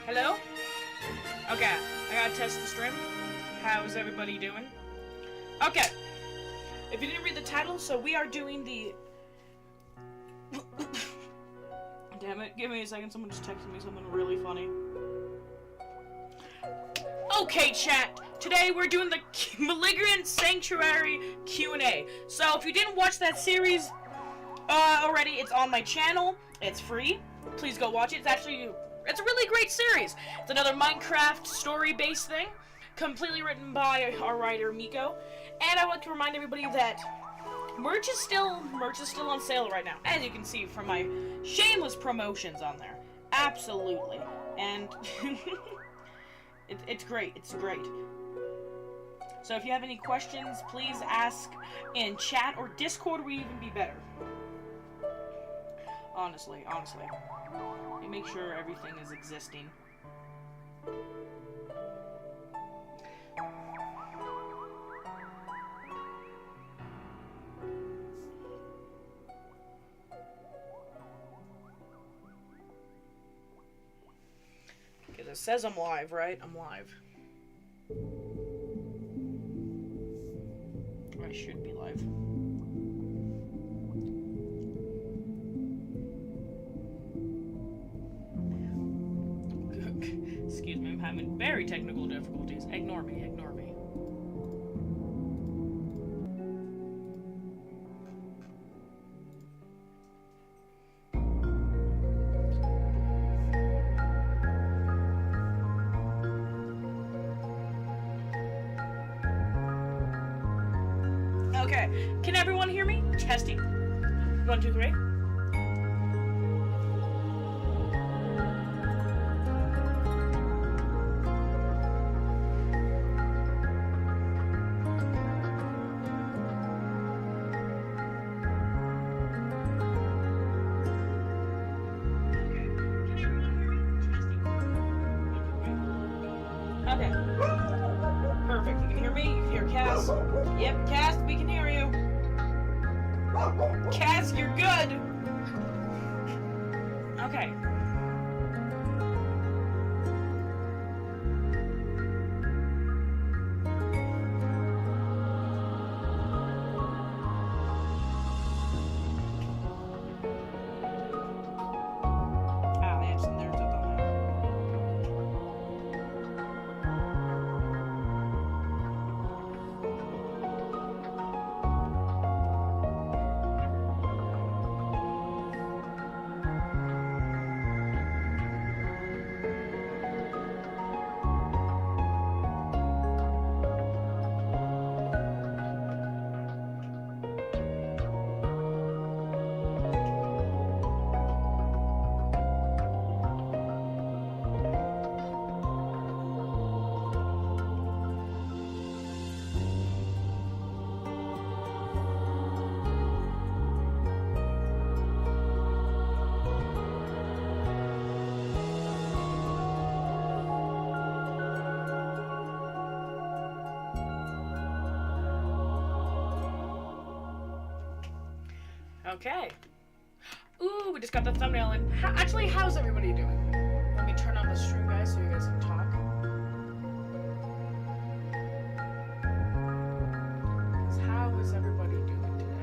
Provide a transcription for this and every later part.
Hello? Okay, I gotta test the stream. How's everybody doing? Okay. If you didn't read the title, so we are doing the... Damn it, give me a second. Someone just texted me something really funny. Okay, chat. Today we're doing the Malignant Sanctuary QNA. So if you didn't watch that series already, it's on my channel. It's free. Please go watch it. It's a really great series. It's another Minecraft story-based thing, completely written by our writer Miko. And I would like to remind everybody that merch is still on sale right now, as you can see from my shameless promotions on there. Absolutely. And it's great. It's great. So if you have any questions, please ask in chat or Discord would even be better. Honestly. You make sure everything is existing. Because it says I'm live, right? I'm live. I should be live. Excuse me, I'm having very technical difficulties. Ignore me, ignore me. Okay, can everyone hear me? Testing. 1, 2, 3. Okay. Perfect. You can hear me. You can hear Cass. Yep, Cass, we can hear you. Cass, you're good. Okay. Ah, they have some nerves up on that. Okay. Ooh, we just got the thumbnail in. Actually, how's everybody doing? Let me turn on the stream, guys, so you guys can talk. How is everybody doing today?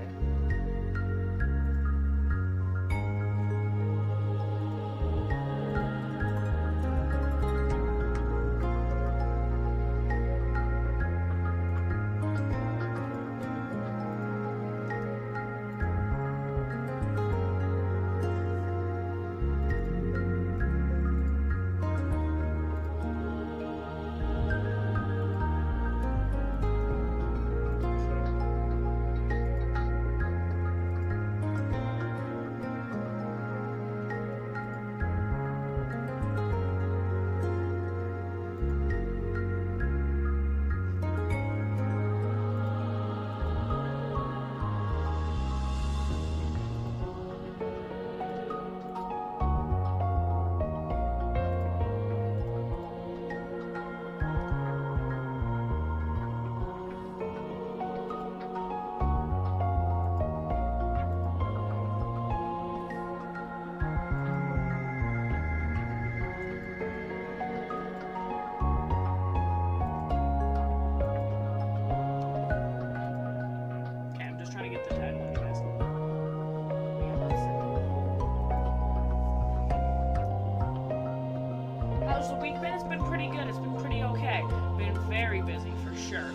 the week been? It's been pretty good. It's been pretty okay. Been very busy for sure.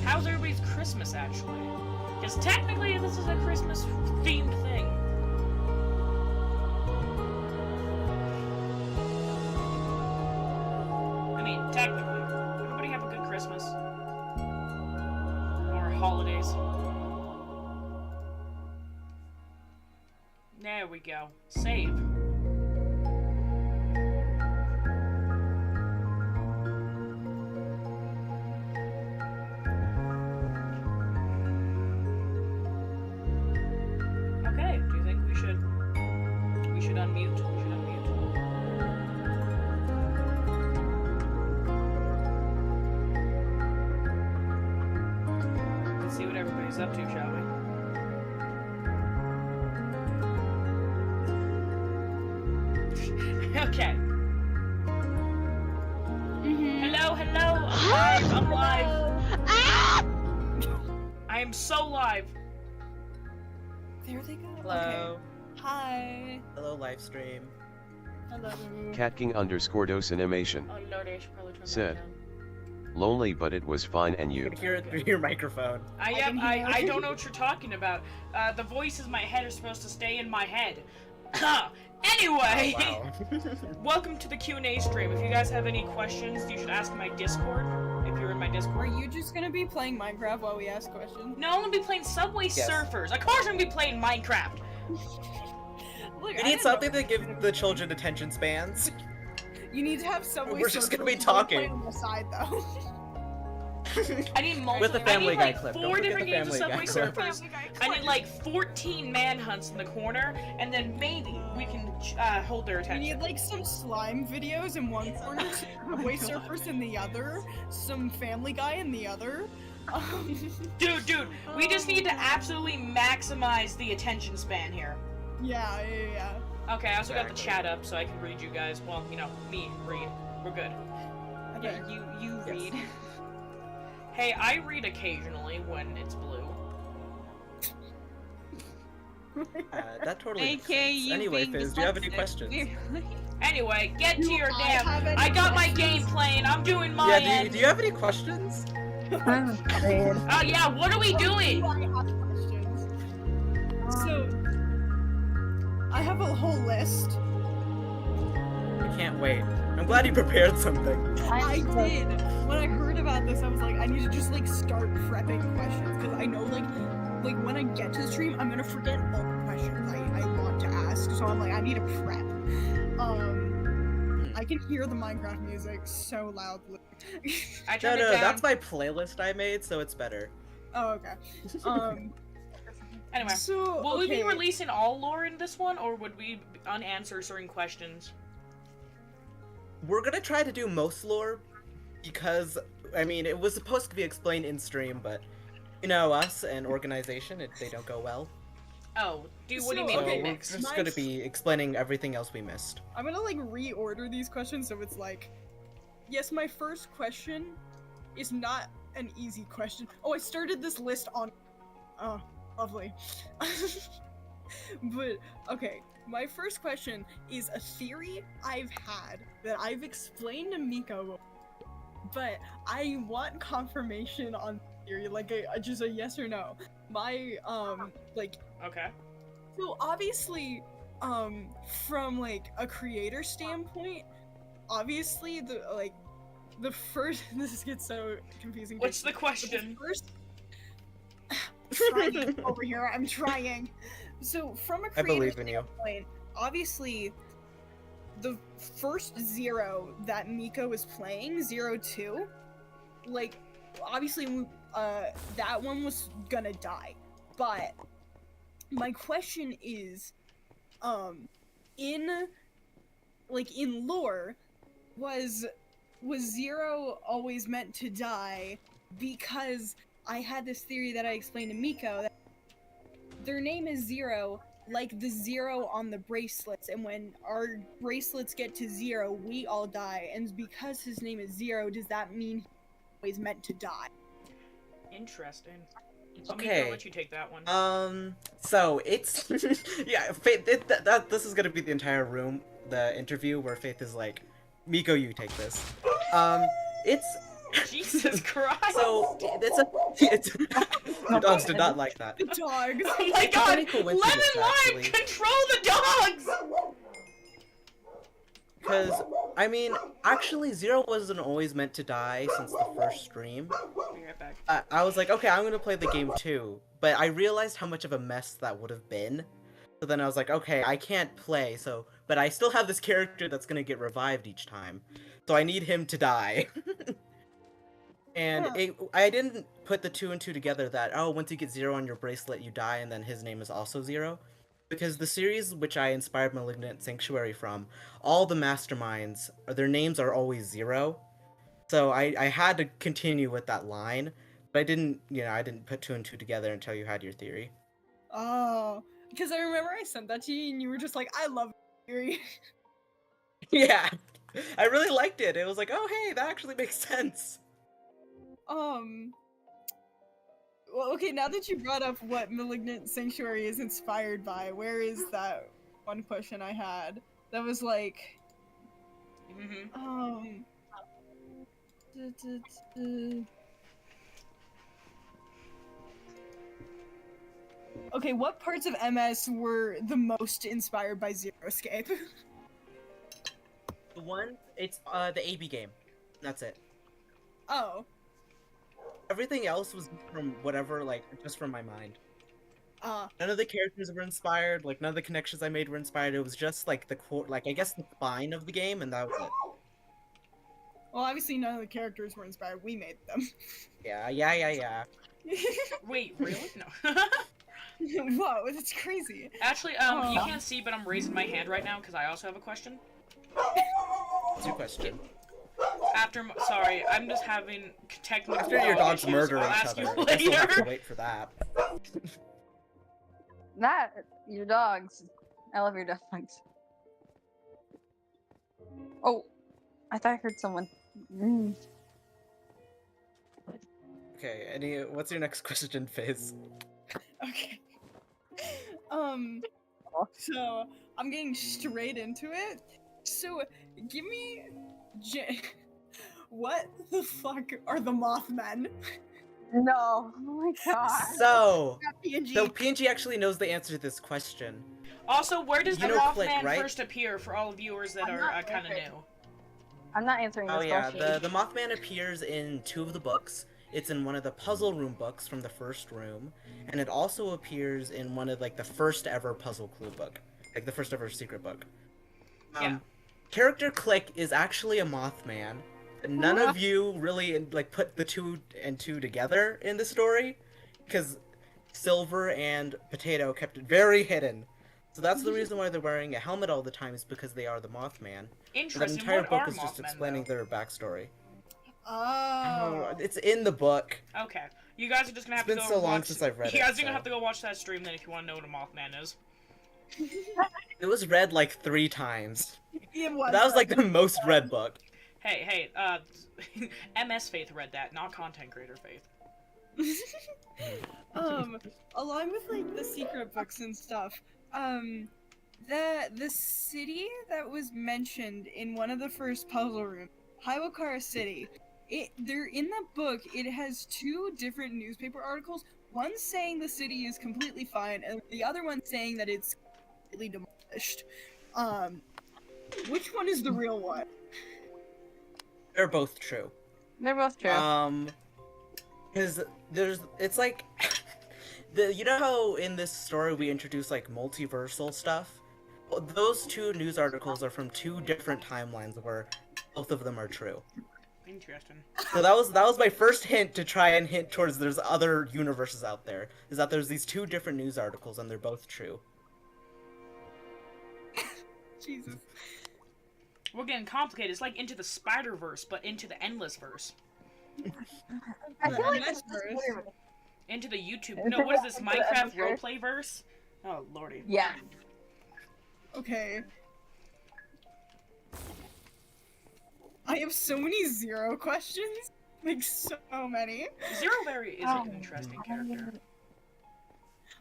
How's everybody's Christmas actually? Because technically this is a Christmas themed thing. I mean, technically. Everybody have a good Christmas. Or holidays. There we go. Save. Okay, do you think we should unmute? We should unmute. Let's see what everybody's up to, shall we? Okay. Hello, I'm live. Ah! I am so live. There they go. Hello. Okay. Hi. Hello, live stream. Hello. CatKing_dos animation Oh lord, I should probably turn Said. that down. lonely, but it was fine and You you. can hear it through your microphone. I don't know what you're talking about. The voices in my head are supposed to stay in my head. Anyway, Oh, wow. welcome to the Q&A stream. If you guys have any questions, you should ask my Discord. If you're in my Are Discord. you just gonna be playing Minecraft while we ask questions? No, I'm gonna be playing Subway Yes. Surfers. Of course I'm gonna be playing Minecraft. Look, You need something to give the children attention spans. You need to have Subway We're just gonna be Surfers talking. on the side though. I need multiple. With the Family I need Guy like clip. Don't 4 forget different the games of Family Subway Guy clip. Surfers. I need like 14 manhunts in the corner, and then maybe we can hold their You attention. need like some slime videos in one corner, Subway Surfers in the other, some Family Guy in the other. Dude, we just need to absolutely maximize the attention span here. Yeah. Okay, I also got the Exactly. chat up so I can read you guys. Well, you know, me read. We're good. Okay. You Yes. read. Hey, I read occasionally when it's blue. That totally makes AK, sense. you Anyway, being Fizz, do you have any dyslexic. questions? Really? Anyway, get to Do your I damn. have any I got my questions? game playing. I'm doing my Yeah, end. do you have any questions? Oh yeah, what are we doing? I have questions. So, I have a whole list. I can't wait. I'm glad you prepared something. I did. When I heard about this, I was like, I need to just like start prepping questions because I know like when I get to the stream, I'm gonna forget all the questions I want to ask. So I'm like, I need to prep. I can hear the Minecraft music so loudly. I No, turned it no, down. that's my playlist I made, so it's better. Oh, okay. Anyway, So will we be okay. releasing all lore in this one, or would we unanswer certain questions? We're gonna try to do most lore, because, I mean, it was supposed to be explained in stream, but, you know, us and organization, they don't go well. Oh, dude, what do you So, mean So okay, we're mix? just gonna be explaining everything else we missed. I'm gonna like reorder these questions so it's like, yes, my first question is not an easy question. Oh, I started this list on. Oh, lovely. But okay, my first question is a theory I've had that I've explained to Miko, but I want confirmation on the theory, like just a yes or no. My like. Okay. So obviously, from like a creator standpoint, obviously the first this gets so confusing. What's the but question? The first trying over here, I'm trying. So from a I creator believe in you. standpoint, obviously the first zero that Miko was playing, 02, like obviously that one was gonna die. But my question is, in lore, was Zero always meant to die? Because I had this theory that I explained to Miko that their name is Zero, like the zero on the bracelets, and when our bracelets get to 0, we all die. And because his name is Zero, does that mean he's always meant to die? Interesting. So Miko, Okay. I'll let you take that one. So it's yeah, Faith. This is gonna be the entire room, the interview where Faith is like, Miko, you take this. It's Jesus Christ! so it's the dogs did not like that. The dogs. Oh my It's a god! funny Lemon coincidence, Lime, actually. control the dogs! Because, I mean, actually, Zero wasn't always meant to die since the first stream. Be right back. I was like, okay, I'm gonna play the game too, but I realized how much of a mess that would have been. So then I was like, okay, I can't play, but I still have this character that's gonna get revived each time. So I need him to die. And I didn't put the 2 and 2 together that, oh, once you get Zero on your bracelet, you die, and then his name is also Zero. Because the series which I inspired Malignant Sanctuary from, all the masterminds, their names are always Zero. So I had to continue with that line, but I didn't put 2 and 2 together until you had your theory. Oh, because I remember I sent that to you and you were just like, I love theory. Yeah, I really liked it. It was like, oh hey, that actually makes sense. Well, okay, now that you brought up what Malignant Sanctuary is inspired by, where is that one question I had? That was like, Okay, what parts of MS were the most inspired by Zero Escape? The one, it's the AB game. That's it. Oh. Everything else was from whatever, like, just from my mind. Ah. None of the characters were inspired, like, none of the connections I made were inspired. It was just, like, the core, like, I guess the spine of the game, and that was it. Well, obviously none of the characters were inspired. We made them. Yeah. Wait, really? No. Whoa, that's crazy. Actually, you can't see, but I'm raising my hand right now because I also have a question. What's your question? Sorry, I'm just having technical After your dogs issues. murder I'll each ask other, you I guess you'll have to later. wait for that. Your dogs. I love your dogs. Oh, I thought I heard someone. Okay, what's your next question, Fizz? Okay. So I'm getting straight into it. So give me, what the fuck are the Mothmen? No. Oh my god. So PNG. PNG actually knows the answer to this question. Also, where does the You know Mothman Click, right? first appear for all viewers that I'm are not kind of perfect. new? I'm not answering this Oh yeah, question. the Mothman appears in 2 of the books. It's in one of the puzzle room books from the first room, and it also appears in one of, like, the first ever puzzle clue book, like the first ever secret book. Yeah. Character Click is actually a Mothman. None of you really, like, put the 2 and 2 together in the story, because Silver and Potato kept it very hidden. So that's the reason why they're wearing a helmet all the time, is because they are the Mothman. And the Interesting. entire What book are is just Mothmen, explaining though? their backstory. Oh. It's in the book. Okay. You guys are just gonna have It's to been go so long watch... since I've read You it, guys are gonna so. have to go watch that stream then if you want to know what a Mothman is. It was read like 3 times. It was. That was like the most read book. Hey, MS Faith read that, not content creator Faith. Along with like the secret books and stuff, the city that was mentioned in one of the first puzzle rooms, Hiwakara City, they're in the book. It has 2 different newspaper articles. One saying the city is completely fine, and the other one saying that it's completely demolished. Which one is the real one? They're both true. They're both true. Because it's like, you know how in this story we introduce, like, multiversal stuff? Well, those 2 news articles are from 2 different timelines where both of them are true. Interesting. So that was my first hint to try and hint towards there's other universes out there, is that there's these 2 different news articles and they're both true. Jesus. We're getting complicated. It's like Into the Spider-Verse, but into the Endless Verse. I feel like MS this is verse. weird. Into the YouTube... Into No, what is the- this? into the Minecraft Endless Verse? roleplay verse? Oh, lordy. Yeah. Okay. I have so many Zero questions. Like, so many. Zero Berry is an interesting character.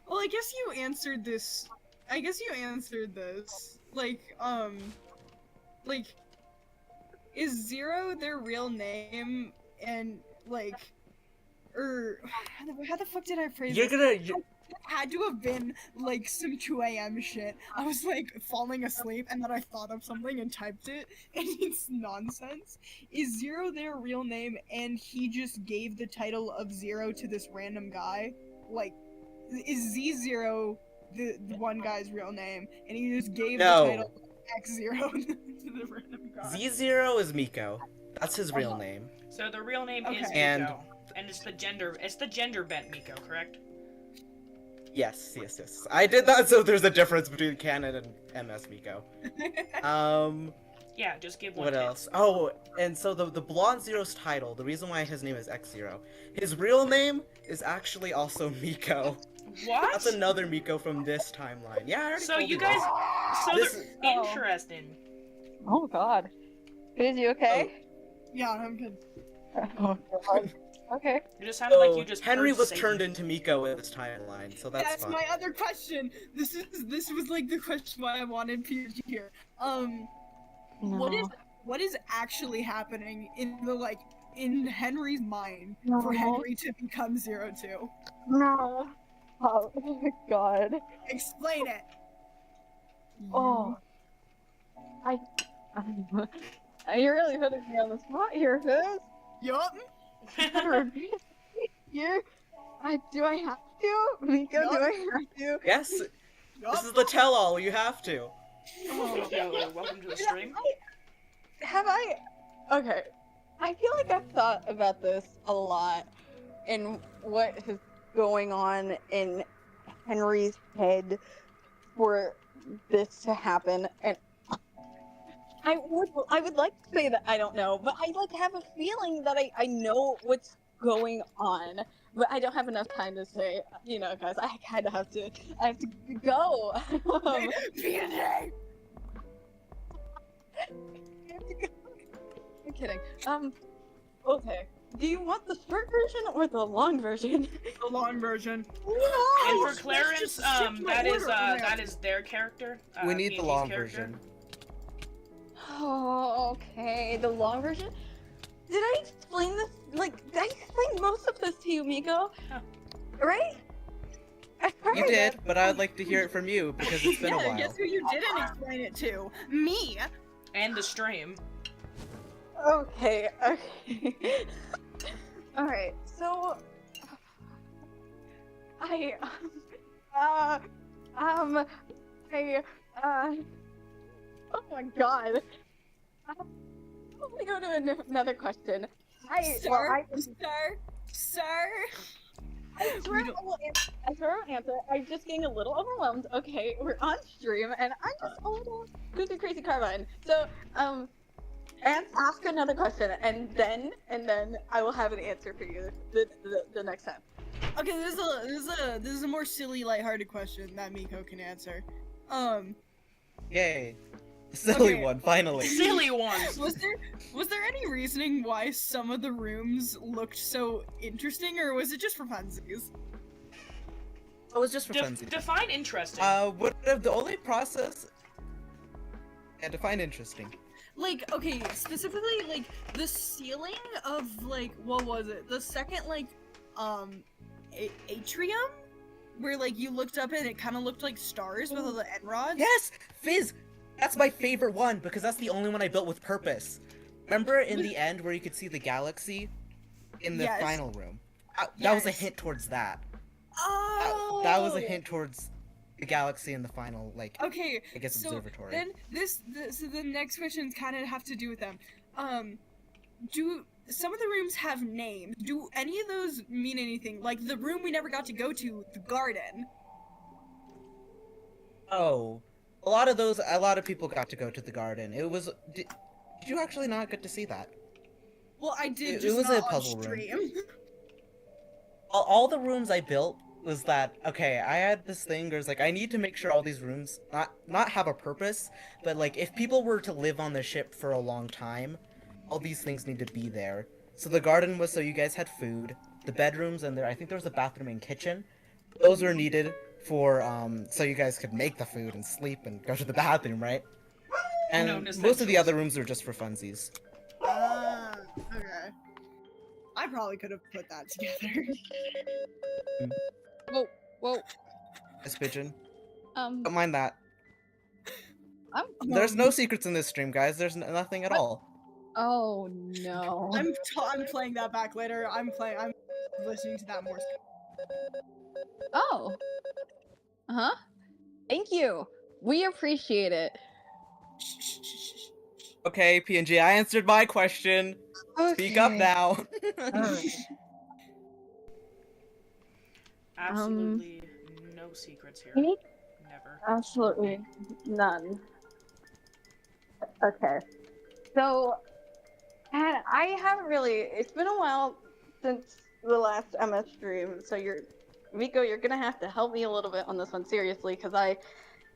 Well, I guess you answered this. is Zero their real name? And like, or how the fuck did I phrase You're this? gonna. It had to have been like some 2 a.m. shit. I was like falling asleep and then I thought of something and typed it, and it's nonsense. Is Zero their real name and he just gave the title of Zero to this random guy? Like, is Z0 the one guy's real name and he just gave the title of X0 to the random guy? Z0 is Miko. That's his real name. So the real name is Miko, And- and it's the gender bent Miko, correct? Yes. I did that so there's a difference between canon and MS Miko. Yeah, just give one. What else? Oh, and so the Blonde Zero's title, the reason why his name is X0, his real name is actually also Miko. What? That's another Miko from this timeline. Yeah, I already So told you that. guys, so This- they're interesting. Oh god. Is you okay? Yeah, I'm good. Oh god. Okay. You just sounded like So you just. Henry heard was Satan. turned into Miko in this timeline, so that's fine. my other question. This was like the question why I wanted Peter to hear. What is actually happening in Henry's mind for Henry to become 02? No. Oh my god. Explain it. Oh. You're really putting me on the spot here, Fizz. Yup. You? Do I have to? Miko, do I have to? Yes, this is the tell-all. You have to. Yo, welcome to the stream. Okay. I feel like I've thought about this a lot and what is going on in Henry's head for this to happen, and I would like to say that I don't know, but I like have a feeling that I know what's going on, but I don't have enough time to say, guys, I have to go. PNA. I'm kidding. Okay. Do you want the short version or the long version? The long version. No! And let's for Clarence, just shift my order around. that is their character. We need the P&G's long character. version. Oh, okay. The long version? Did I explain this? Did I explain most of this to you, Miko? Huh. Right? I thought You I did, but I'd like to hear it from you because it's been a Yeah, while. guess who you didn't explain it to? Me. And the stream. Okay. Alright, so... oh my god. Let me go to another question. Sir. I swear I'll answer. I'm just getting a little overwhelmed. Okay, we're on stream, and I'm just a little cuckoo crazy carbine. So, ask another question, and then I will have an answer for you the next time. Okay, this is a more silly, lighthearted question that Miko can answer. Yay. Silly Okay. one, finally. Silly ones. Was there any reasoning why some of the rooms looked so interesting, or was it just for funsies? It was just for funsies. Define interesting. The only process... Yeah, define interesting. Like, okay, specifically, like, the ceiling of, like, what was it? The second, like, atrium? Where, like, you looked up and it kind of looked like stars with all the end rods? Yes! Fizz! That's my favorite one, because that's the only one I built with purpose. Remember in the end where you could see the galaxy? In the Yes. final room? That was a Yes. hint towards that. Oh! That was a hint towards the galaxy in the final, like, Okay, I guess, so observatory. then so the next questions kind of have to do with them. Do some of the rooms have names? Do any of those mean anything? Like the room we never got to go to, the garden. Oh. A lot of people got to go to the garden. It was... Did you actually not get to see that? Well, I did It just was not a on puzzle room. stream. All the rooms I built was that, okay, I had this thing where it's like, I need to make sure all these rooms not have a purpose, but like, if people were to live on the ship for a long time, all these things need to be there. So the garden was so you guys had food, the bedrooms, and I think there was a bathroom and kitchen. Those were needed for, so you guys could make the food and sleep and go to the bathroom, right? And Known as most of the essentials. other rooms were just for funsies. I probably could have put that together. Whoa. This pigeon. Um, Don't mind that. There's Um, no secrets in this stream, guys. There's nothing at What? all. Oh no. I'm playing that back later. I'm listening to that more. Oh. Uh-huh. Thank you. We appreciate it. Okay, PNG, I answered my question. Speak up now. Absolutely no secrets here. Me? Never. Absolutely none. Okay. So, and I haven't really, it's been a while since the last MS stream, so Miko, you're gonna have to help me a little bit on this one, seriously, because I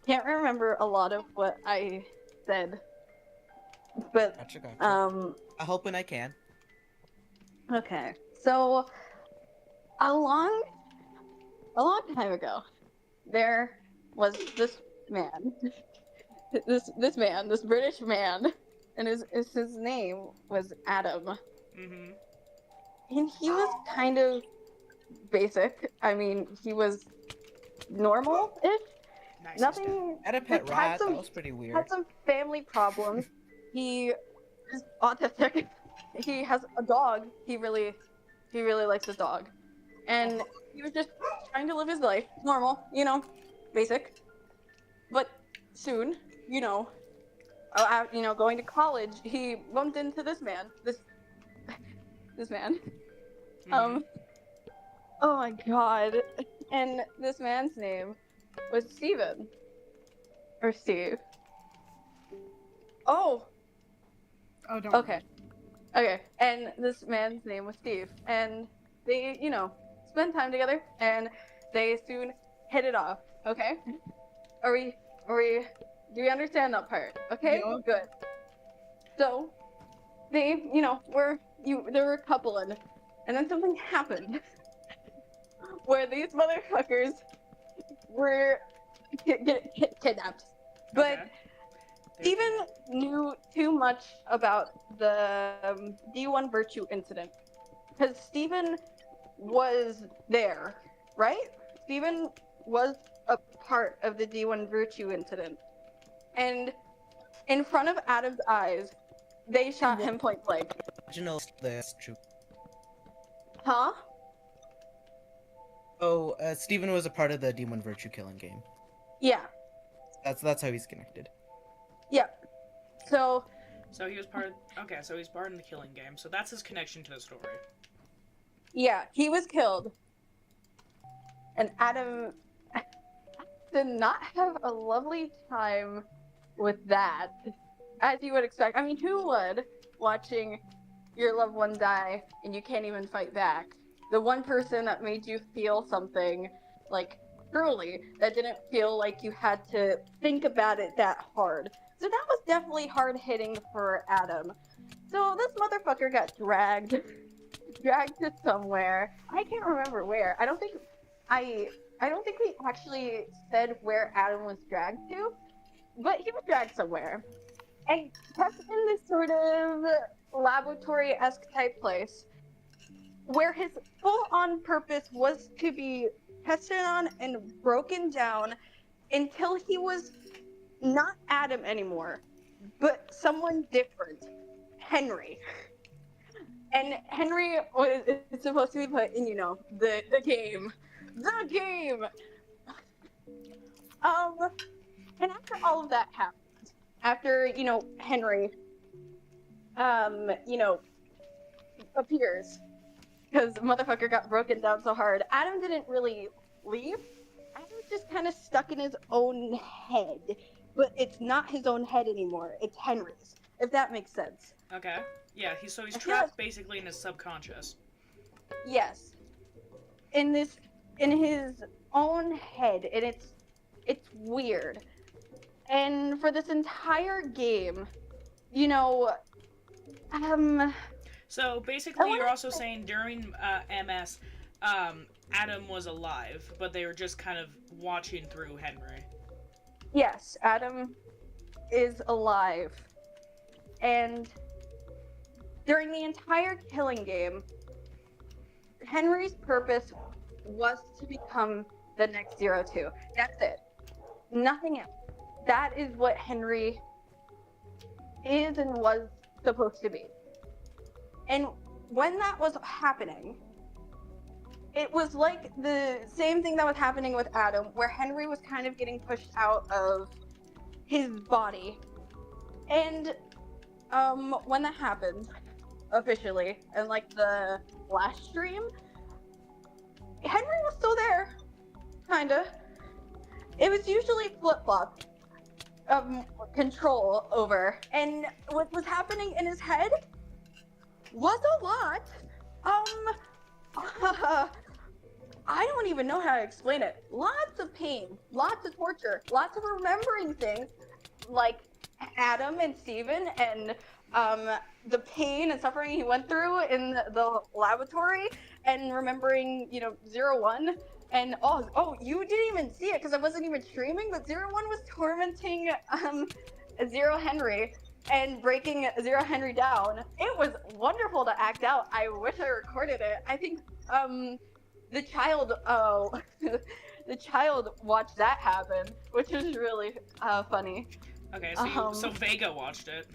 can't remember a lot of what I said. But, Gotcha. I'll help when I can. okay. So, a long time ago, there was this man, this British man, and his name was Adam. Mm-hmm. And he was kind of basic. I mean, he was normal-ish. Nice. Nothing. I had a pet had rat. some- That was pretty weird. Had some family problems. He is autistic. He has a dog. He really likes his dog. And he was just trying to live his life. Normal, basic. But soon, going to college, he bumped into this man. This man. Mm-hmm. Oh my god. And this man's name was Steven. Or Steve. Oh, Oh, don't. okay. Okay. And this man's name was Steve. And they, spend time together and they soon hit it off. Okay? Do we understand that part? Okay? Yeah. Good. So, they, they were coupling, and then something happened where these motherfuckers were kidnapped. But Okay. Steven knew too much about the D1 Virtue incident. Because Steven was there, right? Steven was a part of the D1 Virtue incident. And in front of Adam's eyes, they shot him point blank. Original this true. Huh? Oh, Steven was a part of the Demon Virtue killing game. Yeah. That's how he's connected. Yeah. So he was part of. Okay, so he's part in the killing game. So that's his connection to the story. yeah, he was killed. And Adam did not have a lovely time with that, as you would expect. I mean, who would, watching your loved one die and you can't even fight back? The one person that made you feel something, like, truly, that didn't feel like you had to think about it that hard. So that was definitely hard-hitting for Adam. So this motherfucker got dragged to somewhere. I can't remember where. I don't think we actually said where Adam was dragged to, but he was dragged somewhere. And kept in this sort of laboratory-esque type place where his full-on purpose was to be tested on and broken down until he was not Adam anymore, but someone different. Henry. And Henry is supposed to be put in, the game. The game! And after all of that happened, after, Henry, appears, because motherfucker got broken down so hard, Adam didn't really leave. Adam was just kind of stuck in his own head. But it's not his own head anymore. It's Henry's, if that makes sense. Okay. Yeah, he's trapped basically in his subconscious. Yes. In his own head, and it's weird. And for this entire game, So basically, you're also saying during MS, Adam was alive, but they were just kind of watching through Henry. yes, Adam is alive. And during the entire killing game, Henry's purpose was to become the next 02. That's it. Nothing else. That is what Henry is and was supposed to be. And when that was happening, it was like the same thing that was happening with Adam, where Henry was kind of getting pushed out of his body. And when that happened, officially, and like the last stream, Henry was still there, kinda. It was usually flip-flop control over, and what was happening in his head was a lot. I don't even know how to explain it. Lots of pain, lots of torture, lots of remembering things, like Adam and Steven and the pain and suffering he went through in the laboratory, and remembering, 01. And you didn't even see it because I wasn't even streaming, but 01 was tormenting Zero Henry and breaking Zero Henry down. It was wonderful to act out. I wish I recorded it. I think the child the child watched that happen, which was really funny. Okay, so Vega watched it.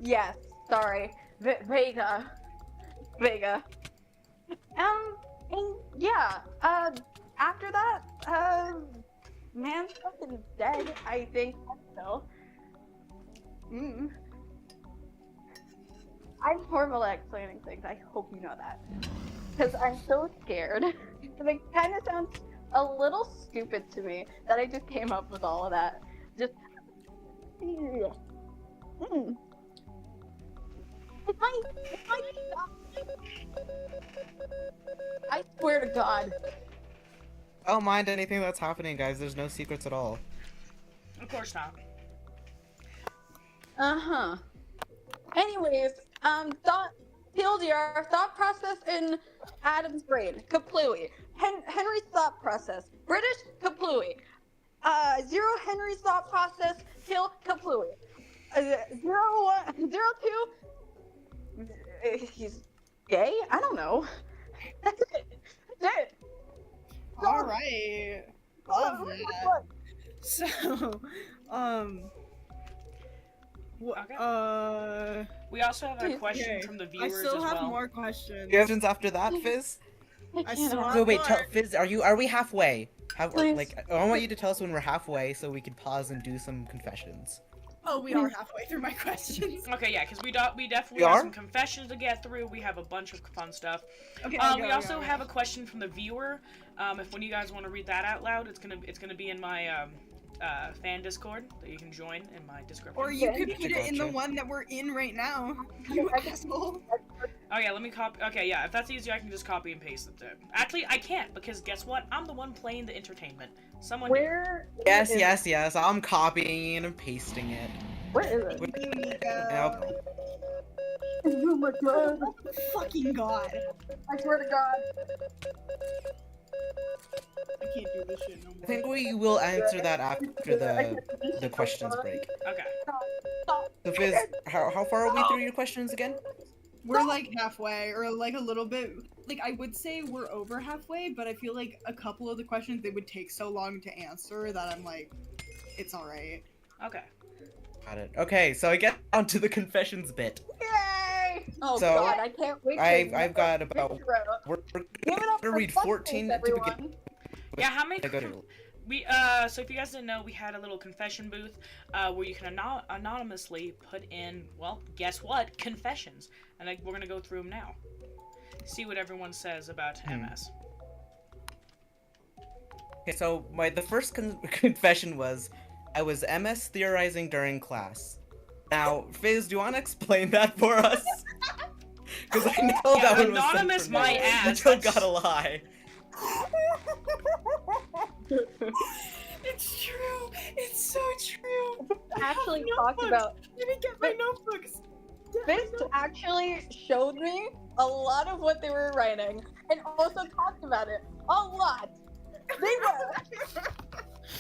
Yes, sorry. Vega. And yeah, after that, man's fucking dead, I think. So. I'm horrible at explaining things, I hope you know that. Because I'm so scared. And it kind of sounds a little stupid to me that I just came up with all of that. Just. I swear to God. I don't mind anything that's happening, guys. There's no secrets at all. Of course not. Anyways, TLDR, thought process in Adam's brain, completely. Henry's thought process, British, completely. Zero Henry's thought process, kill, completely. 02, he's gay? I don't know. That's it. Alright. Love that. So, Okay. We also have a question from the I viewers still as have well. more questions. Questions after that, Fizz? I still have So wait, more. Fizz, are we halfway? Please. I want you to tell us when we're halfway so we can pause and do some confessions. Oh, we are halfway through my questions. Okay, yeah, because we definitely We have are? some confessions to get through. We have a bunch of fun stuff. Okay. We also have a question from the viewer. If one of you guys want to read that out loud, it's gonna be in my fan Discord that you can join in my description. Or you could Gotcha, put it in the gotcha. one that we're in right now. You asshole. Oh yeah, let me copy. Okay, yeah, if that's easy, I can just copy and paste it there. Actually, I can't because guess what? I'm the one playing the entertainment. Someone. Where? Yes. I'm copying and pasting it. Where is it? Yep. Oh my God! Oh my fucking god. I swear to God. I can't do this shit no more. I think we will answer that after the questions break. Okay. So Fizz, how far are we through your questions again? We're like halfway, or like a little bit. Like, I would say we're over halfway, but I feel like a couple of the questions, they would take so long to answer that I'm like, it's alright. Okay. Got it. Okay, so I get on to the confessions bit. Yay! Oh So, God, I can't wait. I've got about we're Give it up gonna for read fuck's 14 sake, to begin. everyone. Yeah, how many? I go to- We so if you guys didn't know, we had a little confession booth where you can anonymously put in, well, guess what, confessions, and we're gonna go through them now. See what everyone says about MS. Okay, so the first confession was, I was MS theorizing during class. Now, Fizz, do you want to explain that for us? Because I know Yeah, that one was anonymous sent from my me. ass, You still that's- gotta lie. It's true. It's so true. Actually My talked notebooks. about. Let me get my notebooks. This actually showed me a lot of what they were writing, and also talked about it a lot.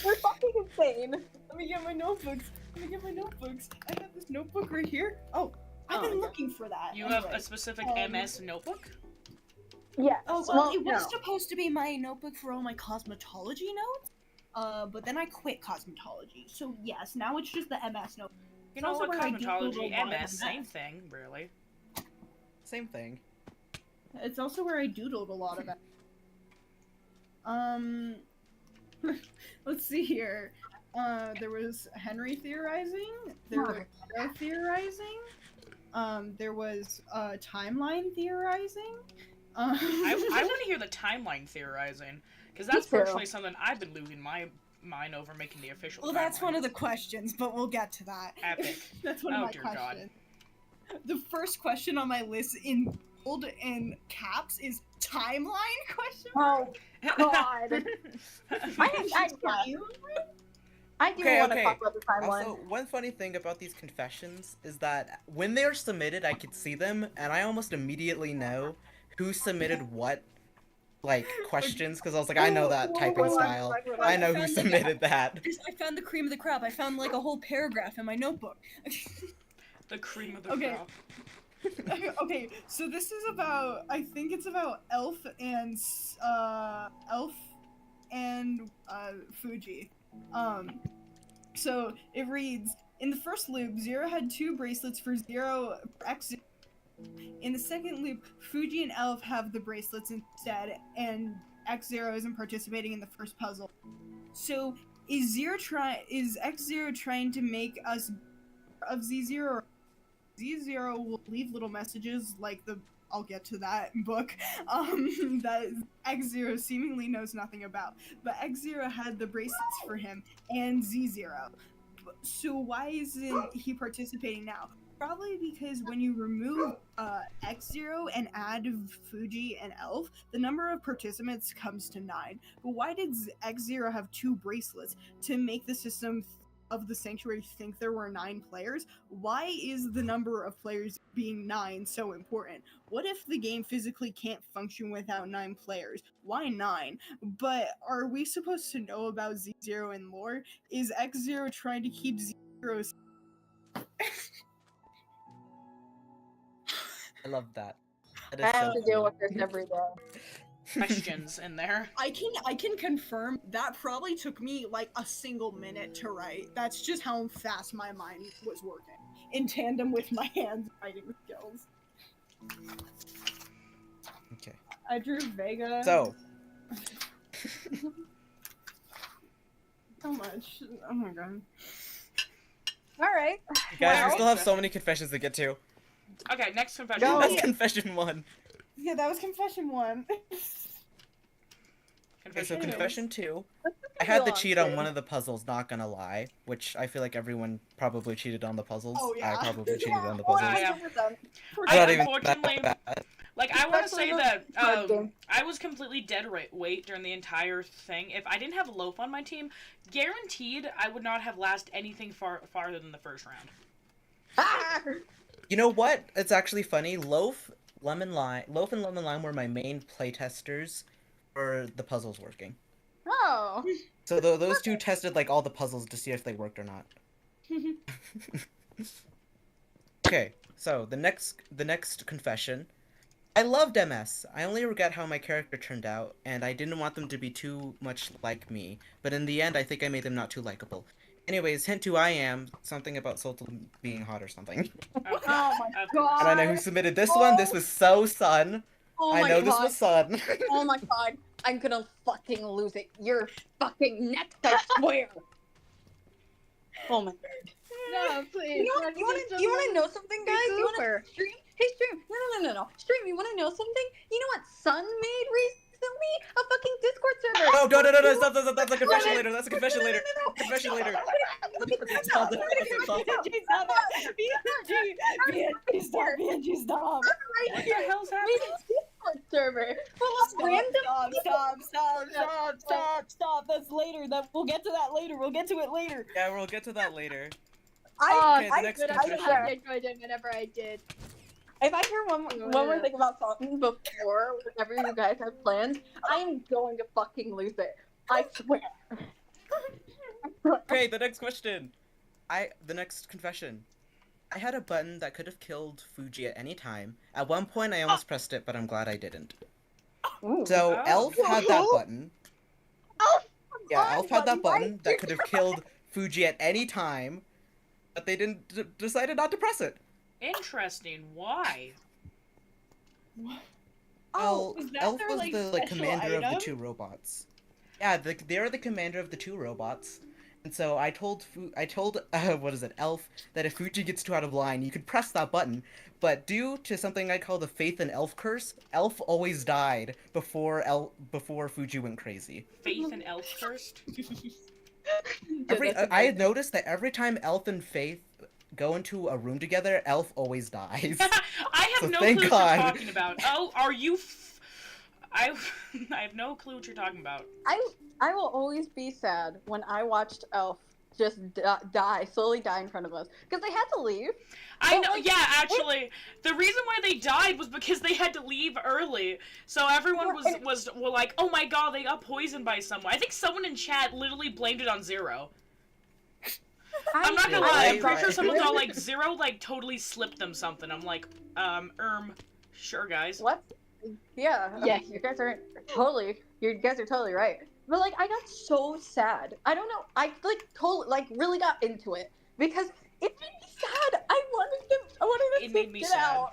They're fucking insane. Let me get my notebooks. I have this notebook right here. Oh, I've been okay. looking for that. You have Anyway. a specific MS notebook? Yes. Oh, well, it was supposed to be my notebook for all my cosmetology notes. But then I quit cosmetology. So yes, now it's just the MS notebook. You know also what? where I doodled a Cosmetology, lot of MS, same math. thing, really. Same thing. It's also where I doodled a lot of it. Let's see here. There was Henry theorizing. There was Joe theorizing. There was timeline theorizing. I want to hear the timeline theorizing, because that's too. personally something I've been losing my mind over making the official. Well, that's timeline. one of the questions, but we'll get to that. Epic. That's one of Oh, my dear questions. The first question on my list in bold and caps is timeline question. Oh God. I do want to talk about the timeline. Also, one funny thing about these confessions is that when they are submitted, I could see them, and I almost immediately know who submitted what, like, questions, because I was like, I know that typing style. I know who submitted that. I found the cream of the crop. I found, like, a whole paragraph in my notebook. The cream of the crop. Okay, so this is about, I think it's about Elf and Fuji. So it reads, in the first loop, Zero had 2 bracelets for X0. In the second loop, Fuji and Elf have the bracelets instead, and X0 isn't participating in the first puzzle. So is X0 trying to make us of Z0, or Z0 will leave little messages like I'll get to that book, that X0 seemingly knows nothing about. But X0 had the bracelets for him, and Z0. So why isn't he participating now? Probably because when you remove X0 and add Fuji and Elf, the number of participants comes to 9. But why did X0 have 2 bracelets? To make the system of the Sanctuary think there were 9 players? Why is the number of players being 9 so important? What if the game physically can't function without 9 players? Why 9? But are we supposed to know about Z0 and lore? Is X0 trying to keep Z0 I love that. I have to deal with this every day. Questions in there. I can confirm that probably took me like a single minute to write. That's just how fast my mind was working, in tandem with my hands writing skills. Okay. I drew Vega. So. How much? Oh my god. Alright. Guys, we still have so many confessions to get to. Okay, next confession. That's confession 1. Yeah, that was confession 1. Okay, so confession 2. I had to cheat on one of the puzzles, not gonna lie, which I feel like everyone probably cheated on the puzzles. Oh, yeah. I probably cheated on the puzzles. I unfortunately, like, I want to say that I was completely dead weight during the entire thing. If I didn't have Loaf on my team, guaranteed I would not have lasted anything farther than the first round. You know what? It's actually funny. Loaf and Lemon Lime were my main playtesters for the puzzles working. Oh. So those two tested like all the puzzles to see if they worked or not. Okay, so the next confession. I loved MS. I only regret how my character turned out, and I didn't want them to be too much like me. But in the end, I think I made them not too likable. Anyways, hint who I am. Something about Soltal being hot or something. Oh my god. And I know who submitted this one. This was so Sun. Oh my I know god. this was Sun. Oh my god. I'm gonna fucking lose it. You're fucking next, I swear. Oh my god. No, please. You wanna know something, guys? You wanna stream? Hey, stream. No. Stream, you wanna know something? You know what Sun made recently? A fucking Discord server. Oh, no, stop. That's a confession later. That's a confession later. Confession later. Stop. BNG, stop. What the hell's happening? Discord server. Full of random. Stop. That's later. We'll get to that later. We'll get to it later. Yeah, we'll get to that later. I next enjoyed it whenever I did. If I hear one more thing about something before, whenever you guys have plans, I'm going to fucking lose it. I swear. Okay, the next question. The next confession. I had a button that could have killed Fuji at any time. At one point, I almost pressed it, but I'm glad I didn't. Ooh. So Oh. Elf had that button. Elf! Yeah, on, Elf had that buddy, button right? that could have killed Fuji at any time, but they didn't decided not to press it. Interesting. Why? Oh, Well, is that Elf their, was like, the special commander of the item? two robots. Yeah, they're the commander of the two robots. And so I told what is it, Elf, that if Fuji gets too out of line, you could press that button. But due to something I call the Faith and Elf curse, Elf always died before Fuji went crazy. Faith and Elf cursed? I had noticed that every time Elf and Faith go into a room together, Elf always dies. I have So no thank clue God. what you're talking about. Oh, are you? I have no clue what you're talking about. I will always be sad when I watched Elf just slowly die in front of us because they had to leave. I But, know. like, Yeah, actually, the reason why they died was because they had to leave early. So everyone Yeah, were like, "Oh my god, they got poisoned by someone." I think someone in chat literally blamed it on Zero. I'm not gonna Yeah, lie. I'm pretty right. sure someone thought like Zero like totally slipped them something. I'm like, sure, guys. What? Yeah. Yeah. You guys are totally. You guys are totally right. But like, I got so sad. I don't know. I like totally like really got into it because it made me sad. I wanted them It to made me get sad. out.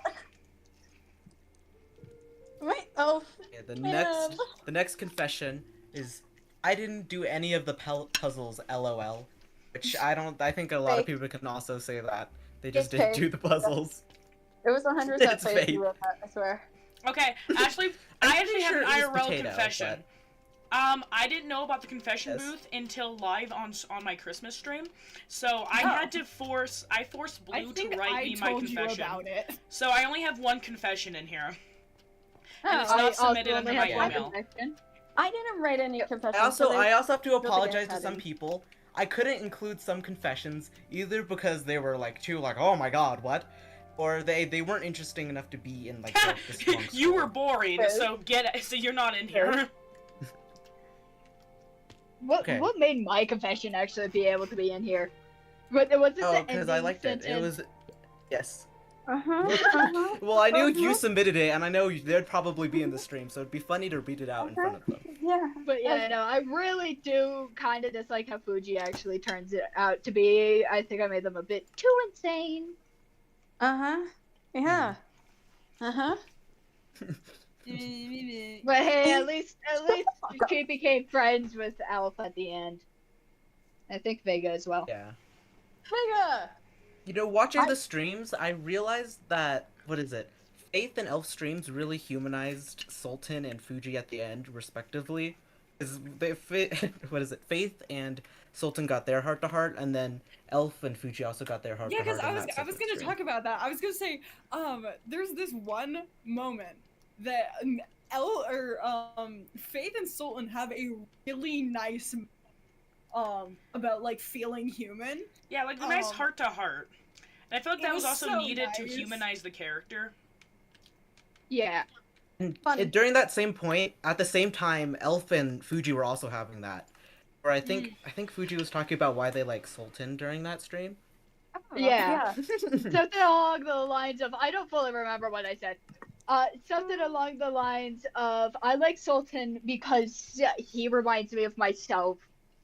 My Elf. Yeah, Man. the next confession is I didn't do any of the puzzles, LOL. Which I think a lot of Fake. people can also say that. They just It's didn't fake. do the puzzles. It was 100% It's fake. fake. You wrote that, I swear. Okay, actually, I actually have an pretty sure it was IRL potato, confession. I didn't know about the confession Yes. booth until live on my Christmas stream. So I Oh. had to force I Blue think to write I me my told you confession. about it. So I only have one confession in here. And Oh, it's I not also submitted only under my have one email. confession. I didn't write any confessions. I also have to think I apologize to had some any. people. I couldn't include some confessions either because they were like too like, oh my god, what? Or they weren't interesting enough to be in like the strong You were score. boring, Fair. so you're not in here. What Okay. what made my confession actually be able to be in here? Was it Oh, the because I ending liked it. It sentence? was yes. Uh-huh. Well, I knew you Uh-huh. submitted it, and I know they'd probably be in the stream, so it'd be funny to read it out in front of them. Yeah. But yeah, no, I really do kind of dislike how Fuji actually turns it out to be. I think I made them a bit too insane. Uh-huh. Yeah. Uh-huh. But hey, at least she became friends with Alpha at the end. I think Vega as well. Yeah. Vega! You know, watching the streams, I realized that Faith and Elf streams really humanized Sultan and Fuji at the end, respectively. Faith and Sultan got their heart to heart, and then Elf and Fuji also got their heart Yeah, to heart. because I was gonna talk about that. I was gonna say, there's this one moment that Faith and Sultan have a really nice about like feeling human. Yeah, like a nice heart to heart. And I feel like It that was was also so needed to nice. humanize the character. Yeah. Fun. During that same point, at the same time, Elf and Fuji were also having that. Where I think Fuji was talking about why they like Sultan during that stream. Yeah. Something along the lines of, I don't fully remember what I said. Something along the lines of, I like Sultan because he reminds me of myself.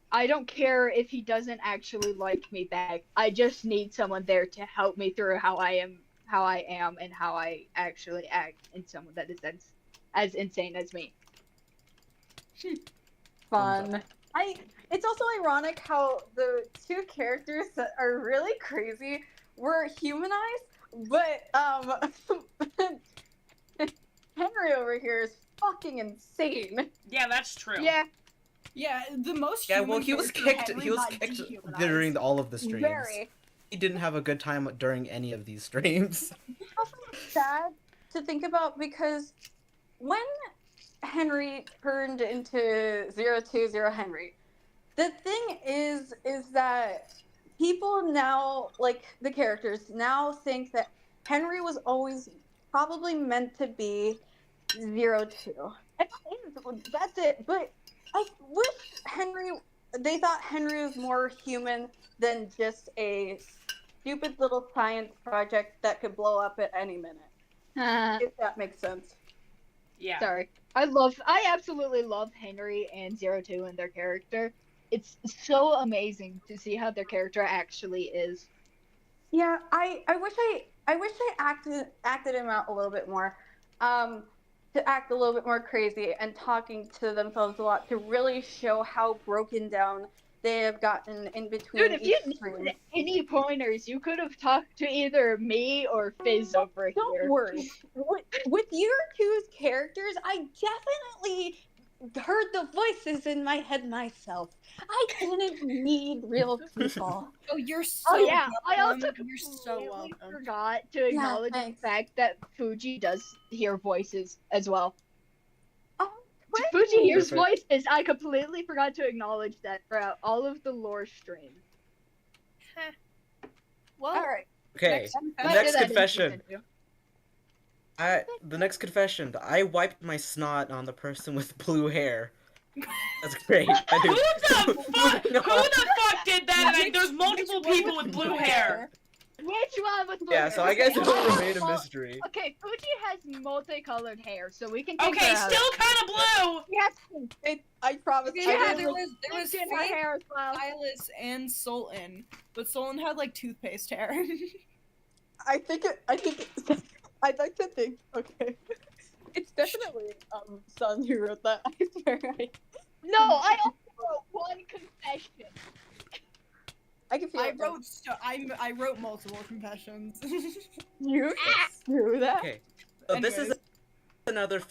I don't care if he doesn't actually like me back. I just need someone there to help me through how I am, and how I actually act in someone that is as insane as me. Fun. It's also ironic how the two characters that are really crazy were humanized, but Henry over here is fucking insane. Yeah, that's true. Yeah. Yeah, the most. Yeah, human well, he was character kicked. Henry He was got kicked dehumanized. during all of the streams. Very. He didn't have a good time during any of these streams. Also sad to think about because when Henry turned into 020 Henry, the thing is that people now, like the characters, now think that Henry was always probably meant to be 02. And that's it. But I wish they thought Henry was more human than just a stupid little science project that could blow up at any minute. If that makes sense. Yeah. Sorry. I absolutely love Henry and Zero Two and their character. It's so amazing to see how their character actually is. Yeah, I wish I acted him out a little bit more. To act a little bit more crazy and talking to themselves a lot to really show how broken down they have gotten in between Dude, if you each stream. needed any pointers, you could have talked to either me or Fizz over Don't here. worry. With your two's characters, I definitely heard the voices in my head myself. I didn't need real people. Oh, you're so Oh yeah, I welcome. also You're so completely welcome. forgot to acknowledge the thanks. fact that Fuji does hear voices as well. Oh, Fuji hears Perfect. voices. I completely forgot to acknowledge that throughout all of the lore streams. Well, all right. Okay, the I next did that in confession. season two. The next confession. I wiped my snot on the person with blue hair. That's great. I Who do. the fuck? Who Moving on. the fuck did that? And there's multiple Which one people with blue hair. Which one with blue Yeah, hair? so I guess it Okay, will remain a mystery. Okay, Fuji has multicolored hair, so we can take Okay, her out. still kind of blue. Yes, I promise. okay, I yeah, didn't there look- was in her Faith, hair as well. Silas, and Sultan, but Sultan had like toothpaste hair. I'd like to think. Okay. It's definitely Sun who wrote that. I swear. No, I also wrote one confession. I can feel I it. wrote I wrote multiple confessions. You do that. Okay, so this is Anyways. another.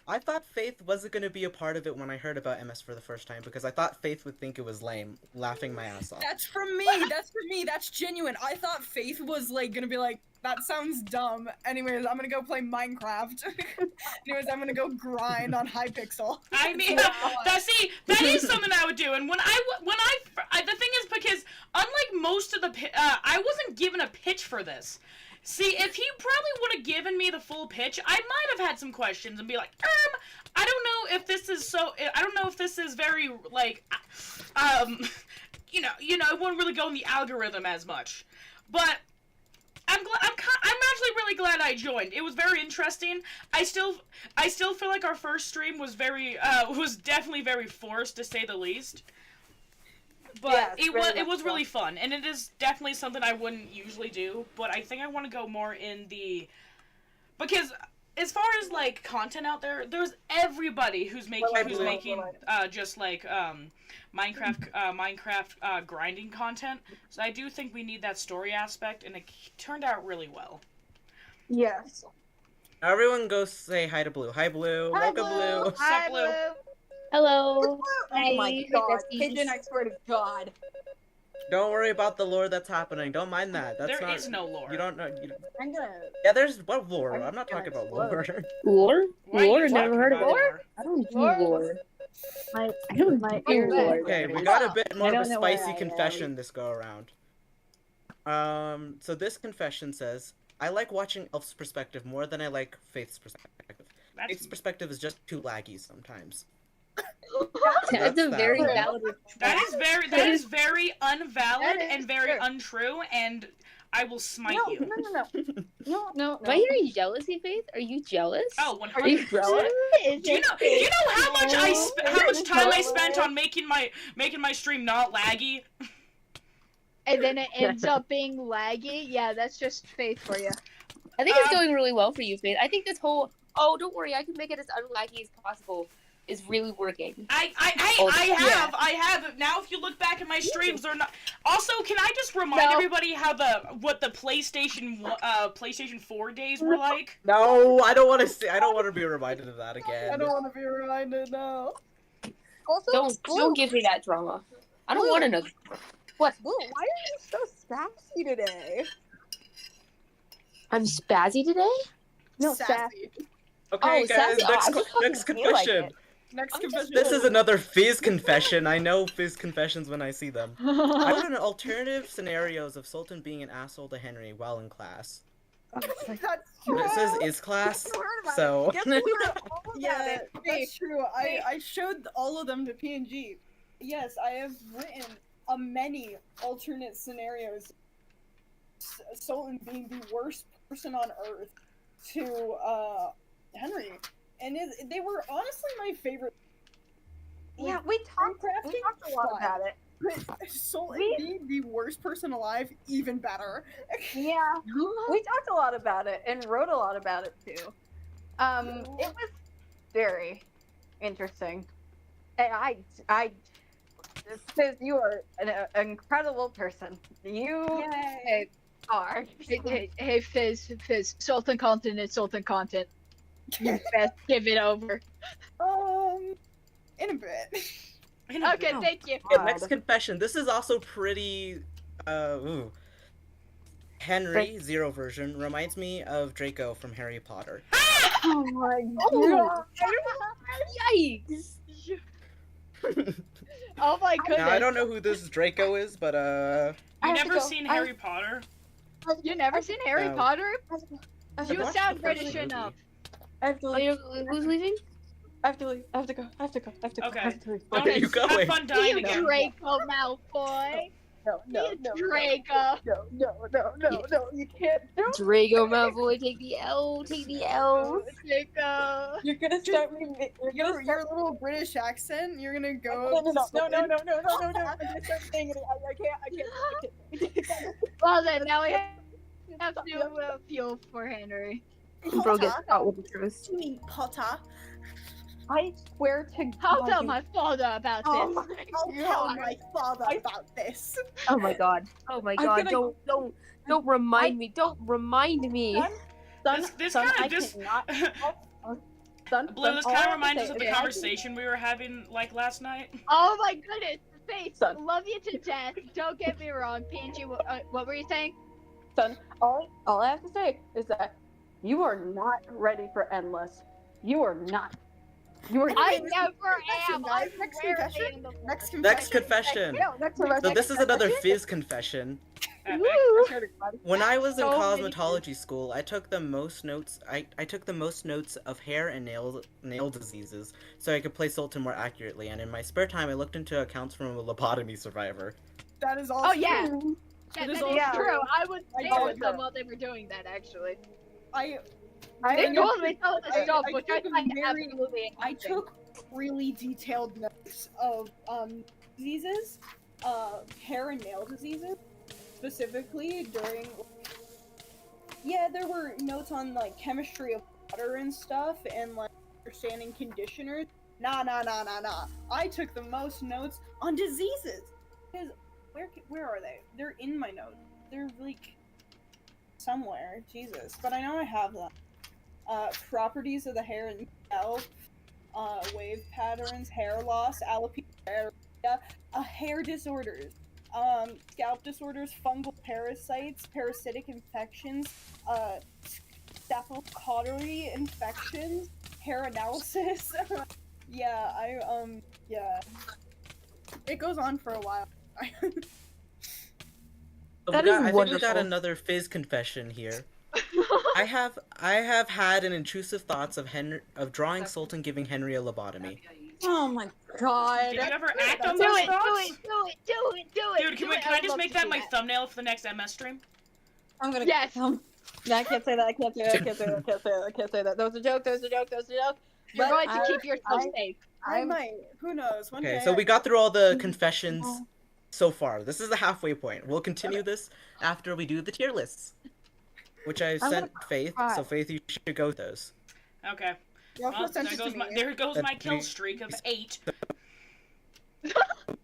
I thought Faith wasn't gonna be a part of it when I heard about MS for the first time because I thought Faith would think it was lame, laughing my ass off. That's from me. That's from me. That's genuine. I thought Faith was like gonna be like, that sounds dumb. Anyways, I'm gonna go play Minecraft. Anyways, I'm gonna go grind on Hypixel. I mean, That's that is something I would do. And the thing is because unlike most of the, I wasn't given a pitch for this. See, if he probably would have given me the full pitch, I might have had some questions and be like, I don't know if this is I don't know if this is very, like, you know, it wouldn't really go in the algorithm as much. But I'm actually really glad I joined. It was very interesting. I still feel like our first stream was was definitely very forced, to say the least. But Yes, it was really fun, and it is definitely something I wouldn't usually do. But I think I want to go more in because as far as like content out there, there's everybody who's making just like Minecraft grinding content. So I do think we need that story aspect, and it turned out really well. Yes. Everyone go say hi to Blue. Hi, Blue. Hi, Welcome, Blue. Blue. Hi, Blue. Hello. Oh my Hi, god. besties. Pigeon, I swear to God. Don't worry about the lore that's happening. Don't mind that. That's There not. is no lore. You don't know. I'm gonna. Yeah, there's what lore? I'm I'm not gonna talking about explode. lore. Lore? Why are you Lore? talking Never heard of about it. lore? I don't do Lore? lore. My, I don't my do internet- lore. Okay, we guys. got a bit more I of a don't know where spicy I am. confession this go around. So this confession says, I like watching Elf's perspective more than I like Faith's perspective. Faith's perspective is just too laggy sometimes. That's a that very one. valid That is very unvalid That is and very true. untrue, and I will smite No, you. no. Am I hearing jealousy, Faith? Are you jealous? Oh, Are you 100%. jealous? Do you know how much how much time I spent on making my stream not laggy? And then it ends up being laggy. Yeah, that's just Faith for you. I think it's going really well for you, Faith. I think this whole, oh, don't worry, I can make it as unlaggy as possible is really working. I have. Now, if you look back at my streams, they're not. Also, can I just remind No. everybody what the PlayStation 4 days were like? No, I don't want to see. I don't want to be reminded of that again. want to be reminded now. Also, Don't give me that drama. I don't want another. What? Blue, why are you so sassy today? I'm spazzy today? No, Sassy. Okay, Oh, guys, sassy. Oh, I just next fucking feel like confession. it. Next I'm just- confession. This is another Fizz confession. I know Fizz confessions when I see them. I wrote an alternative scenarios of Sultan being an asshole to Henry while in class. That's It says is class, You heard about so. it. Guess we were all about Yeah, it. that's true. I showed all of them to PNG. Yes, I have written many alternate scenarios. Sultan being the worst person on Earth to Henry, and they were honestly my favorite. Yeah, we talked a lot about it. Sultan being the worst person alive, even better. Yeah, we talked a lot about it and wrote a lot about it too. It was very interesting. And Fizz, you are an incredible person. You are. Hey, Fizz, Sultan content is Sultan content. You best give it over. In a bit. Okay, thank you. Okay, next confession. This is also pretty. Henry, Zero version, reminds me of Draco from Harry Potter. Oh my god! Yikes! Oh my goodness! Now, I don't know who this Draco is, but You never seen Harry Potter? You never seen Harry No. Potter? I've You watched sound the first British movie. enough. I have to Oh, leave. who's leaving? I have to leave. I have to go. I have to go. I have to go. Okay. I have to leave. Where are you Have going? fun dying You again. Draco Malfoy. No, Draco. no, you can't. No. Draco Malfoy, take the L, take the L. Draco. You're gonna start me. Your little British accent, you're gonna go. No. I'm gonna start saying it. I can't. Well then, now we have to feel for Henry. Bro gets caught with the truth. Jimmy Potter. I swear to I'll God. tell my father about Oh this. my I'll tell my father about this. Oh my god. Oh my I'm god. gonna- Don't remind me. Don't remind me. Son, This son, kinda I just- cannot. Son, Blue, this all kind I of have to reminds us say of is the I can- conversation we were having, like, last night. Oh my goodness, Faith, Son. love you to death. Don't get me wrong, Panji. What were you saying? Son, all I have to say is that you are not ready for endless. You are not. You are. I Next never confession, am. guys. I'm Next rarely confession. in the Next Next confession. confession. No, next one. So this is another Fizz confession. Epic. When I was in So many cosmetology school, I took the most notes. I took the most notes of hair and nail diseases, so I could play Sultan more accurately. And in my spare time, I looked into accounts from a lobotomy survivor. That is all. Oh yeah, true. that is is all true. true. I was I there know with it. them while they were doing that. Actually, I they told me some of the I- stuff, I which I took find very- absolutely I interesting. took really detailed notes of diseases, hair and nail diseases, specifically during. Yeah, there were notes on like chemistry of water and stuff, and like understanding conditioners. Nah. I took the most notes on diseases. Because where are they? They're in my notes. They're like somewhere. Jesus, but I know I have them. Properties of the hair and scalp, wave patterns, hair loss, alopecia, hair disorders, scalp disorders, fungal parasites, parasitic infections, staphylococci infections, hair analysis. Yeah. It goes on for a while. That I is think we got wonderful. another Fizz confession here. I have had an intrusive thoughts of drawing Sultan giving Henry a lobotomy. Oh my God. Did you ever act on Do those it, do thoughts? it, do it, do it, do it. Dude, do can it. I would just love make to that see my thumbnail for the next MS stream? I'm gonna. Yes. No, I can't say that. I can't say that. That was a joke. You're But going to I- keep yourself I- safe. I might. Who knows? One Okay, day so I- we got through all the confessions so far. This is the halfway point. We'll continue this after we do the tier lists, which I I'm sent gonna Faith. cry. So Faith, you should go with those. Okay. You're Well, supposed to send it to me. there goes my That's kill me. streak of 8.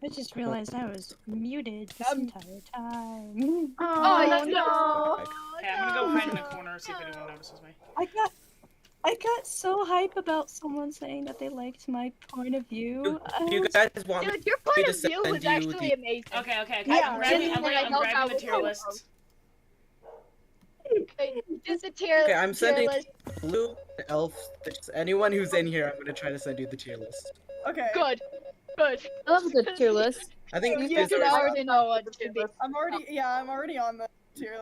I just realized I was muted this entire time. Oh, no. no. Okay, I'm gonna go hide in the corner, see if anyone notices me. I got so hype about someone saying that they liked my point of view. Do you guys want me Dude, your point to of view send was you actually the- amazing. Okay. Yeah, I'm grabbing genuinely, I I'm know grabbing that the was tier helpful. list. Just a tier. Okay, I'm tier sending list. Blue, Elf, anyone who's in here. I'm gonna try to send you the tier list. Okay. Good. Good. I love a good tier list. I think You Fizz should is- already know what to be. I'm already on the tier.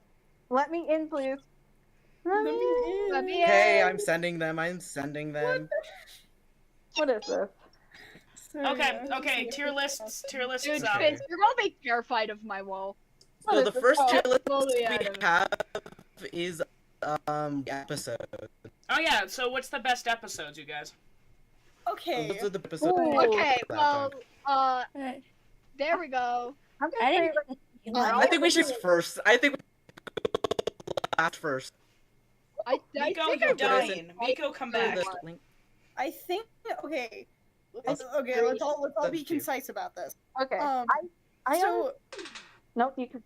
Let me in, please. Let me in. Let me in. Okay, I'm sending them. What is this? Okay, tier lists. Dude, Okay. Fizz, you're gonna be terrified of my wall. So the first tier list Fully we out of it. have is episode. Oh yeah, so what's the best episodes, you guys? Okay. Those are the episodes. Ooh, okay, that well, time. there we go. I'm I gonna didn't say I think we should first. I think we last first. I Miko, think you're I dying. Miko, come back. This link. I think okay. Let's- Okay, let's all be Thank you. concise about this. okay. I so nope, you can.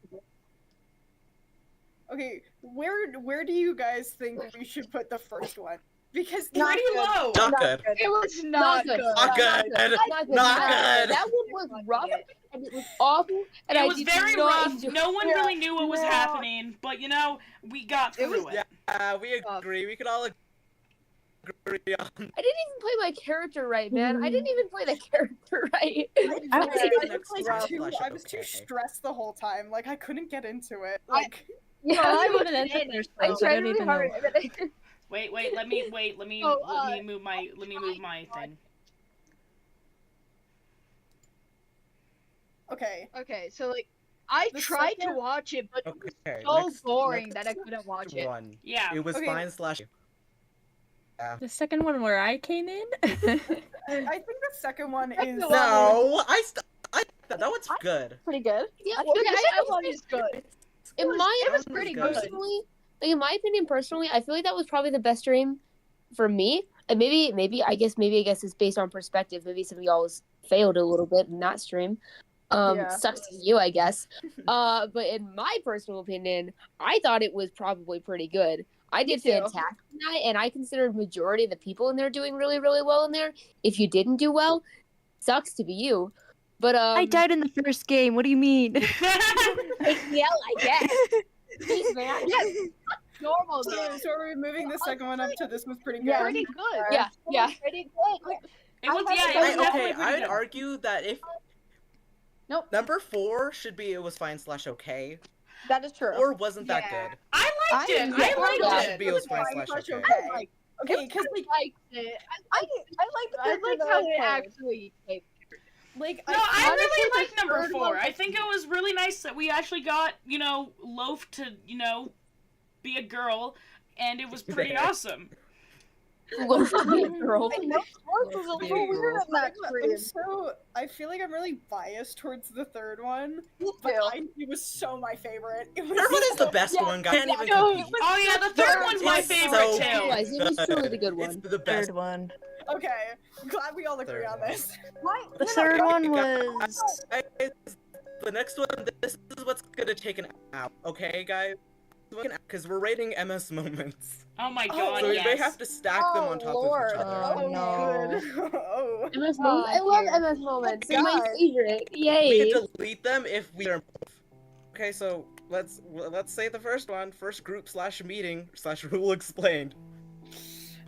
okay, where do you guys think we should put the first one? Because Pretty low. Not good. It was not good. Not good. Not good. Not good. That one was rough and it was awful. And It I was did very not rough. enjoy- No one really knew what was Yeah. happening, but you know, we got through it. Yeah, we agree. We could all agree on. I didn't even play my character right, man. I didn't even play the character right. I was was, thinking I next was, round like, too, flash I was too okay. stressed the whole time. Like I couldn't get into it. Like Yeah, I I would have entered their I space. I tried don't really even know. hard. Wait, let me Oh, move my thing. okay. Okay, so like, I The tried to second- watch it, but it was Okay. so next- boring next that I couldn't watch it. one. Yeah. It was Okay. fine slash. The second one where I came in? I think the second one is No, that one's good. Pretty good. Yeah, I think okay, the I second was one is good. in my It was That pretty was good. personally, like in my opinion, personally, I feel like that was probably the best stream for me. And maybe I guess it's based on perspective. Maybe some of y'all failed a little bit in that stream. Yeah. Sucks to you, I guess. But in my personal opinion, I thought it was probably pretty good. I did too. fantastic tonight, and I considered majority of the people in there doing really, really well in there. If you didn't do well, sucks to be you. But I died in the first game. What do you mean? Yeah, I guess. Jeez, man. Normal so, though. so we're moving the second one up to this was pretty good. Yeah. Pretty good. Yeah. Pretty good. It was I yeah, have it to was say- Okay, definitely pretty I'd good. argue that if Nope. number 4 should be it was fine slash okay, That is true. or wasn't that Yeah. good. I liked it. Yeah. I Or liked Yeah. should it. be it was fine Fine slash slash okay. okay. Okay, because I liked it. I like the I character liked that how I it played. actually came. like No, I honestly, really the liked number third 4. one- I think it was really nice that we actually got, Loaf to, be a girl, and it was pretty awesome. Loaf to be a girl. I know Force was a little weird in that stream. I feel like I'm really biased towards the third one, Me but too. it was so my favorite. It was Third one is the best Yeah, one, guys. Can't even no, compete. Oh yeah, the third Third one's my is favorite so too. Guys, it was truly the good It's one. the best. Third one. okay. I'm glad we all agree Third on one. this. The third one was. Guys, the next one, this is what's gonna take an out, okay, guys? Because we're rating MS moments. Oh my Oh, god, So we yes. may have to stack them on top Lord. of each other. Oh, no. Good. Oh. MS moments. I love dear. MS moments. They're my God. favorite. We Yay. can delete them if we are. Okay, so let's say the first one. First group slash meeting slash rule explained.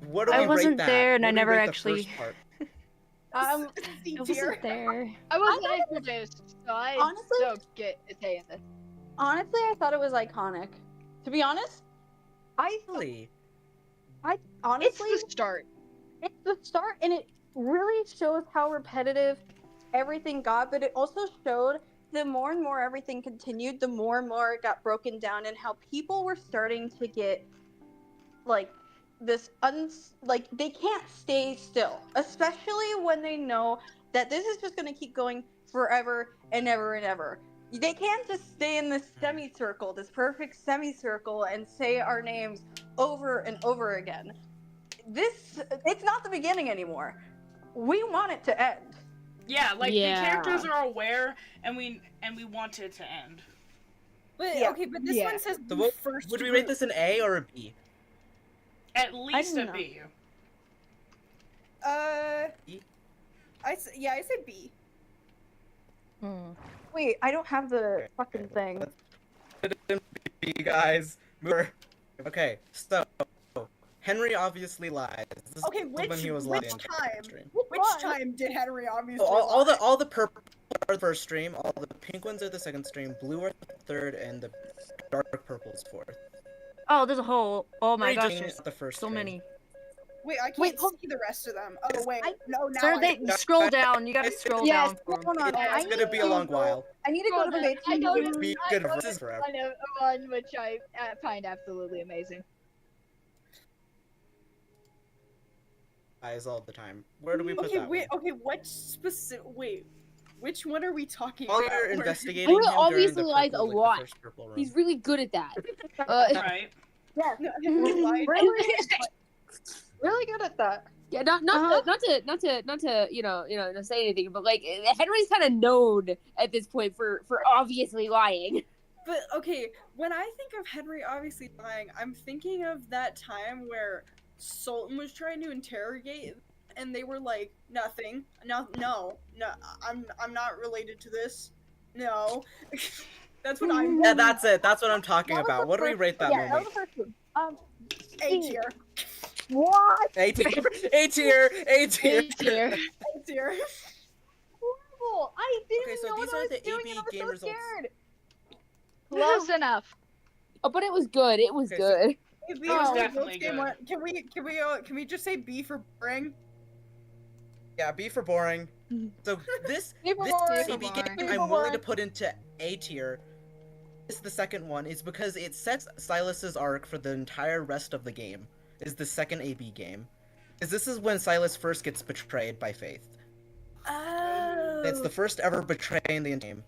What do I we wasn't rate that? there and I What do we never rate the actually- first part? Um, C I tier. wasn't there. I wasn't I thought introduced, so I Honestly- don't get a say in this. honestly, I thought it was iconic. To be honest, Really? It's honestly, the start. it's the start, and it really shows how repetitive everything got. But it also showed the more and more everything continued, the more and more it got broken down, and how people were starting to get like this like they can't stay still, especially when they know that this is just going to keep going forever and ever and ever. They can't just stay in this semicircle, this perfect semicircle, and say our names over and over again. It's not the beginning anymore. We want it to end. Yeah, like Yeah. the characters are aware, and we want it to end. But, Yeah. okay, but this Yeah. one says So what, first. would we rate this an A or a B? At least a don't know. B. B? I said B. Hmm. Wait, I don't have the fucking thing. B, guys. Okay, so Henry obviously lies. This is Okay, when he was which lying in the time? stream. Which time did Henry obviously? All lie? the purple are the first stream, all the pink ones are the second stream, blue are the third, and the dark purple is fourth. Oh, there's a whole. Oh my Henry gosh, Jane there's is the first so stream. many. Wait, I can't Wait, see the rest of them. Oh wait, no, now Sir, I. scroll down. You gotta scroll Yeah, down. for 'em. hold on. It's gonna be a long while. I need to go to the I basement. know because- that- Be I good know versus forever. One which I find absolutely amazing. eyes all the time. Where do we put Okay, that wait. one? Okay, what specific? Wait, which one are we talking While about? you're Where- investigating Henry him obviously during the lies purple, a like, lot. the first purple room. He's really good at that. Right. Yeah, No, Henry lied. really good at that. Yeah, not to you know not say anything, but like Henry's kind of known at this point for obviously lying. But okay, when I think of Henry obviously lying, I'm thinking of that time where Sultan was trying to interrogate, and they were like, "Nothing, no, I'm not related to this. No." That's what I'm. Yeah, that's it. That's what I'm talking That was about. the What do we first- rate that yeah, moment? that was the first one. A tier. What? A tier, A tier, A tier. Here. A tier. Horrible. I didn't Okay, so know these what are I was the doing, AB and I was game so results. scared. Close enough. Oh, but it was good. It was Okay, so- good. Hey, B, It was let's definitely game good. one. Can we just say B for boring? Yeah, B for boring. So this B for this boring. AB B for game boring. I'm willing to put into A tier. This is the second one is because it sets Silas's arc for the entire rest of the game. Is the second AB game. Because this is when Silas first gets betrayed by Faith. Oh. It's the first ever betrayal in the game.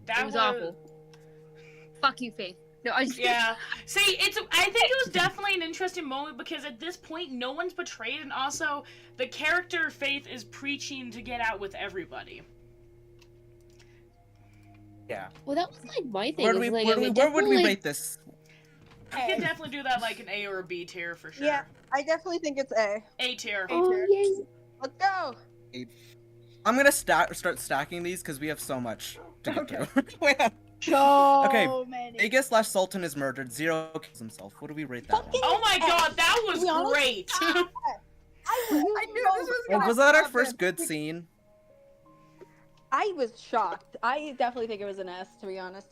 That It was awful. Fuck you, Faith. No, I just Yeah. See, I think it was definitely an interesting moment because at this point no one's betrayed, and also the character Faith is preaching to get out with everybody. Yeah. Well, that was like my thing. Where is, like, I mean, where would we definitely- rate this? I could definitely do that like an A or a B tier for sure. Yeah, I definitely think it's A. A tier. Oh, yay. Let's go. I'm gonna start stacking these because we have so much to get Okay. through. We have- So Okay, many. Vegas / Sultan is murdered. Zero kills himself. What do we rate that one? Oh my god, that was To be honest- great! I knew this was gonna Was that our happen. first good scene? I was shocked. I definitely think it was an S, to be honest.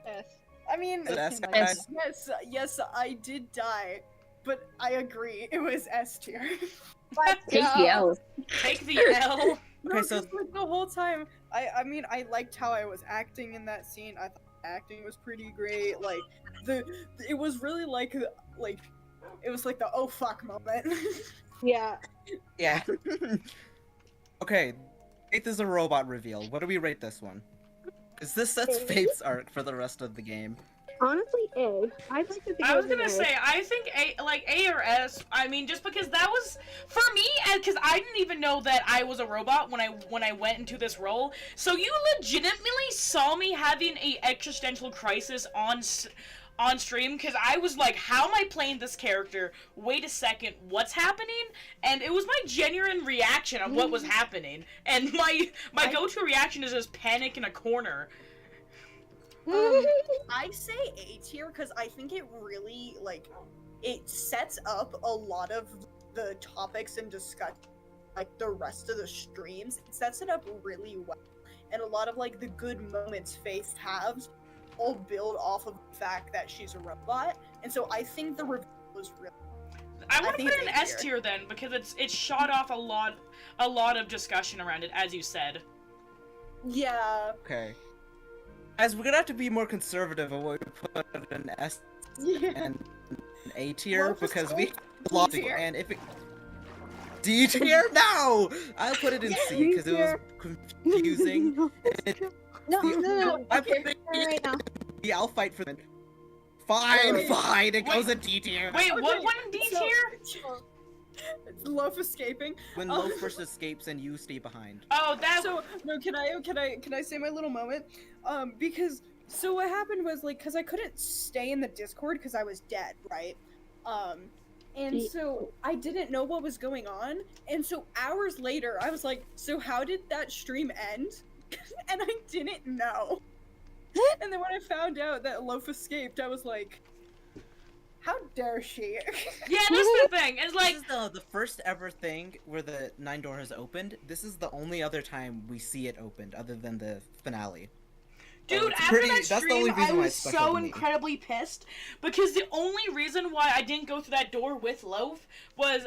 Yes. I mean, Is it S, Yes. guys? yes, I did die, but I agree, it was S tier. Take the L. Take the L. Okay, so- just, like, the whole time, I mean, I liked how I was acting in that scene. I thought the acting was pretty great. Like, it was really like, it was like the oh fuck moment. Yeah. Yeah. Okay, Faith is a robot reveal. What do we rate this one? Is this sets Faith's arc for the rest of the game? Honestly, A. I'd like to think I it was an gonna A. say, I think A or S. I mean, just because that was for me, because I didn't even know that I was a robot when I went into this role. So you legitimately saw me having a existential crisis on stream because I was like, how am I playing this character? Wait a second, what's happening? And it was my genuine reaction of what was happening, and my go-to reaction is just panic in a corner. I say A tier because I think it really, like, it sets up a lot of the topics and discuss, like, the rest of the streams. It sets it up really well. And a lot of, like, the good moments Faith has all build off of the fact that she's a robot. And so I think the reveal was really... I want to think put it in it's A S tier. tier then because it's shot off a lot of discussion around it, as you said. Yeah. Okay. Guys, we're gonna have to be more conservative of what we put in S Yeah. and A tier Well, just because go we D lost tier. and if it D tier? No! I'll put it in C because it was confusing. No, I Okay, put it right now. in I'll fight for it. Fine, Wait. fine, it Wait. goes in D tier. Wait, what Okay, went in D so- tier? It's Loaf escaping. When Loaf first escapes and you stay behind. Oh, that. So no, can I say my little moment? Because so what happened was like, cause I couldn't stay in the Discord because I was dead, right? And so I didn't know what was going on, and so hours later I was like, so how did that stream end? And I didn't know. And then when I found out that Loaf escaped, I was like, how dare she? Yeah, that's the thing. It's like, This is the first ever thing where the 9 door has opened. This is the only other time we see it opened, other than the finale. dude, it's after pretty- that that's the stream, only I reason why was it's special so to me. incredibly pissed because the only reason why I didn't go through that door with Loaf was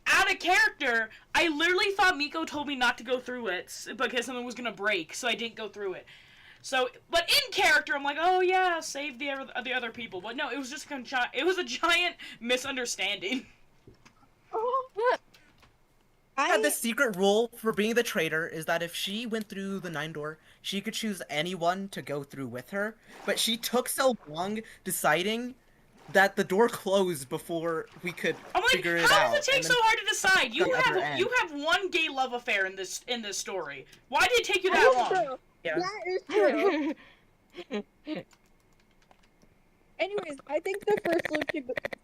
out of character. I literally thought Miko told me not to go through it because something was gonna break, so I didn't go through it. So, but in character, I'm like, oh yeah, save the other people. But no, it was just it was a giant misunderstanding. Oh had this secret rule for being the traitor is that if she went through the 9 door, she could choose anyone to go through with her. But she took so long deciding that the door closed before we could figure it out. How does it take so hard to decide? You at her end. have one gay love affair in this story. Why did it take you that long? Yeah. That is true. Anyways, I think the first loop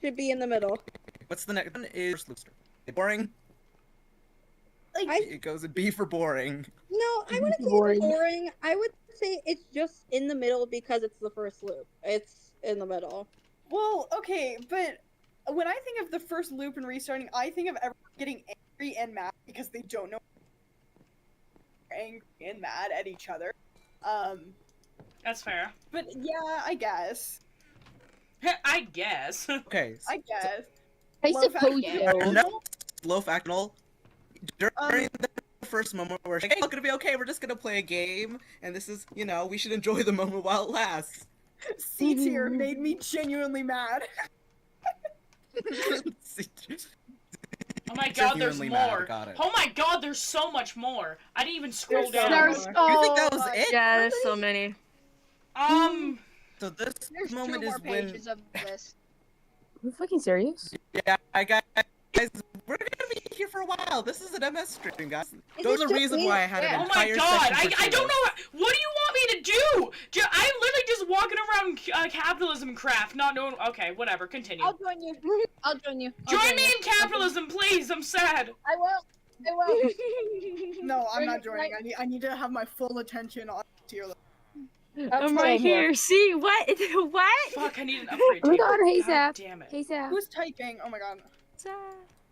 should be in the middle. What's the next one? Is boring? Like, It goes in B for boring. No, I wouldn't say it's boring. I would say it's just in the middle because it's the first loop. It's in the middle. Well, okay, but when I think of the first loop and restarting, I think of everyone getting angry and mad because they don't know they're angry and mad at each other. That's fair. But yeah, I guess. I guess. Okay. I guess. I Loaf suppose act- so. No, Loaf Actonal. During the first moment where she's like, hey, it's gonna be okay, we're just gonna play a game, and this is, you know, we should enjoy the moment while it lasts. C tier made me genuinely mad. Oh my god, there's Genuinely more. mad, got it. Oh my god, there's so much more. I didn't even scroll There's so down. much. You think that was it? Yeah, there's so many. So this There's moment 2 more is when... pages of this. Are you fucking serious? Yeah, guys, we're gonna be here for a while. This is an MS stream, guys. Is There's it a just reason me? why I had an Oh my entire god, section for I don't Cheetos. know. What do you want me to do? I'm literally just walking around capitalism craft, not knowing. Okay, whatever, continue. I'll join you. I'll join you. Join me in capitalism, please. I'm sad. I will. I will. No, I'm not joining. I need to have my full attention on tier list. I'm right here. See what? What? Fuck, I need an upgrade Oh my table. god, hey God Zap. damn it. Hey Zap. Who's typing? Oh my god.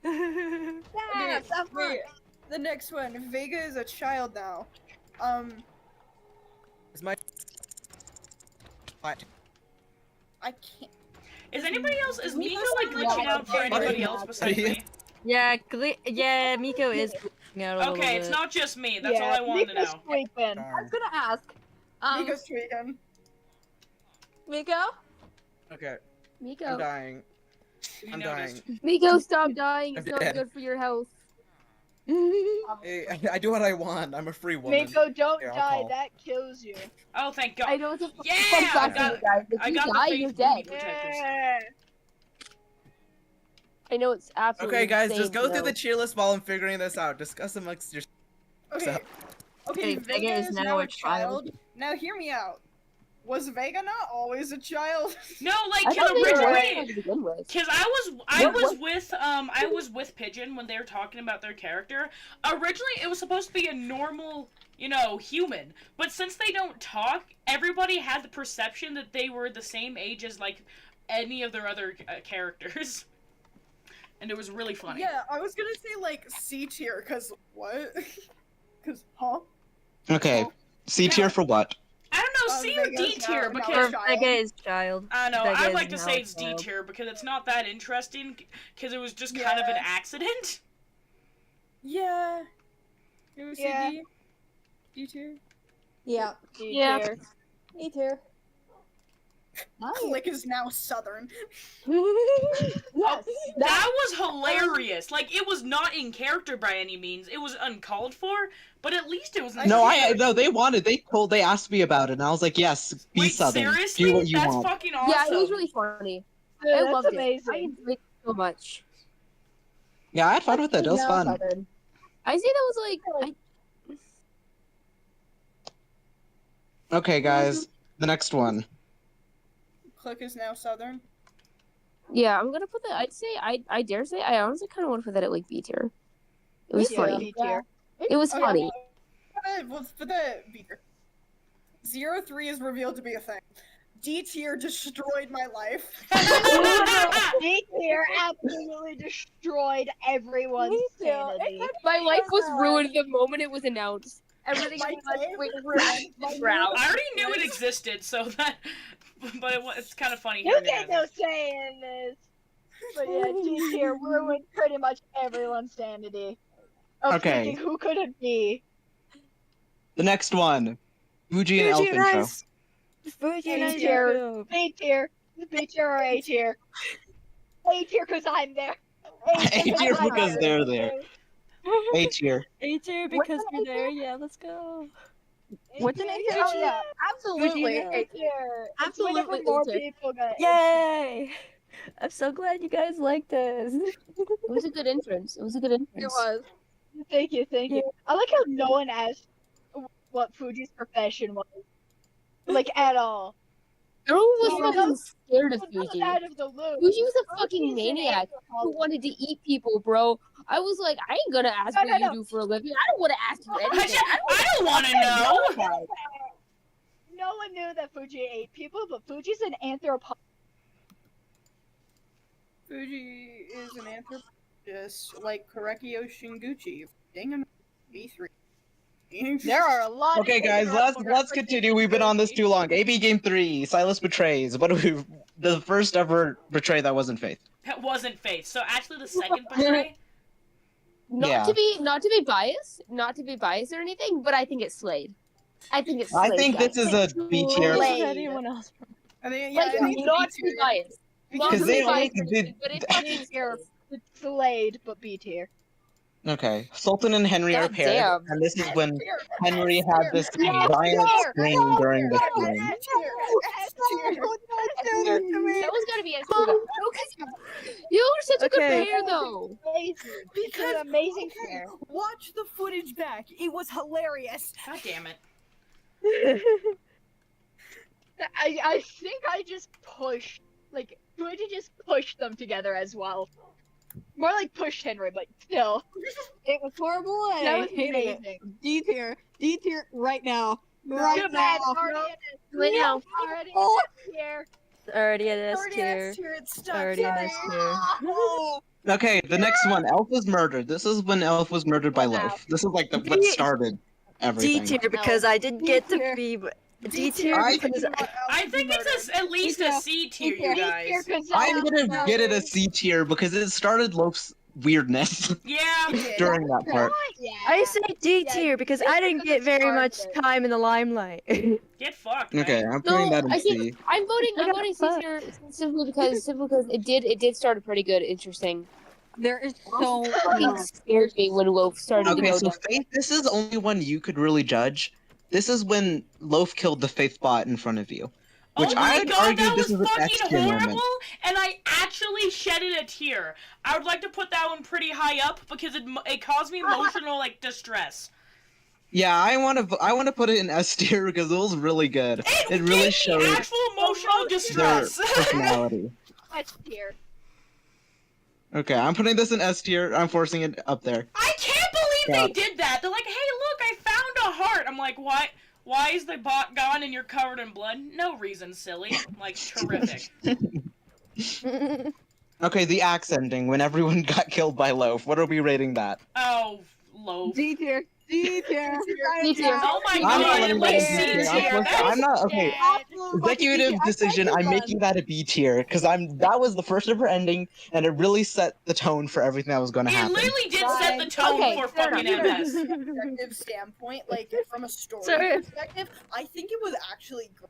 Yeah, Okay, wait, the next one. Vega is a child now. Is my... I can't. Is anybody else? Is Miko Miko's like like glitching out for fucking anybody mad. else besides me? Yeah, Miko is glitching out a little Okay, bit. it's not just me. That's all I wanted to Miko's know. sleeping. I was gonna ask. Miko's tweaking. Miko? Okay, I'm Miko. dying. You I'm noticed. dying. Miko, stop dying. It's I'm not dead. good for your health. Hey, I do what I want. I'm a free woman. Miko, don't Here, I'll die. call. That kills you. Oh, thank God. I know it's a Yeah, fun I fact got for it. you guys. If I you got die, the you're fake dead. booty protectors. Yeah. I know it's absolutely Okay, guys, insane just go to through the know. tier list while I'm figuring this out. Discuss amongst yourselves. Okay. Okay, Hey, Vega is now a child. Now hear me out. Was Vega not always a child? No, like I thought they were originally, to begin with. because I was with Pigeon when they were talking about their character. Originally, it was supposed to be a normal, you know, human. But since they don't talk, everybody had the perception that they were the same age as like any of their other characters, and it was really funny. Yeah, I was gonna say like C tier, cause what? Cause Okay, C tier for what? I don't know, C or Vega's D tier now because child. Vega is child. I know. Vega I'd is like to now say a it's D child. tier because it's not that interesting. Because it was just kind of an Yeah. accident. Yeah. It was Yeah. D. D tier. Yeah. Yeah. Me too. Click is now Southern. Yes. That was hilarious. Like it was not in character by any means. It was uncalled for, but at least it was. No, they asked me about it, and I was like, yes, be Wait, Southern. seriously? Do what you That's want. fucking awesome. Yeah, it was really funny. Dude, I that's loved amazing. it. I enjoyed it so much. Yeah, I had fun with it. It was Now fun. Southern. I say that was like Okay, guys, the next one. Click is now Southern. yeah, I'm gonna put that. I'd say I dare say I honestly kind of want to put that at like B tier. It was Yeah, funny. D tier. It was Okay, funny. Well, for the beater. 03 is revealed to be a thing. D tier destroyed my life. D tier absolutely destroyed everyone's Me too. sanity. My life was ruined the moment it was announced. Everything My was day went was ruined. ruined. Ground. I already knew it existed, so that. But it's kind of funny. You hearing get it. no say in this. But yeah, D tier ruined pretty much everyone's sanity. Of Okay. thinking, who could it be? The next one. Fuji and Elf intro. Fuji A and tier. B tier. B tier or A tier? A tier because I'm there. A tier I'm because there. they're there. A tier. A tier What's because an we're A there. Yeah, let's go. What's an A tier? Oh yeah, absolutely. Fuji, A tier. Absolutely. Absolutely A More tier. people got Yay! I'm so glad you guys like this. It was a good entrance. It was a good It entrance. was. Thank you, thank you. I like how no one asked what Fuji's profession was. Like, at all. Everyone was Yeah, fucking scared of Those Fuji. out of the loop. Fuji was a fucking Fuji's an maniac who anthropologist. wanted to eat people, bro. I was like, I ain't gonna ask No, what no, you do for a living. I don't want to ask you anything. I don't want to know. No one knew that Fuji ate people, but Fuji's an anthropologist. Fuji is an anthropologist like Korekio Shinguchi. Dang him, B3. There are a lot Okay, of guys, let's continue. We've been on this too long. AB Game 3, Silas Betrays. What do we... The first ever betray that wasn't Faith. That wasn't Faith. So actually, the second betray. Yeah. Not to be biased or anything, but I think it's Slade. I think it's Slade. I think this is a B tier. What is anyone else? I think, Like, I think it's not to B be biased. Not Because to be they biased only or did... anything, but it fucking tier. It's Slade, but B tier. Okay, Sultan and Henry are God paired, damn. and this is when Henry had this giant scream during the stream. That was gotta be S tier. No, 'cause you were such a good Okay. player, though. Amazing. It's an amazing okay, pair. watch the footage back. It was hilarious. God damn it. I think I just pushed, like, Fuji just pushed them together as well. More like pushed Henry, but still. It was horrible. And That I was hated it. amazing. D tier right now. Too Right bad. now. Wait, no. Already Oh. here. Already an S Already tier. S tier, it's stuck. Already an Sorry. S tier. Oh. Okay, the next one, Elf was murdered. This is when Elf was murdered by Wow. Loaf. This is like what started everything. D tier because I didn't get to tier. be. D D tier I- because I think it's at least a C tier, you guys. I'm gonna get it a C tier because it started Loaf's weirdness Yeah. during that part. I say D tier because I didn't get very much Started. time in the limelight. Get fucked. Man. Okay, I'm putting that in I C. think I'm voting C tier simply because it did start pretty good, interesting. There is so Fucking scared me when Loaf started to Okay, go so down. Faith, this is only one you could really judge. This is when Loaf killed the Faith bot in front of you. Which Oh my I'd god, argue that this was is an S fucking tier horrible, moment. and I actually shedded a tear. I would like to put that one pretty high up because it caused me emotional like distress. Yeah, I want to put it in S tier because it was really good. It gave really me showed actual emotional their distress. personality. S tier. Okay, I'm putting this in S tier. I'm forcing it up there. I can't believe Yeah. they did that. They're like, hey, look, I found a heart. I'm like, why? Why is the bot gone and you're covered in blood? No reason, silly. Like, terrific. Okay, the axe ending when everyone got killed by Loaf. What are we rating that? Oh, low. D tier. D tier. D tier. Oh my I'm not god, letting like that C be tier. C tier. I'm not okay. Executive decision. I'm making that a B tier because that was the first ever ending, and it really set the tone for everything that was going to It happen. literally did set the tone Okay, for fair fucking enough. MS. Perspective standpoint, like from a story Sorry. perspective, I think it was actually great.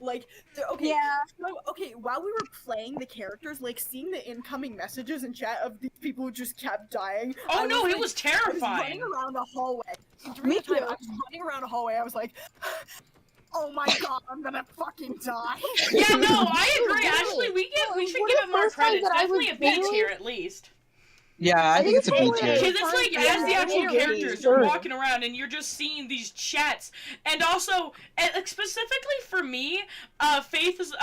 Like, okay, Yeah. so, okay, while we were playing the characters, like seeing the incoming messages in chat of these people who just kept dying. Oh I no, was, it like, was I was running terrifying. around a hallway. During the time I was running around a hallway, I was like, oh my god, I'm gonna fucking die. Yeah, no, I agree. Literally. Actually, we should One give of it the more first times credit. It's that I was definitely a B genuinely- tier at least. Yeah, I think it's a B totally- tier. Because it's like, as the actual Yeah, characters, sure. you're walking around and you're just seeing these chats. And also, like, specifically for me, Faith is,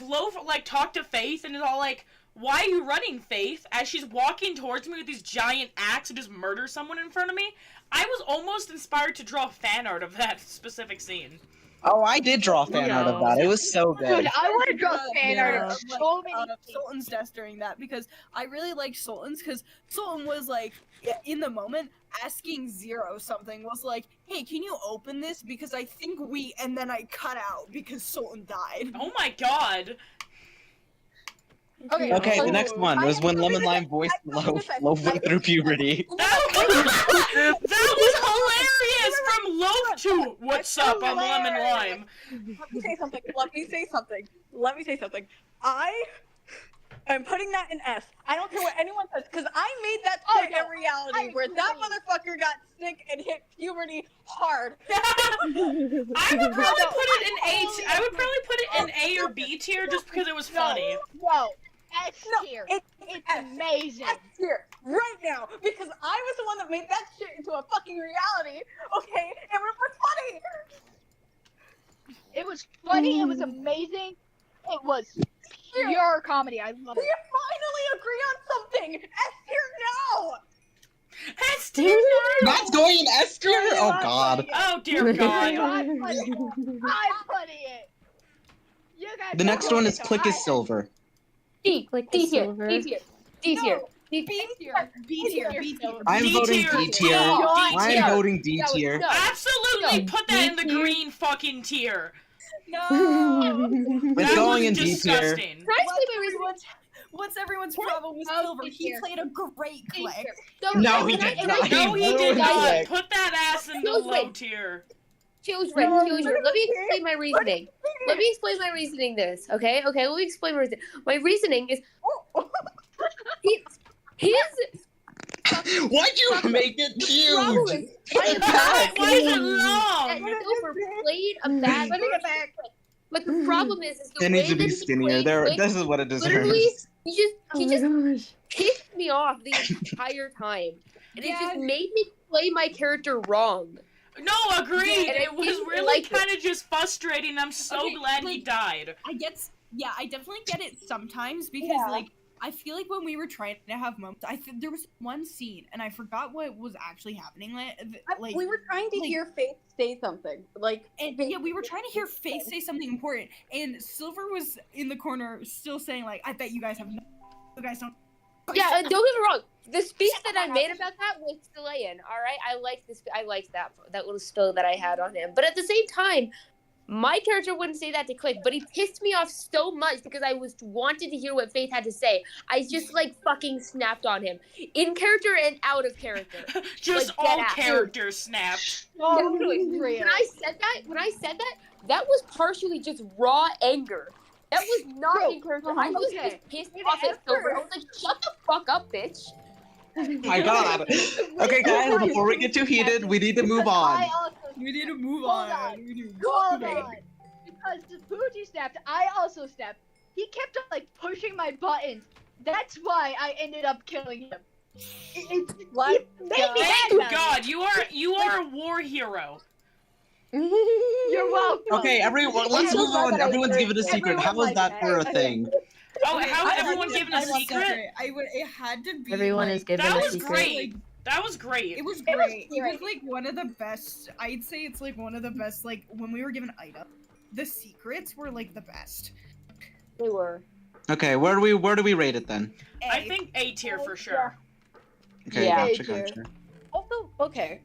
Loaf, like, talked to Faith and is all like, why are you running, Faith? As she's walking towards me with this giant axe and just murder someone in front of me. I was almost inspired to draw fan art of that specific scene. Oh, I did draw fan art of that. It was so Dude, good. I want to draw fan art of Like, so many things. Sultan's death during that because I really liked Sultan's because Sultan was like in the moment asking Zero something was like, hey, can you open this because I think and then I cut out because Sultan died. Oh my god. Okay, the next one was when Lemon Lime voiced Loaf. Loaf went through puberty. That was hilarious! From Loaf to what's up, I'm Lemon Lime. Let me say something. Let me say something. Let me say something. I I'm putting that in S. I don't care what anyone says, because I made that shit a reality where that motherfucker got sick and hit puberty hard. I would probably put it in A. I would probably put it in A or B tier just because it was funny. No, S tier. It's amazing. S tier right now because I was the one that made that shit into a fucking reality. Okay, and it was funny. It was funny. It was amazing. It was pure comedy. I love it. We finally agree on something. S tier now. S tier now. That's going in S tier? Oh god. Oh dear God. I'm putting it. You guys The next one is Click I- is Silver. D tier. silver. D tier. D tier. B tier. B tier. B tier. I'm D voting tier. D tier. No, D I'm tier. voting D No, tier. no. Absolutely, No. put that in the D tier. green fucking tier. No. It's That going was in D tier. disgusting. What's everyone's problem with Oh, Silver? B He tier. played a great click. No, he and I- did and not. I- No, he He did ruined not. it. Put that ass in the Choose low win. tier. Choose red. Choose red. Let me explain my reasoning. Let me explain my reasoning. This, okay? Okay. Let me explain my reasoning. My reasoning is his. Why'd you make it Problem huge? is, Put it Why back. is it that long? Silver played a bad Putting it version. back. But the problem is the They way need to that be he skinnier. played There, Click, this is what it literally, deserves. he just pissed me off the entire time, and it just made me play my character wrong. No, agreed. And I It was didn't really like it. kind of just frustrating. I'm so Okay, glad he like- died. I definitely get it sometimes because Yeah. like I feel like when we were trying to have moments, there was one scene and I forgot what was actually happening. Like We were trying to like- hear Faith say something. and yeah, we were trying to hear Faith say something important, and Silver was in the corner still saying like, "I bet you guys have no, you guys don't." Yeah, and don't get me wrong. The speech that I made about that was Chilean. All right, I liked this. I liked that little spill that I had on him. But at the same time, my character wouldn't say that to Click. But he pissed me off so much because I wanted to hear what Faith had to say. I just like fucking snapped on him, in character and out of character. Just Like, all dead ass. characters snapped. Totally When real. I said that was partially just raw anger. That was not Bro, in character. I was okay. just pissed off at Silver. I was like, shut the fuck up, bitch. My god. Okay, guys, before we get too heated, we need to move on. We need to move Hold on. on. We need to- Hold on. Because the Fuji snapped, I also snapped. He kept like pushing my buttons. That's why I ended up killing him. It What? made me Thank mad about God, it. you are a war hero. You're welcome. Okay, everyone, let's move on. Everyone's given a secret. How was that for a Okay. thing? Oh, Okay, how I everyone like given it. a I love secret? that. It had to be. Everyone like, is given That a was secret. great. That was great. It was It was great. It was great. like one of the best. I'd say it's like one of the best. Like when we were given items, the secrets were like the best. They were. Okay, where do we rate it then? I think A tier for sure. Okay, Yeah. gotcha. Also, okay.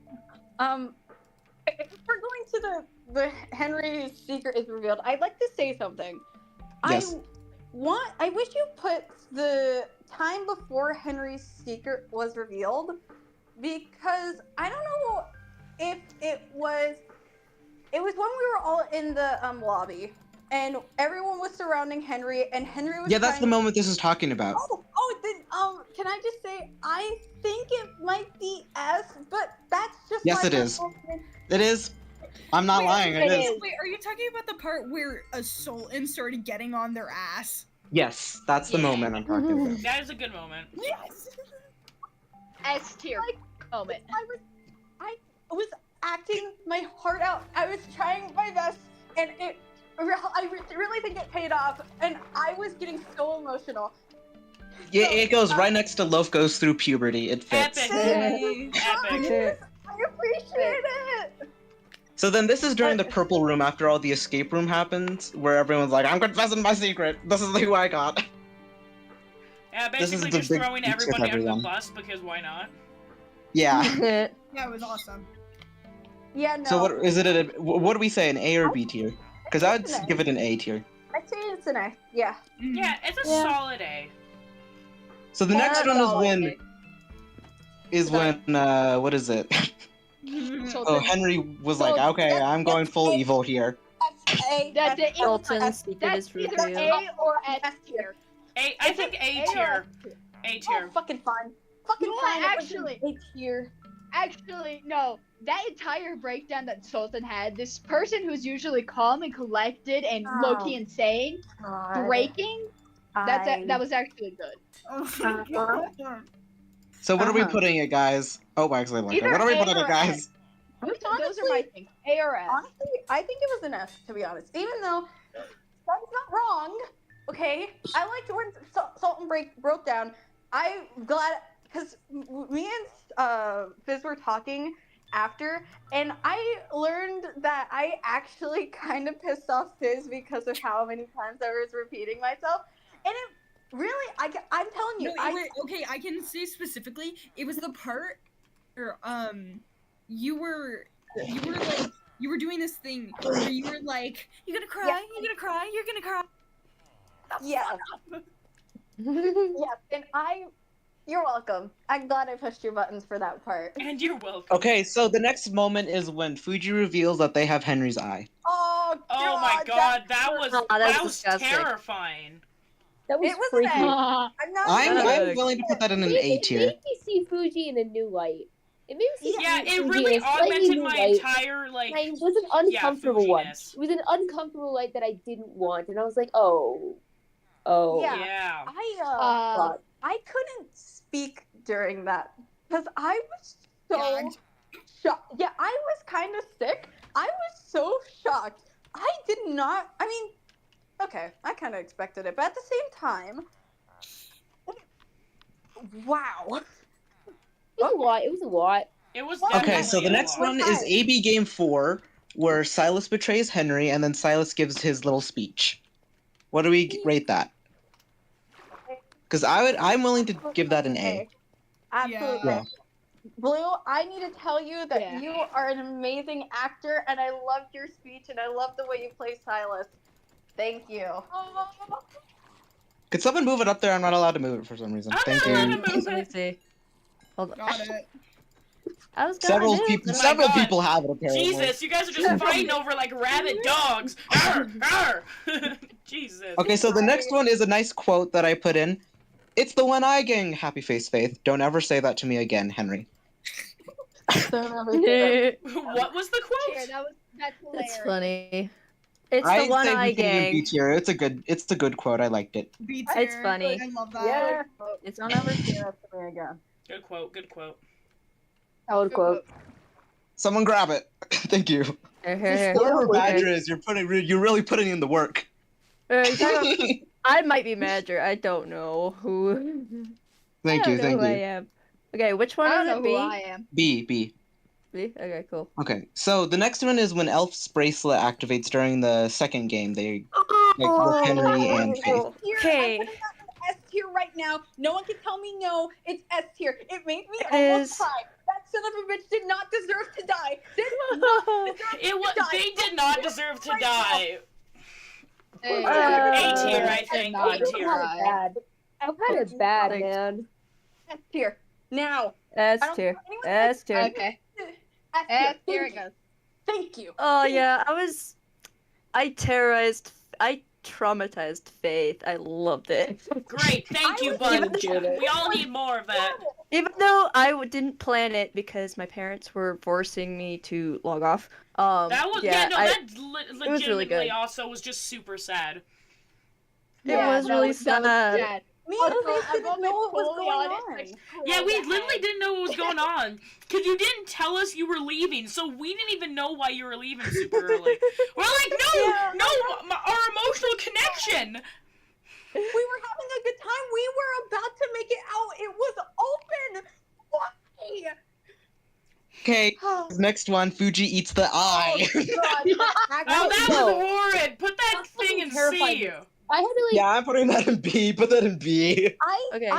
If we're going to the Henry's secret is revealed, I'd like to say something. Yes. I wish you put the time before Henry's secret was revealed, because I don't know if it was when we were all in the lobby and everyone was surrounding Henry and Henry was Yeah, that's the trying- moment this is talking about. then can I just say I think it might be S, but that's just Yes, my it is. personal opinion. It is. I'm not lying, it is. Wait, are you talking about the part where a Sultan started getting on their ass? Yes, that's the Yeah. moment I'm talking about. That is a good moment. Yes. S tier moment. I was acting my heart out. I was trying my best, and I really think it paid off. And I was getting so emotional. Yeah, it goes right next to Loaf goes through puberty. It fits. Epic. Hey. Epic. I appreciate it. So then this is during the purple room after all the escape room happens, where everyone's like, I'm confessing my secret. This is who I got. Yeah, This is basically the just big throwing secret, everybody under the everyone. bus because why not? Yeah. Yeah, it was awesome. Yeah, no. So what is it? What do we say, an A or B tier? Because I'd It's an A. give it an A tier. I'd say it's an A. Yeah. Yeah, it's a Yeah. solid A. So the next one is when what is it? Oh, Henry was like, So okay, that's- I'm going that's full A. evil here. A. That's it. Sultan's secret That's is either revealed. A or S tier. I think A tier. A tier. Oh, fucking fine. Fucking You know what, fine. actually- A tier. Actually, no. That entire breakdown that Sultan had, this person who's usually calm and collected and low-key insane, breaking, that was actually good. Oh my god. So what are we Uh-huh. putting it, guys? Oh, actually, look. Either What are we A putting or it, guys? Those are my things. A or S. Honestly, I think it was an S, to be honest. Even though that's not wrong. Okay, I liked when Sultan broke down. I'm glad because me and Fizz were talking after, and I learned that I actually kind of pissed off Fizz because of how many times I was repeating myself, and it really, I'm telling you, Okay, I can say specifically, it was the part where you were doing this thing where you were like, you're gonna cry, you're gonna cry, you're gonna cry. Yeah. Yes, and you're welcome. I'm glad I pushed your buttons for that part. And you're welcome. Okay, so the next moment is when Fuji reveals that they have Henry's eye. Oh my god, that was that was that was disgusting. terrifying. That was It was freaky. an I'm not. I'm willing to put that in an A It tier. made me see Fuji in a new light. It made me see Yeah, Fuji it in really a slightly augmented new my light. entire like. And it was an uncomfortable one. Fuji-ness. It was an uncomfortable light that I didn't want, and I was like, oh. Yeah. I couldn't speak during that because I was so shocked. Yeah, I was kind of sick. I was so shocked. I did not. I mean, okay, I kind of expected it, but at the same time, wow. It was a lot. It was a lot. It was Okay, so the definitely a next lot. one is AB Game 4, where Silas betrays Henry, and then Silas gives his little speech. What do we rate that? Because I'm willing to give that an A. Absolutely. Yeah. Blue, I need to tell you that you are an amazing actor, and I loved your speech, and I love the way you play Silas. Thank you. Could someone move it up there? I'm not allowed to move it for some reason. Thank you. Let me see. Hold on. Got it. I was Several gonna people, do it. several God. people have it apparently. Jesus, you guys are just fighting over like rabid dogs. Arr, arr. Jesus. Okay, so the next one is a nice quote that I put in. It's the one I gang, happy face Faith. Don't ever say that to me again, Henry. What was the quote? That's hilarious. It's funny. It's I the one say eye we can give gang. B tier. It's a good quote. I liked it. B It's tier. funny. I love that. Yeah. It's Don't ever say that to me again. Good quote. Good quote. That was quote. Someone grab it. Thank you. Here. Whoever Okay. Badger is, you're really putting in the work. You talking about- I might be Badger. I don't know who. Thank I you, don't know thank who I you. am. Okay, which one I don't is know it? who B? I am. B. B? Okay, cool. Okay, so the next one is when Elf's bracelet activates during the second game. They with Henry and Faith. Okay. I'm putting that in S tier right now. No one can tell me no. It's S tier. It made me It almost is. cry. That son of a bitch did not deserve to die. Did not deserve It was. to die. They did not deserve to die. Hey, A tier, I think. not A tier. Bad. I'm kind of bad, Thanks. man. S tier. Now. S I don't tier. think anyone S tier. Okay. S S tier. tier it goes. Thank you. Oh yeah, I traumatized Faith. I loved it. Great. Thank you, bud. We all need more of that. Even though didn't plan it because my parents were forcing me to log off. That was yeah, that it was really legitimately good. also was just super sad. It was that really that sad. sad. Me Also, and Faith I'm didn't know what was totally going honest, on. like, Yeah, we scroll literally ahead. didn't know what was going on because you didn't tell us you were leaving, so we didn't even know why you were leaving super early. We're like, no, our emotional connection. We were having a good time. We were about to make it out. It was open. Why? Okay, next one, Fuji eats the eye. Oh, God. Oh, that No. was horrid. Put that That thing in terrified C. me. I had to like. Yeah, I'm putting that in B. Put that in B. Okay.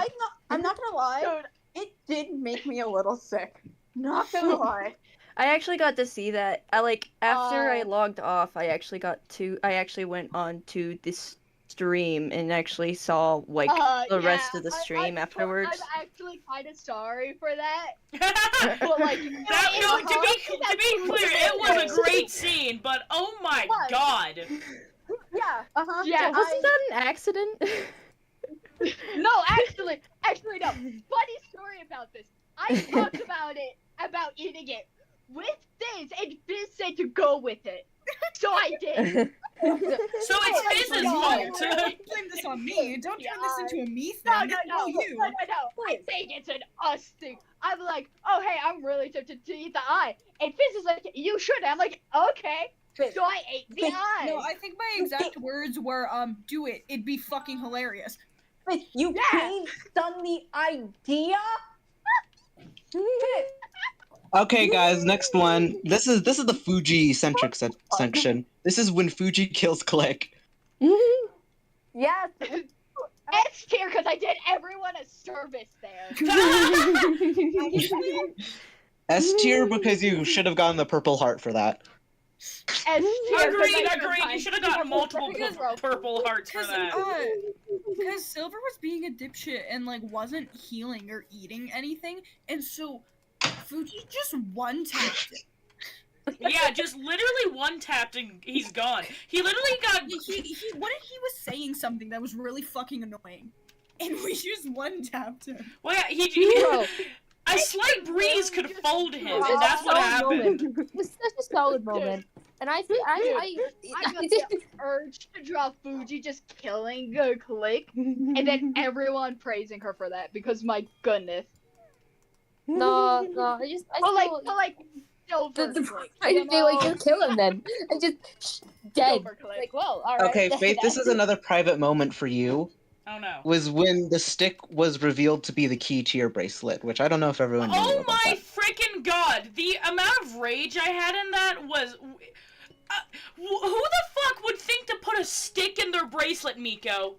I'm not gonna lie. It did make me a little sick. Not gonna lie. I actually got to see that. After I logged off, I actually went on to this stream and actually saw the rest of the stream afterwards. I'm actually kind of sorry for that. That, But like, to be clear, it was a great scene, but oh my What? god. Yeah. Yeah, Wasn't that an accident? No, actually, no. Funny story about this. I talked about eating it with Fizz, and Fizz said to go with it. So I did. So it's Fizz's fault. Don't blame this on me. Don't turn this into a me thing. No. You. No. I think it's an us thing. I'm like, oh hey, I'm really tempted to eat the eye. And Fizz is like, you should. I'm like, okay. So I ate the eye. No, I think my exact words were, do it. It'd be fucking hilarious. But you gave Sun the idea? Okay, guys, next one. This is the Fuji centric section. This is when Fuji kills Click. Yes. S tier because I did everyone a service there. S tier because you should have gotten the purple heart for that. S tier. Agreed. You should have gotten multiple purple hearts for that. Because Silver was being a dipshit and like wasn't healing or eating anything, and so Fuji just one-tapped it. Yeah, just literally one-tapped and he's gone. He literally got... What if he was saying something that was really fucking annoying? And we just one-tapped him. Well, yeah, a slight breeze could fold him, and that's what happened. It was such a solid moment. And I got the urge to draw Fuji just killing Click, and then everyone praising her for that, because my goodness. No, Silver Click. I just feel like you kill him then. I just dead. Like, well, all right. Okay, Faith, this is another private moment for you. Oh no. Was when the stick was revealed to be the key to your bracelet, which I don't know if everyone knew about my that. freaking god! The amount of rage I had in that was... who the fuck would think to put a stick in their bracelet, Miko?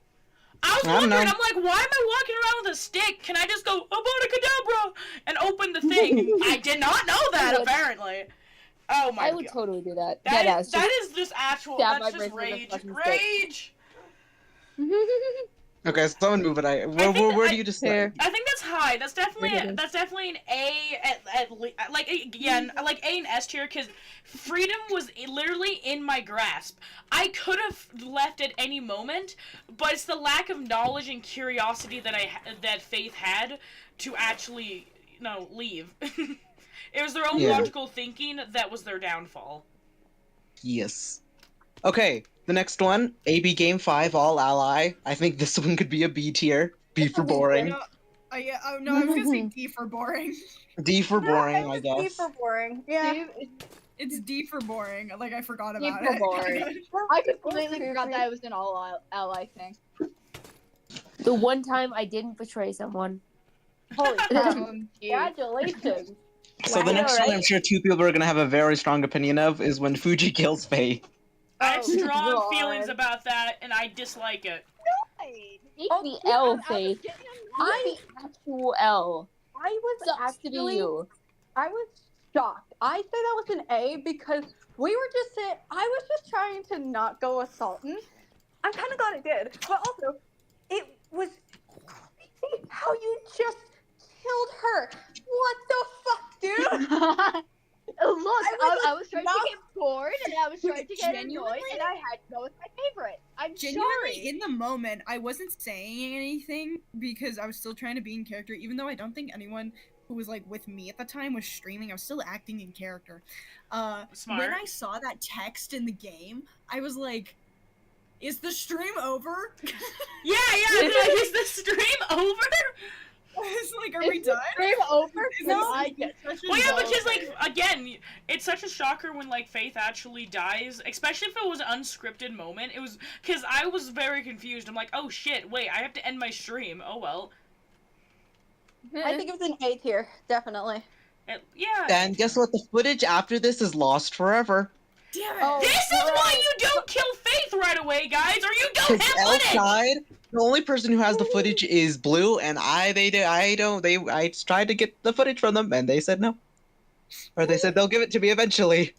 I was wondering, I'm like, why am I walking around with a stick? Can I just go, Avada Kedavra, and open the thing? I did not know that, apparently. Oh my god. I would totally do that. That is just actual, that's just rage. Rage! Okay, so someone move it. Where do you just say? I think that's high. That's definitely an A like again, like A and S tier, because freedom was literally in my grasp. I could have left at any moment, but it's the lack of knowledge and curiosity that Faith had to actually, leave. It was their own logical thinking that was their downfall. Yes. Okay, the next one, AB Game 5 All Ally. I think this one could be a B tier. B for boring. No, I was gonna say D for boring. D for boring, I guess. D for boring. Yeah. It's D for boring. Like, I forgot about D for it. boring. I completely forgot that it was an all ally thing. The one time I didn't betray someone. Holy cow. Congratulations. So the next one I'm sure two people are going to have a very strong opinion of is when Fuji kills Faye. I have strong feelings about that, and I dislike it. Take the L, Faith. Take the actual L. I was shocked. I said that was an A because I was just trying to not go with Sultan. I'm kind of glad I did, but also, it was crazy how you just killed her. What the fuck, dude? Look, I was trying to get bored, and I was trying to get annoyed, and I had to go with my favorite. I'm genuinely sorry. In the moment, I wasn't saying anything because I was still trying to be in character, even though I don't think anyone who was like with me at the time was streaming. I was still acting in character. Smart. When I saw that text in the game, I was like, "Is the stream over?" Yeah. Is the stream over? It's like, are we done? Stream over? No. Well, yeah, because like again, it's such a shocker when like Faith actually dies, especially if it was an unscripted moment. It was because I was very confused. I'm like, oh shit, wait, I have to end my stream. Oh well. I think it was an A tier, definitely. Yeah. And guess what? The footage after this is lost forever. Damn it! Oh, This is why you don't kill Faith right away, guys, or you don't have footage. Outside, the only person who has the footage is Blue, and I tried to get the footage from them, and they said no. Or they said they'll give it to me eventually.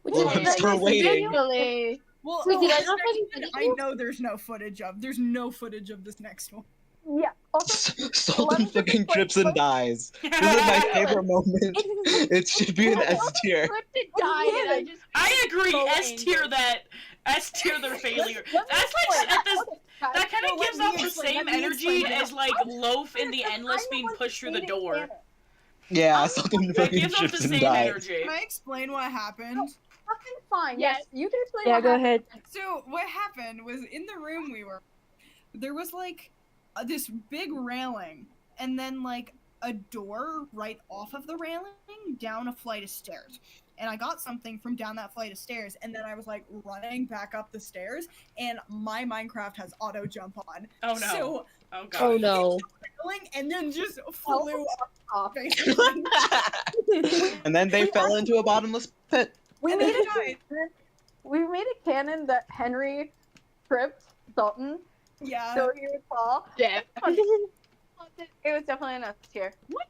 Well, I'm still waiting. Well, Wait, did I this not next have one, I know there's no footage of. There's no footage of this next one. Yeah. Also, Sultan fucking trips and dies. This is my favorite moment. It should be an S tier. I agree. S tier that. S tier their failure. That's like at this. that kind of Well, gives let off me the explain, same let me energy explain. as like Loaf in the Endless being pushed through the door. Yeah, something That fucking gives off the trips and same dies. energy. Can I explain what happened? Fucking fine. Yes. Yes, you can explain. Yeah, what go happened. ahead. So what happened was in the room we were, there was like this big railing, and then like a door right off of the railing down a flight of stairs. And I got something from down that flight of stairs, and then I was like running back up the stairs, and my Minecraft has auto jump on. Oh no. So Oh god. Oh no. railing and then just flew Off. basically. And then they fell into a bottomless pit. We And made then it. died. We made a canon that Henry tripped Sultan, Yeah. so he would fall. Yeah. It was definitely an S tier. What?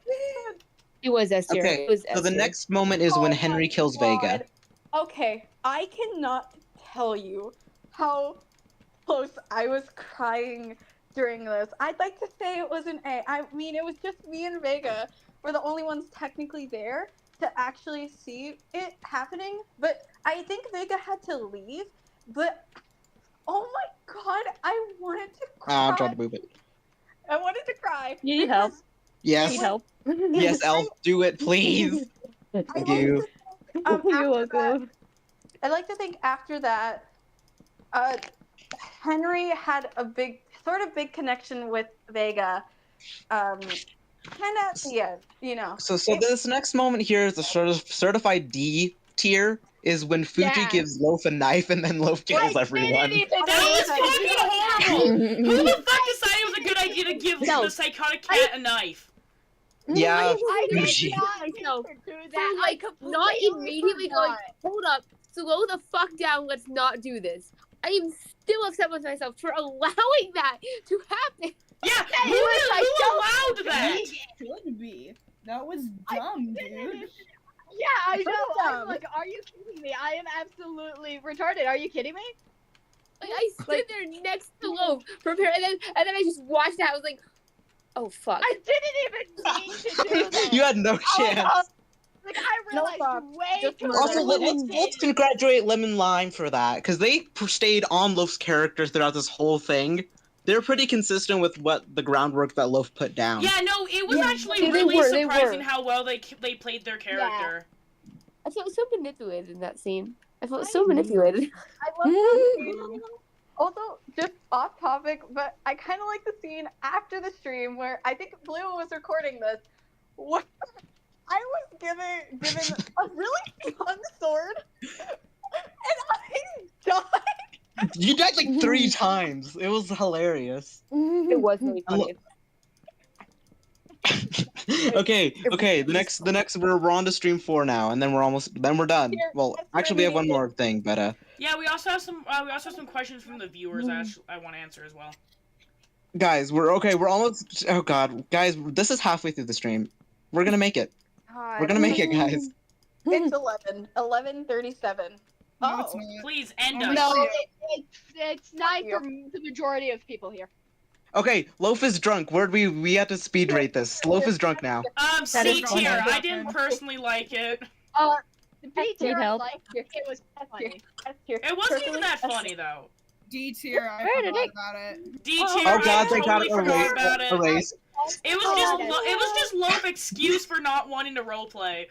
It was S tier. Okay, It was so S the tier. next moment is when Oh Henry my kills God. Vega. Okay, I cannot tell you how close I was crying during this. I'd like to say it was an A. I mean, it was just me and Vega were the only ones technically there to actually see it happening. But I think Vega had to leave. But oh my God, I wanted to cry. I'm trying to move it. I wanted to cry. You need help. Yes. Need help. Yes, Elf, do it, please. Thank you. You're after welcome. I like to think after that, Henry had a big connection with Vega, kind of at the end, you know. So this next moment here is the sort of certified D tier is when Fuji Yeah. gives Loaf a knife and then Loaf kills everyone. That was fucking horrible! Who the fuck decided it was a good idea to give No. the psychotic cat a knife? Yeah, I did Fuji. not myself. do So, that. like, not immediately going, forgot. hold up, slow the fuck down, let's not do this. I am still upset with myself for allowing that to happen. Yeah, who allowed that? It should be. That was dumb, dude. Yeah, I know. I'm dumb. like, are you kidding me? I am absolutely retarded. Are you kidding me? Like, I stood there next to Loaf, prepared, and then I just watched that. I was like, oh fuck. I didn't even mean to do that. You had no chance. Like, I realized way Just too Also, early. let's congratulate Lemon Lime for that, because they stayed on Loaf's character throughout this whole thing. They're pretty consistent with what the groundwork that Loaf put down. Yeah, no, it was actually they really were, they surprising were. how well they played their character. I felt so manipulated in that scene. I felt so manipulated. I love that scene. Also, just off topic, but I kind of like the scene after the stream where I think Blue was recording this. Where I was given a really strong sword, and I died. You died like 3 times. It was hilarious. It was really funny. Okay. The next we're on to stream 4 now, and then we're done. Well, actually we have one more thing, but Yeah, we also have some questions from the viewers that I want to answer as well. guys, we're almost. Oh god, guys, this is halfway through the stream. We're gonna make it. We're gonna make it, guys. It's 11:37. No, it's Oh. not. Please end Oh, us. No, it's 9 for the majority of people here. Okay, Loaf is drunk. We have to speed rate this. Loaf is drunk now. C is tier. funny. I didn't personally like it. The B Need tier, I help? liked it. It was funny. It wasn't even that funny though. D tier, I Where did forgot it- about it. D tier. Oh god, I they got totally it forgot about it. erased. It was just Loaf excuse for not wanting to roleplay.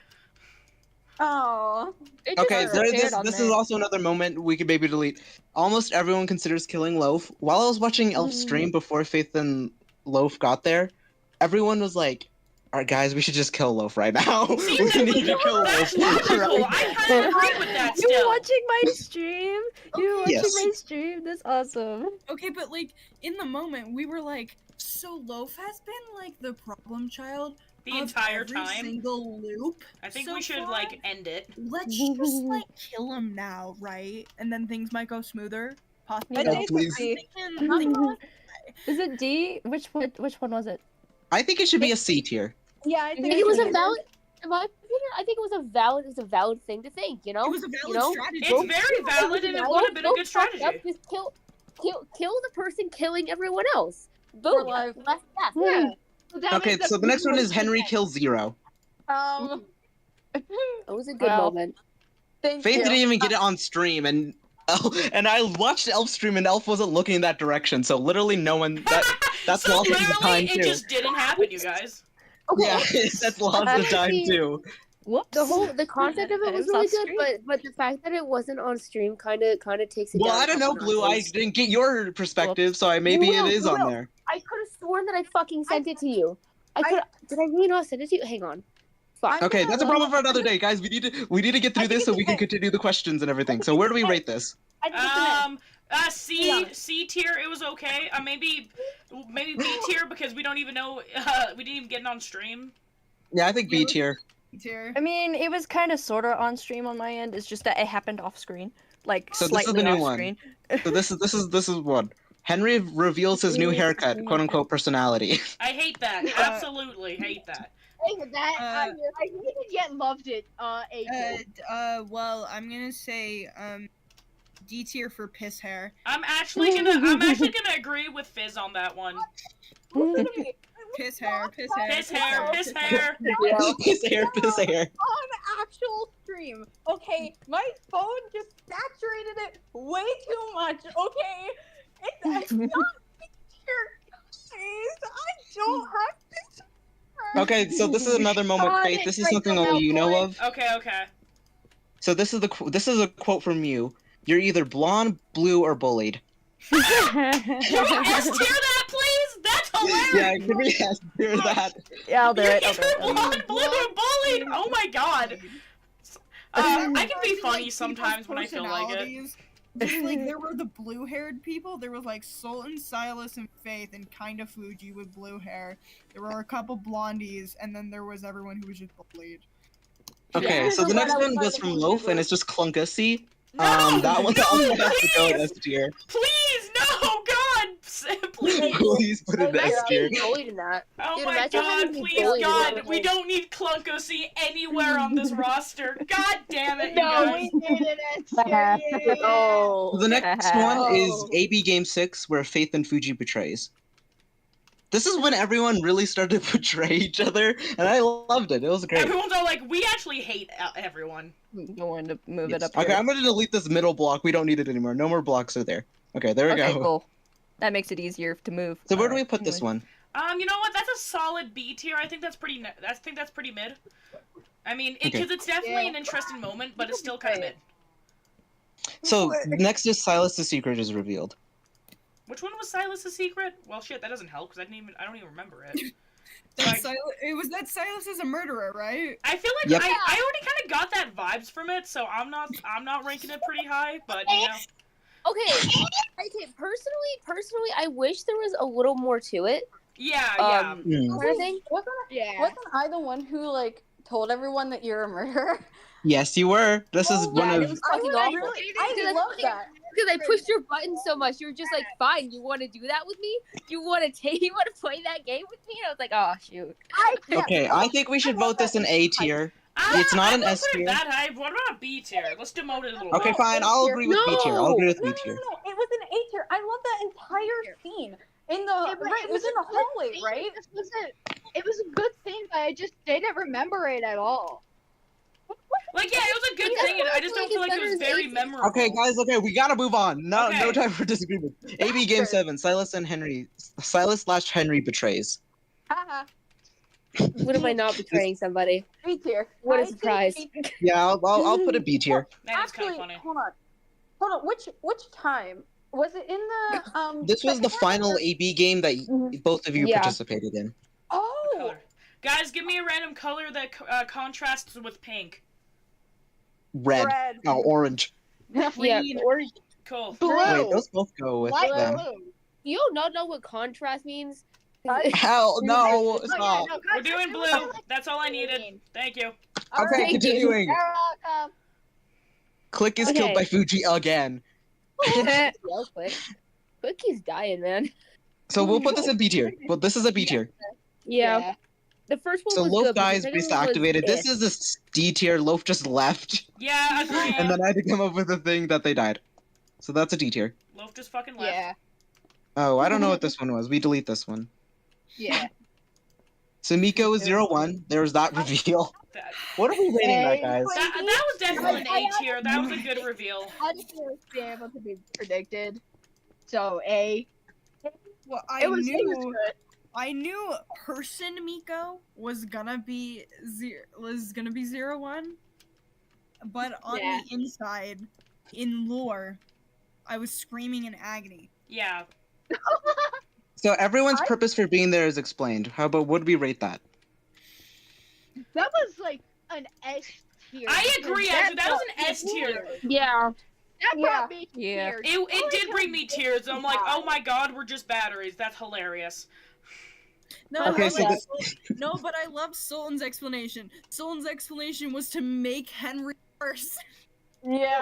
Oh. Okay, this is also another moment we could maybe delete. Almost everyone considers killing Loaf. While I was watching Elf's stream before Faith and Loaf got there, everyone was like, "Alright, guys, we should just kill Loaf right now. See, We need to kill that's Loaf." logical. I kind of agree with that You were still. watching my stream. You were watching Yes. my stream. That's awesome. Okay, but like in the moment, we were like, so Loaf has been like the problem child The of entire every time. single loop. I think so we should far. like end it. Let's just like kill him now, right? And then things might go smoother. Possibly. Yeah. Oh, please. Is it D? Which one was it? I think it should be a C tier. Yeah, I I think think it was a valid. In my opinion, I think it was a valid thing to think. You know, It was a valid you know? strategy. It's very valid and it would have been a good strategy. Just kill the person killing everyone else. Boom. For life. Less death. Yeah. So that Okay, means so the next one is people Henry should kills Zero. That was a good Wow. moment. Thank Faith you. didn't even get it on stream, and And I watched Elf stream, and Elf wasn't looking in that direction, so literally no one. That's So lost of literally, time it too. just didn't happen, you guys. Okay. Yeah, that's lost of time Actually, too. Whoops. the concept of it was It was really off good, screen. but the fact that it wasn't on stream kind of takes it Well, down. I don't know, Blue. I didn't get your perspective, Whoops. so maybe it is on Will. there. I could have sworn that I fucking sent it to you. Did I really not send it to you? Hang on. Fuck. Okay, that's a problem for another day, guys. We need to get through this so we can continue the questions and everything. So where do we rate this? C tier. It was okay. Maybe B tier because we don't even know. We didn't even get it on stream. Yeah, I think B tier. Tier. I mean, it was kind of sorta on stream on my end. It's just that it happened off screen, like So this is slightly the new off one. screen. So this is one. Henry reveals his new haircut, quote unquote personality. I hate that. Absolutely hate that. I hated yet loved it. Well, I'm gonna say D tier for piss hair. I'm actually gonna agree with Fizz on that one. Piss hair. Piss hair. Piss hair. On actual stream, okay, my phone just saturated it way too much. Okay, it's not here, guys. I don't have this. Okay, so this is another moment, Faith. This is something only you know of. Okay. So this is a quote from you. You're either blonde, blue, or bullied. Can we S tier that, please? That's hilarious. Yeah, can we S tier that? Yeah, I'll do it. Blonde, blue, and bullied. Oh my god. I can be funny sometimes when I feel like it. Just like there were the blue-haired people, there was like Sultan, Silas, and Faith, and kind of Fuji with blue hair. There were a couple blondies, and then there was everyone who was just bullied. Okay, Yeah. so the next one was from Loaf, and it's just Clunkussy. That one also has to go in S tier. Please, no, God, please. Please put it in S tier. Being bullied in that. Oh Dude, my imagine god, having to be please, bullied in God, that we way. don't need Clunkussy anywhere on this roster. God damn it, you No, guys. we did it. Oh. The next one is AB Game 6, where Faith and Fuji betrays. This is when everyone really started to betray each other, and I loved it. It was great. Everyone's all like, we actually hate everyone. Going to move it up. Okay, here. I'm gonna delete this middle block. We don't need it anymore. No more blocks are there. Okay, there we Okay, go. cool. That makes it easier to move. So where do we Alright, put this anyways. one? You know what? That's a solid B tier. I think that's pretty. I think that's pretty mid. I mean, because it's definitely an interesting moment, but it's still kind of mid. So next is Silas' secret is revealed. Which one was Silas' secret? Well, shit, that doesn't help because I don't even remember it. It was that Silas is a murderer, right? I feel like Yep. I already kind of got that vibes from it, so I'm not ranking it pretty high, but you know. Okay. Personally, I wish there was a little more to it. Yeah. Kind of thing. Wasn't I the one who like told everyone that you're a murderer? Yes, you were. This is one It of. was fucking awful. I love that. Because I pushed your button so much, you were just like, "Fine, you want to do that with me? You want to play that game with me?" And I was like, "Oh shoot." Okay, I think we should vote this in A tier. It's not an S tier. tier. That high. What about B tier? Let's demote it a little. Okay, bit. fine. I'll agree with B tier. I'll agree with B tier. No, it was an A tier. I love that entire scene in the it was in the hallway, right? It was a good thing, but I just didn't remember it at all. Like, yeah, it was a good thing. I just don't feel like it was very memorable. Okay, guys. Okay, we gotta move on. No Okay. time for disagreement. AB Game 7. Silas / Henry betrays. Haha. What am I not betraying somebody? B tier. What a surprise! Yeah, I'll put a B tier. That is kind Actually, of funny. hold on. Which time was it in the This was the final AB game that both of you Yeah. participated in. Oh, Color. Guys, give me a random color that contrasts with pink. Red. Red. Oh, orange. Yeah, or Cool. Blue. Wait, those both go with Light them. blue. you not know what contrast means? Hell no, it's Oh, yeah, not. no, We're doing blue. That's all I needed. Thank you. Okay, Thank you. continuing. You're welcome. Click is Okay. killed by Fuji again. Real quick. Cookie's dying, man. So we'll put this in B tier. Well, this is a B tier. Yeah. The first one So was Loaf good. but the dies, second Beast one was activated. This pissed. is a D tier. Loaf just left. Yeah, agreed. And then I had to come up with a thing that they died. So that's a D tier. Loaf just fucking left. Yeah. Oh, I don't know what this one was. We delete this one. Yeah. So Miko is 0-1. There's that reveal. That, What are we rating that, guys? that was definitely an A tier. That was a good reveal. I just want to be able to be predicted. So A. Well, It was good. I knew person Miko was gonna be 0-1, but on Yeah. the inside, in lore, I was screaming in agony. Yeah. So everyone's purpose for being there is explained. How about would we rate that? That was like an S tier. I agree, actually. That was an S tier. Yeah. That brought me to Yeah. tears. It did bring me tears. I'm like, oh my god, we're just batteries. That's hilarious. No, Okay, I so loved no, but I loved Sultan's explanation. Sultan's explanation was to make Henry worse. Yeah.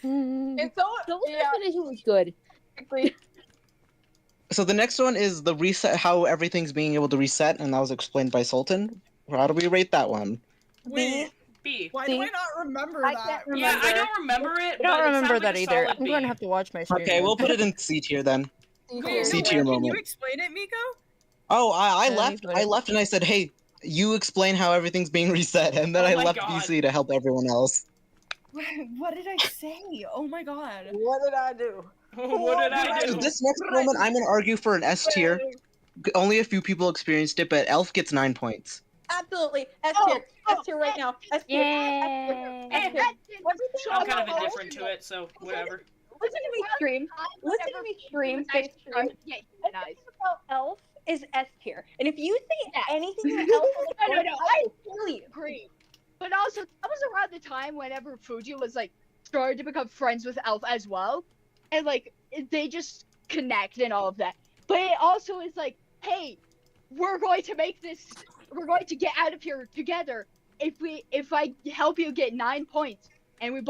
Mm. And so, The yeah, explanation was good. exactly. So the next one is the reset, how everything's being able to reset, and that was explained by Sultan. How do we rate that one? Wait, B. why do I not remember I that? can't Yeah, I remember. don't remember it. I but don't it remember sounds that like a either. solid I'm going B. to have to watch my stream. Okay, we'll put it in C tier then. Wait, C no, tier can you moment. explain it, Miko? Oh, I Yeah, left. you I left and I said, hey, you explain how everything's being reset, and then Oh I my left God. BC to help everyone else. What did I say? Oh my god. What did I do? What did I So do? this next moment, I'm gonna argue for an S tier. Only a few people experienced it, but Elf gets 9 points. Absolutely. S tier. S tier right now. S tier. Yay. S tier. I'm kind of indifferent to it, so whatever. Listen to me stream. Listen to me stream. Say stream. Yeah, nice. Everything about Elf is S tier. And if you say anything that Elf on the No, I kill you. agree. But also, that was around the time whenever Fuji was like started to become friends with Elf as well, and like they just connect and all of that. But it also is like, hey, we're going to make this. We're going to get out of here together. If I help you get 9 points, and we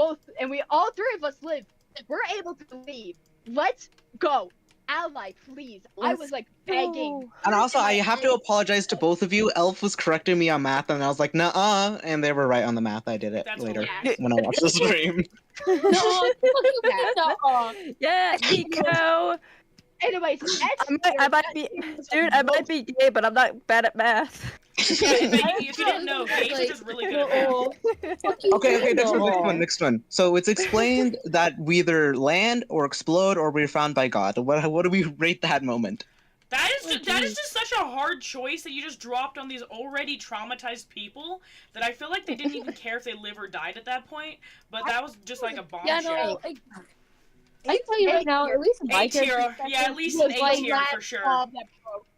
all three of us live, we're able to leave. Let's go. Ally, please. I was like begging. And also, I have to apologize to both of you. Elf was correcting me on math, and I was like, nuh-uh, and they were right on the math. I did it That's later hilarious. when I watched the stream. Yeah, Miko. Anyways, I might be, dude. I might be gay, but I'm not bad at math. If you didn't know, Gage is just really good at math. Okay, next one. So it's explained that we either land or explode or we're found by God. What do we rate that moment? That is just such a hard choice that you just dropped on these already traumatized people that I feel like they didn't even care if they live or died at that point. But that was just like a bombshell. Yeah, no, I tell you right now, at least my A tier, yeah, at least an A tier for sure.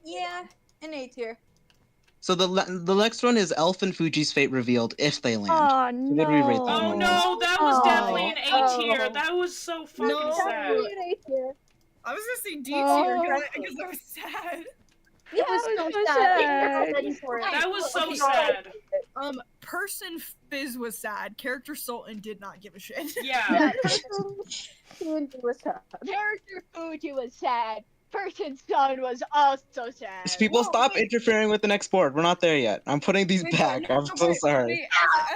Yeah, an A tier. So the next one is Elf and Fuji's fate revealed if they land. Oh So what do we rate that Oh moment? no, that was definitely an A tier. That was so fucking No. sad. An A tier. I was gonna say D tier because I was sad. Yeah, was so so sad. sad. Ready for it. That was so sad. Person Fizz was sad. Character Sultan did not give a shit. Yeah. Character Fuji was sad. Person Sun was also sad. People stop interfering with the next board. We're not there yet. I'm putting these back. I'm so sorry.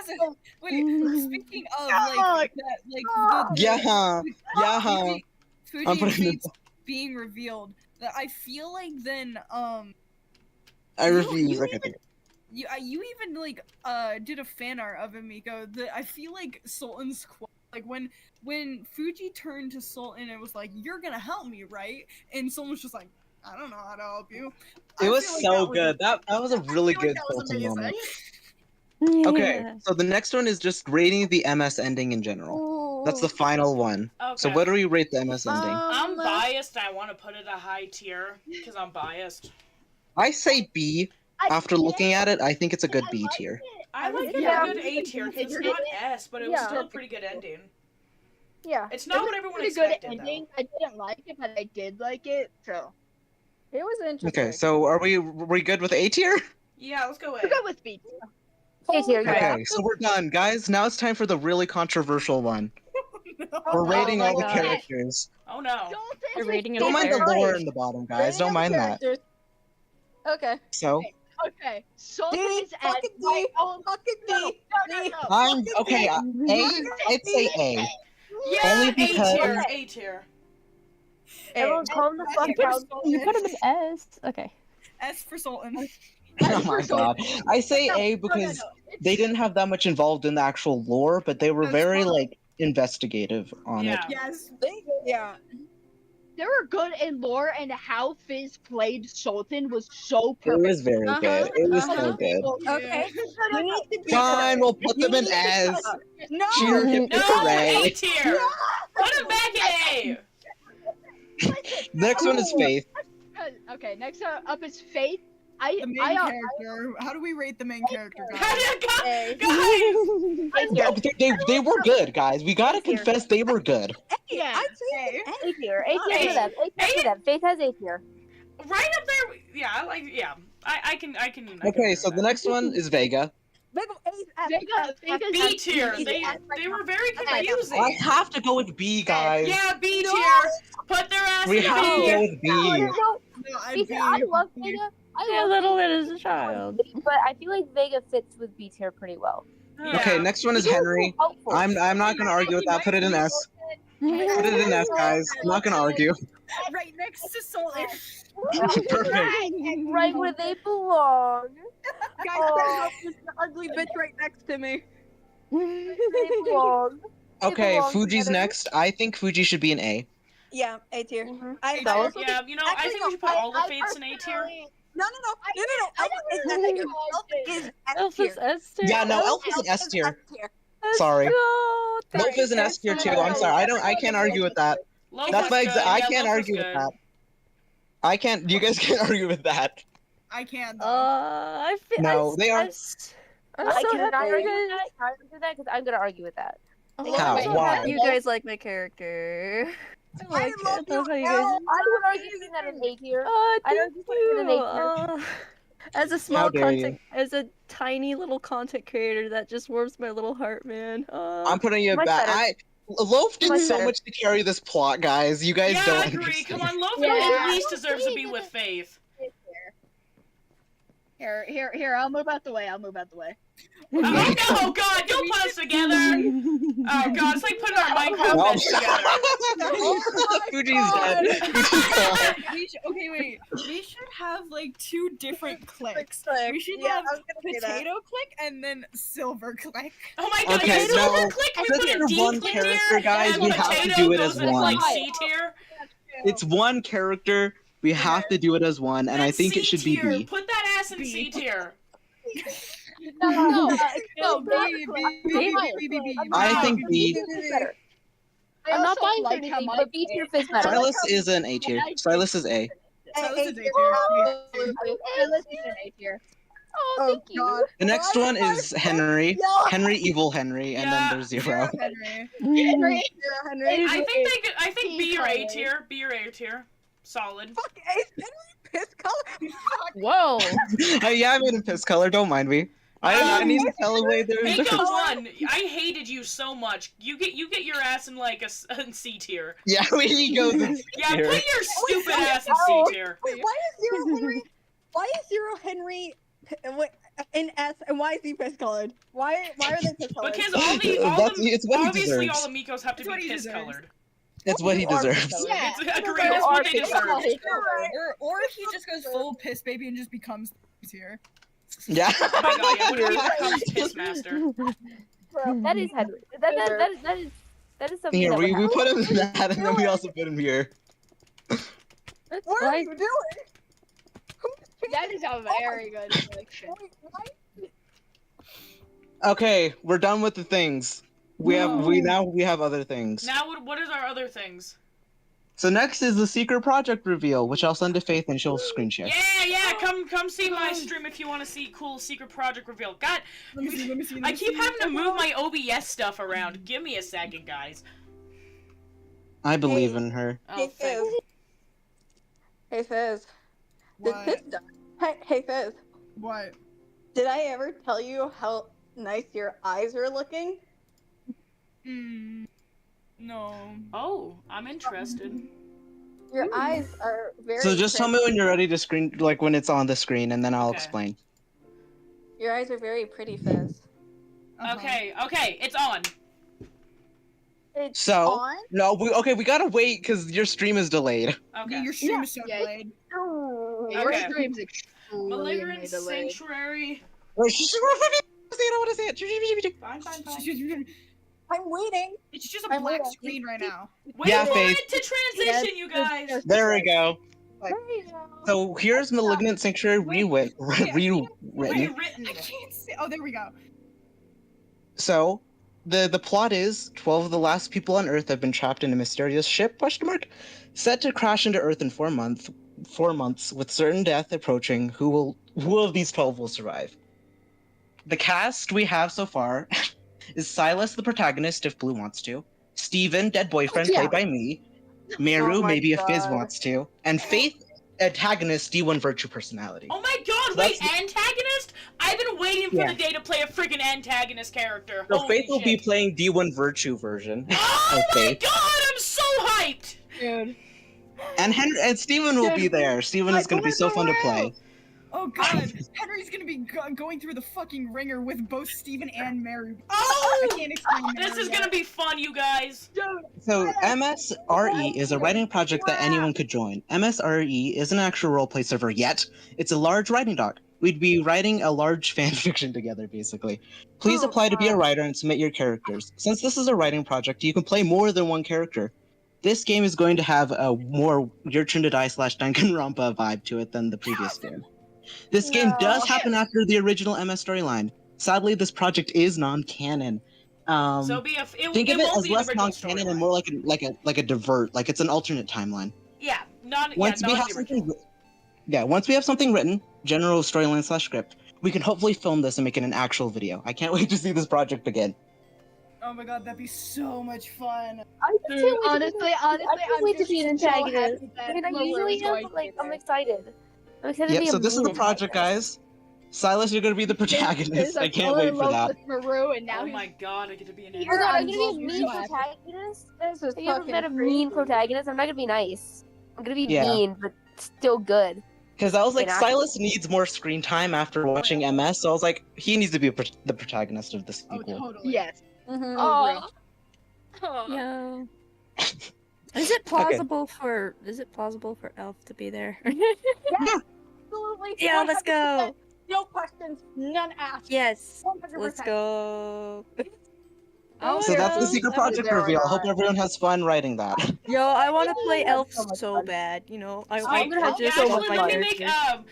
Speaking of like that, like the Yeah. Fuji I'm putting fates being revealed, that I feel like then I refuse. you even like did a fan art of Amiko. I feel like Sultan's quote, like when Fuji turned to Sultan and was like, "You're gonna help me, right?" And Sultan was just like, "I don't know how to help you." It was so good. That was a really good Sultan moment. Okay, so the next one is just rating the MS ending in general. That's the final one. Okay. So what do we rate the MS ending? I'm biased. I want to put it a high tier because I'm biased. I say B. After looking at it, I think it's a good B tier. I like it Yeah. a good A tier because it's not S, but it was still a pretty good ending. Yeah. It's not what everyone Pretty good expected, ending. I didn't like it, but I did like it. So It was interesting. Okay, so are we good with A tier? Yeah, let's go we're A. good with B. A tier, yeah. Okay, so we're done, guys. Now it's time for the really controversial one. We're rating my all the God. characters. Oh no. You're rating it Don't mind the fair. lore in the bottom, guys. Don't mind that. Okay. So Okay, Sultan D, is at fucking my D, own. fucking D, No. I'm okay. A. I'd say A. Yeah, Only A because- tier. A tier. Everyone calm the fuck down. You put him in S. Okay. S for Sultan. Oh my god. I say A because they didn't have that much involved in the actual lore, but they were That's very fine. like investigative on it. Yes. Yeah. They were good in lore, and how Fizz played Sultan was so It perfect. was very good. It was so good. Okay. You need to be Fine, we'll put them in You need to S. shut up. No. Cheer him No, hooray. A tier. Put him back in A. Next one is Faith. Okay, next up is Faith. The main character. How do we rate the main character, guys? They were good, guys. We gotta confess they were good. Yeah. I'd say A tier. A tier for them. A tier for them. Faith has A tier. Right up there. Yeah, I like. Yeah, I can. Okay, so the next one is Vega. B tier. They were very confusing. I have to go with B, guys. Yeah, B tier. Put their ass We in have to B. go with B. I love Vega. I love little bit as a child. but I feel like Vega fits with B tier pretty well. Okay, next one is Henry. I'm not gonna argue with that. Put it in S. Put it in S, guys. I'm not gonna argue. Right next to Sultan. Perfect. Right where they belong. Guys, there's an ugly bitch right next to me. They belong. Okay, belong Fuji's together. next. I think Fuji should be an A. Yeah, A tier. I Yeah, also yeah, you know, I think we should put all the fates in A tier. No. Elf is S tier. Yeah, no, Elf is an S tier. Sorry. Elf is an S tier too. I'm sorry. I can't argue with that. That's my exact. I can't argue with that. I can't. You guys can't argue with that. I can't. I feel No, they are. I'm I so cannot happy argue you with guys. that. Can I argue with that? Because I'm gonna argue with that. How? I'm so Why? happy you guys like my character. I like it. I love how you guys. I would argue putting that in A tier. Oh, I don't thank put it in you. A tier. As a small dare you. content, as a tiny little content creator, that just warms my little heart, man. I'm putting you Much back. better. Loaf did Much so better. much to carry this plot, guys. You guys Yeah, don't I agree. understand. Come on, Loaf Yeah. at least deserves to be with Faith. Here, I'll move out the way. Oh no, God, don't put us together. Oh God, it's like putting our Minecraft No. beds together. Fuji's dead. Fuji's gone. Okay, wait. We should have like two different clicks. Click. We should Yeah, have I was gonna say that. potato click and then silver click. Oh my God, Okay, is silver no. click? Can we Since put a we're D one click character, here? guys, And we have to potato do it goes as in, one. like C tier. It's one character. We have to do it as one, and I think it should be C-tier. B. Put that ass in C tier. No, I think B. I'm not buying like anything, how my but B tier fits better. Silas is an A tier. Silas is A. Silas is A tier. Let's do an A tier. Oh, thank you. The next one is Henry. Henry, evil Henry, and then there's Zero. Henry. Henry. I think B or A tier. B or A tier. Solid. Fuck A. Henry piss color. Whoa. Yeah, I made him piss color. Don't mind me. I need to tell away their Mako difference. won. I hated you so much. You get your ass in like a C tier. Yeah, he goes in Yeah, tier. put your stupid ass in C tier. Wait, why is Zero Henry? Why is Zero Henry in S and why is he piss colored? Why are they piss colored? Because It's what he obviously deserves. all the Mikos have to It's what be he piss deserves. colored. It's what he deserves. Yeah. It's agreed. It's what they deserve. Or if he just goes full piss baby and just becomes tier. Yeah. Oh my God, yeah, what if he becomes piss master? That is Henry. That is something. Here, that we would put him in that, and then we also put him here. What are you doing? That is a very good selection. Okay, we're done with the things. We have other things. Now, what is our other things? So next is the secret project reveal, which I'll send to Faith and she'll screen share. Yeah, come see my stream if you want to see cool secret project reveal. God, Let me see. I keep having to move my OBS stuff around. Give me a second, guys. I believe in her. Oh, Hey Fizz. Hey Fizz. What? Hey Fizz. What? Did I ever tell you how nice your eyes are looking? No. Oh, I'm interested. Your eyes are very. So just tell me when you're ready to screen, like when it's on the screen, and then I'll Okay. explain. Your eyes are very pretty, Fizz. Okay, it's on. It's So on. no, we gotta wait because your stream is delayed. Okay. Your stream is so delayed. Your Okay. stream's Malignant Sanctuary. Wait, I don't want to say it. Fine. I'm waiting. It's just a black screen right now. Wait Yeah, for Faith. it to transition, you guys. There we go. There you go. So here's Malignant Sanctuary rewritten. I can't see. Oh, there we go. So, the plot is 12 of the last people on Earth have been trapped in a mysterious ship, set to crash into Earth in 4 months, with certain death approaching. Who of these 12 will survive? The cast we have so far is Silas, the protagonist, if Blue wants to, Steven, dead boyfriend, played by me, Meru, Oh my maybe if Fizz God. wants to, and Faith, antagonist, D1 virtue personality. Oh my god, So wait, that's- antagonist? I've been waiting for Yeah. the day to play a freaking antagonist character. So Holy Faith will shit. be playing D1 virtue version Oh of my Faith. god, I'm so hyped! Dude. And Steven will be there. Steven is going to be so fun to play. Oh god, Henry's gonna be going through the fucking ringer with both Steven and Mary. Oh! I can't explain This Mary is yet. gonna be fun, you guys. So MSRE is a writing project that anyone could join. MSRE isn't an actual roleplay server yet. It's a large writing doc. We'd be writing a large fan fiction together, basically. Please apply to be a writer and submit your characters. Since this is a writing project, you can play more than one character. This game is going to have a more Your Turn to Die / Danganronpa vibe to it than the previous game. This game does happen after the original MS storyline. Sadly, this project is non-canon. So be Think it of it won't as be the less original non-canon storyline. and more like a divert, like it's an alternate timeline. Yeah, not Once we have something, once we have something written, general storyline / script, we can hopefully film this and make it an actual video. I can't wait to see this project begin. Oh my god, that'd be so much fun. Dude, honestly, I can't wait to just be an so antagonist. happy that I mean, I Maru usually is am, going but to like, be I'm there. excited. I'm excited to Yep, be a so this is the mean project, antagonist. guys. Silas, you're gonna be the protagonist. I can't wait for that. With Maru, and now Oh he's my god, I get to be an Here Oh god, I'm on gonna be a World mean War II. protagonist? This is Have you ever fucking met a crazy. mean protagonist? I'm not gonna be nice. I'm gonna be Yeah. mean, but still good. Because I was like, You know? Silas needs more screen time after watching MS, so I was like, he needs to be the protagonist of this Oh, sequel. totally. yes. Mhm. Oh. Yeah. Is it plausible for Elf to be there? Absolutely. Yeah, let's 100%. go. No questions, none asked. Yes. 100%. Let's go. So that's the secret project reveal. I hope everyone has fun writing that. Yo, I want to play That's Elf so much so fun. bad. You know, I'm I gonna have just to love Actually, my let me make character.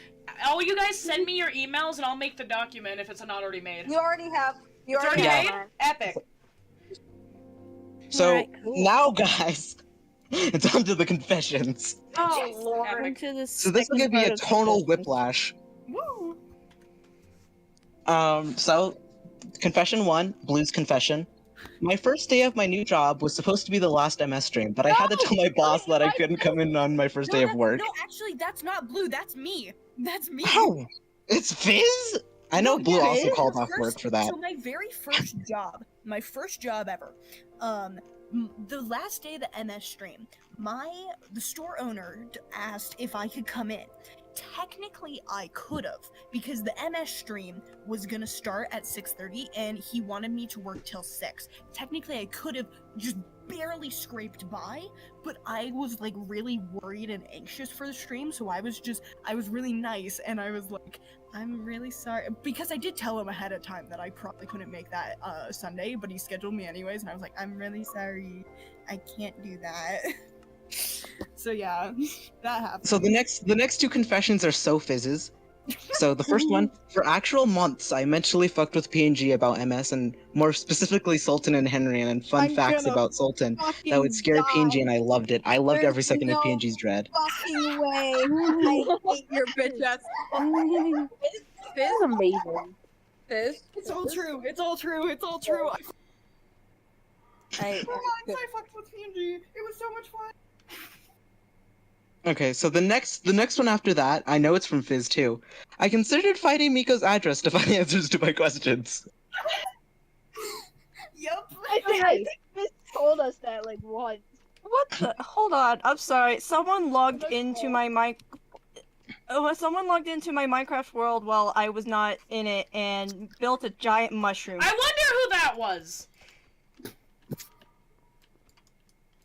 all you guys send me your emails and I'll make the document if it's not already made. You already have. You It's already already have. made? Epic. So Alright, cool. now, guys, it's on to the confessions. Oh Yes. lord. On to the So this is gonna second be part a of tonal confessions. whiplash. Woo! So confession 1, Blue's confession. My first day of my new job was supposed to be the last MS stream, but I had to tell my boss that I couldn't come in on my first day of work. No, actually, that's not Blue. That's me. That's me. How? It's Fizz? I know No, Blue yeah, also it called was off first- work for that. So my very first job, ever, the last day of the MS stream, the store owner asked if I could come in. Technically, I could have, because the MS stream was gonna start at 6:30, and he wanted me to work till 6. Technically, I could have just barely scraped by, but I was like really worried and anxious for the stream, so I was really nice, and I was like, I'm really sorry, because I did tell him ahead of time that I probably couldn't make that Sunday, but he scheduled me anyways, and I was like, I'm really sorry, I can't do that. So yeah, that happened. So the next two confessions are so Fizzes. So the first one, for actual months, I mentally fucked with PNG about MS, and more specifically Sultan and Henry, and fun I'm facts gonna about Sultan that Fucking would scare die. PNG, and I loved it. I loved every There's second no of PNG's dread. Fucking way. I hate your bitch ass. This is amazing. This. It's all true. It's all true. It's all true. I I fucked with PNG. It was so much fun. Okay, so the next one after that, I know it's from Fizz too. I considered finding Miko's address to find answers to my questions. Yup. I think Miss told us that like once. What the? Hold on. I'm sorry. Someone logged into my mic. Someone logged into my Minecraft world while I was not in it and built a giant mushroom. I wonder who that was.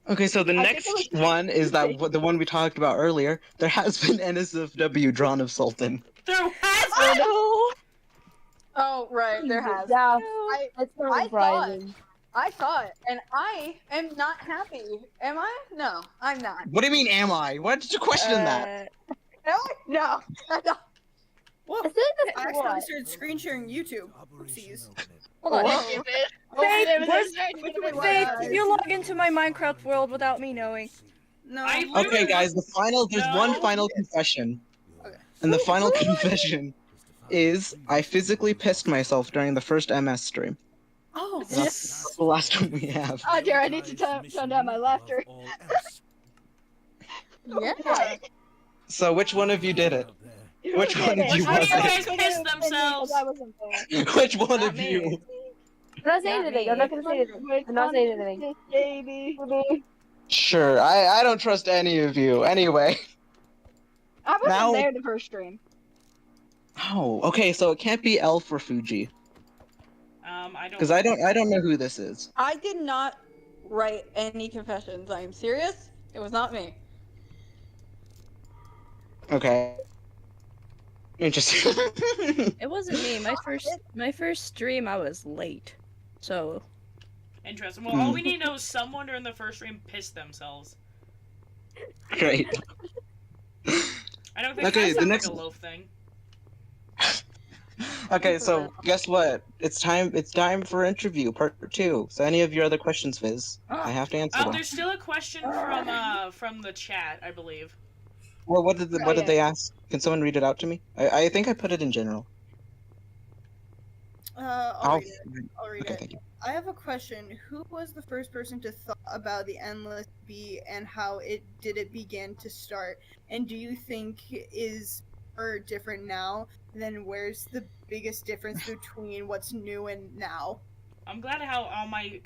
Okay, so the next one is the one we talked about earlier. There has been NSFW drawn of Sultan. There has Oh been. no! Oh, right, there has. Yeah, I that's not I thought surprising. I saw it, and I am not happy. Am I? No, I'm not. What do you mean, am I? Why did you question that? Am I? No. No. Whoa! I feel like I that's accidentally what. started screen sharing YouTube. Oopsies. Hold on. Whoa. Faith, It was where's very Faith? guys. You log into my Minecraft world without me knowing. No. I Okay, literally guys, there's No. one final confession. Okay. And the final confession is I physically pissed myself during the first MS stream. Oh. That's the last one we have. Oh dear, I need to tone down my laughter. Yeah. So which one of you did it? Which one of you Which one of was you it? guys pissed themselves? I wasn't there. Which one Not of me. you? I'm not saying Not anything. me. I'm not gonna say anything. I'm not saying anything. Baby. Sure, I don't trust any of you. Anyway. I wasn't Now- there the first stream. Oh, okay, so it can't be Elf or Fuji. I don't. Because I don't know who this is. I did not write any confessions. I am serious. It was not me. Okay. Interesting. It wasn't me. My first stream, I was late, so Interesting. Well, all we need to know is someone during the first stream pissed themselves. Great. I don't think Okay, that's the like next- a loaf thing. Okay, so guess what? It's time for interview part 2. So any of your other questions, Fizz, I have to answer them. There's still a question from the chat, I believe. Well, what did yeah. they ask? Can someone read it out to me? I think I put it in general. I'll read it. I'll read Okay, it. thank you. I have a question. Who was the first person to thought about the endless bee and how it begin to start? And do you think is or different now? Then where's the biggest difference between what's new and now? I'm glad how all my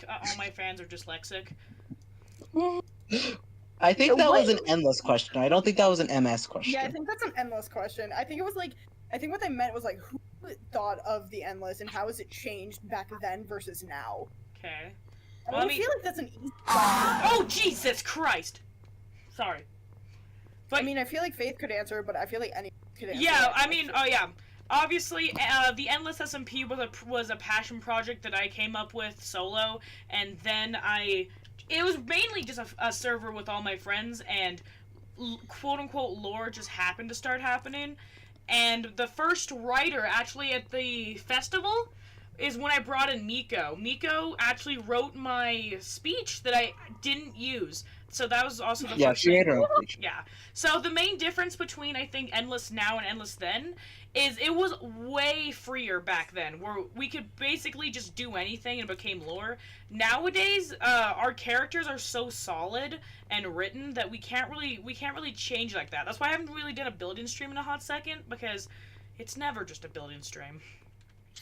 fans are dyslexic. I think that was an endless question. I don't think that was an MS question. Yeah, I think that's an endless question. I think what they meant was like who thought of the endless and how has it changed back then versus now? Okay. I Well, I mean- feel like that's an easy question. Oh Jesus Christ! Sorry. But I mean, I feel like Faith could answer, but I feel like anyone could answer. yeah, that I mean, question. oh yeah. Obviously, the Endless SMP was a passion project that I came up with solo, and then it was mainly just a server with all my friends, and quote unquote lore just happened to start happening. And the first writer actually at the festival is when I brought in Miko. Miko actually wrote my speech that I didn't use. So that was also the first she thing. made her own speech. Yeah. So the main difference between I think Endless now and Endless then is it was way freer back then, where we could basically just do anything and it became lore. Nowadays, our characters are so solid and written that we can't really change like that. That's why I haven't really done a building stream in a hot second, because it's never just a building stream.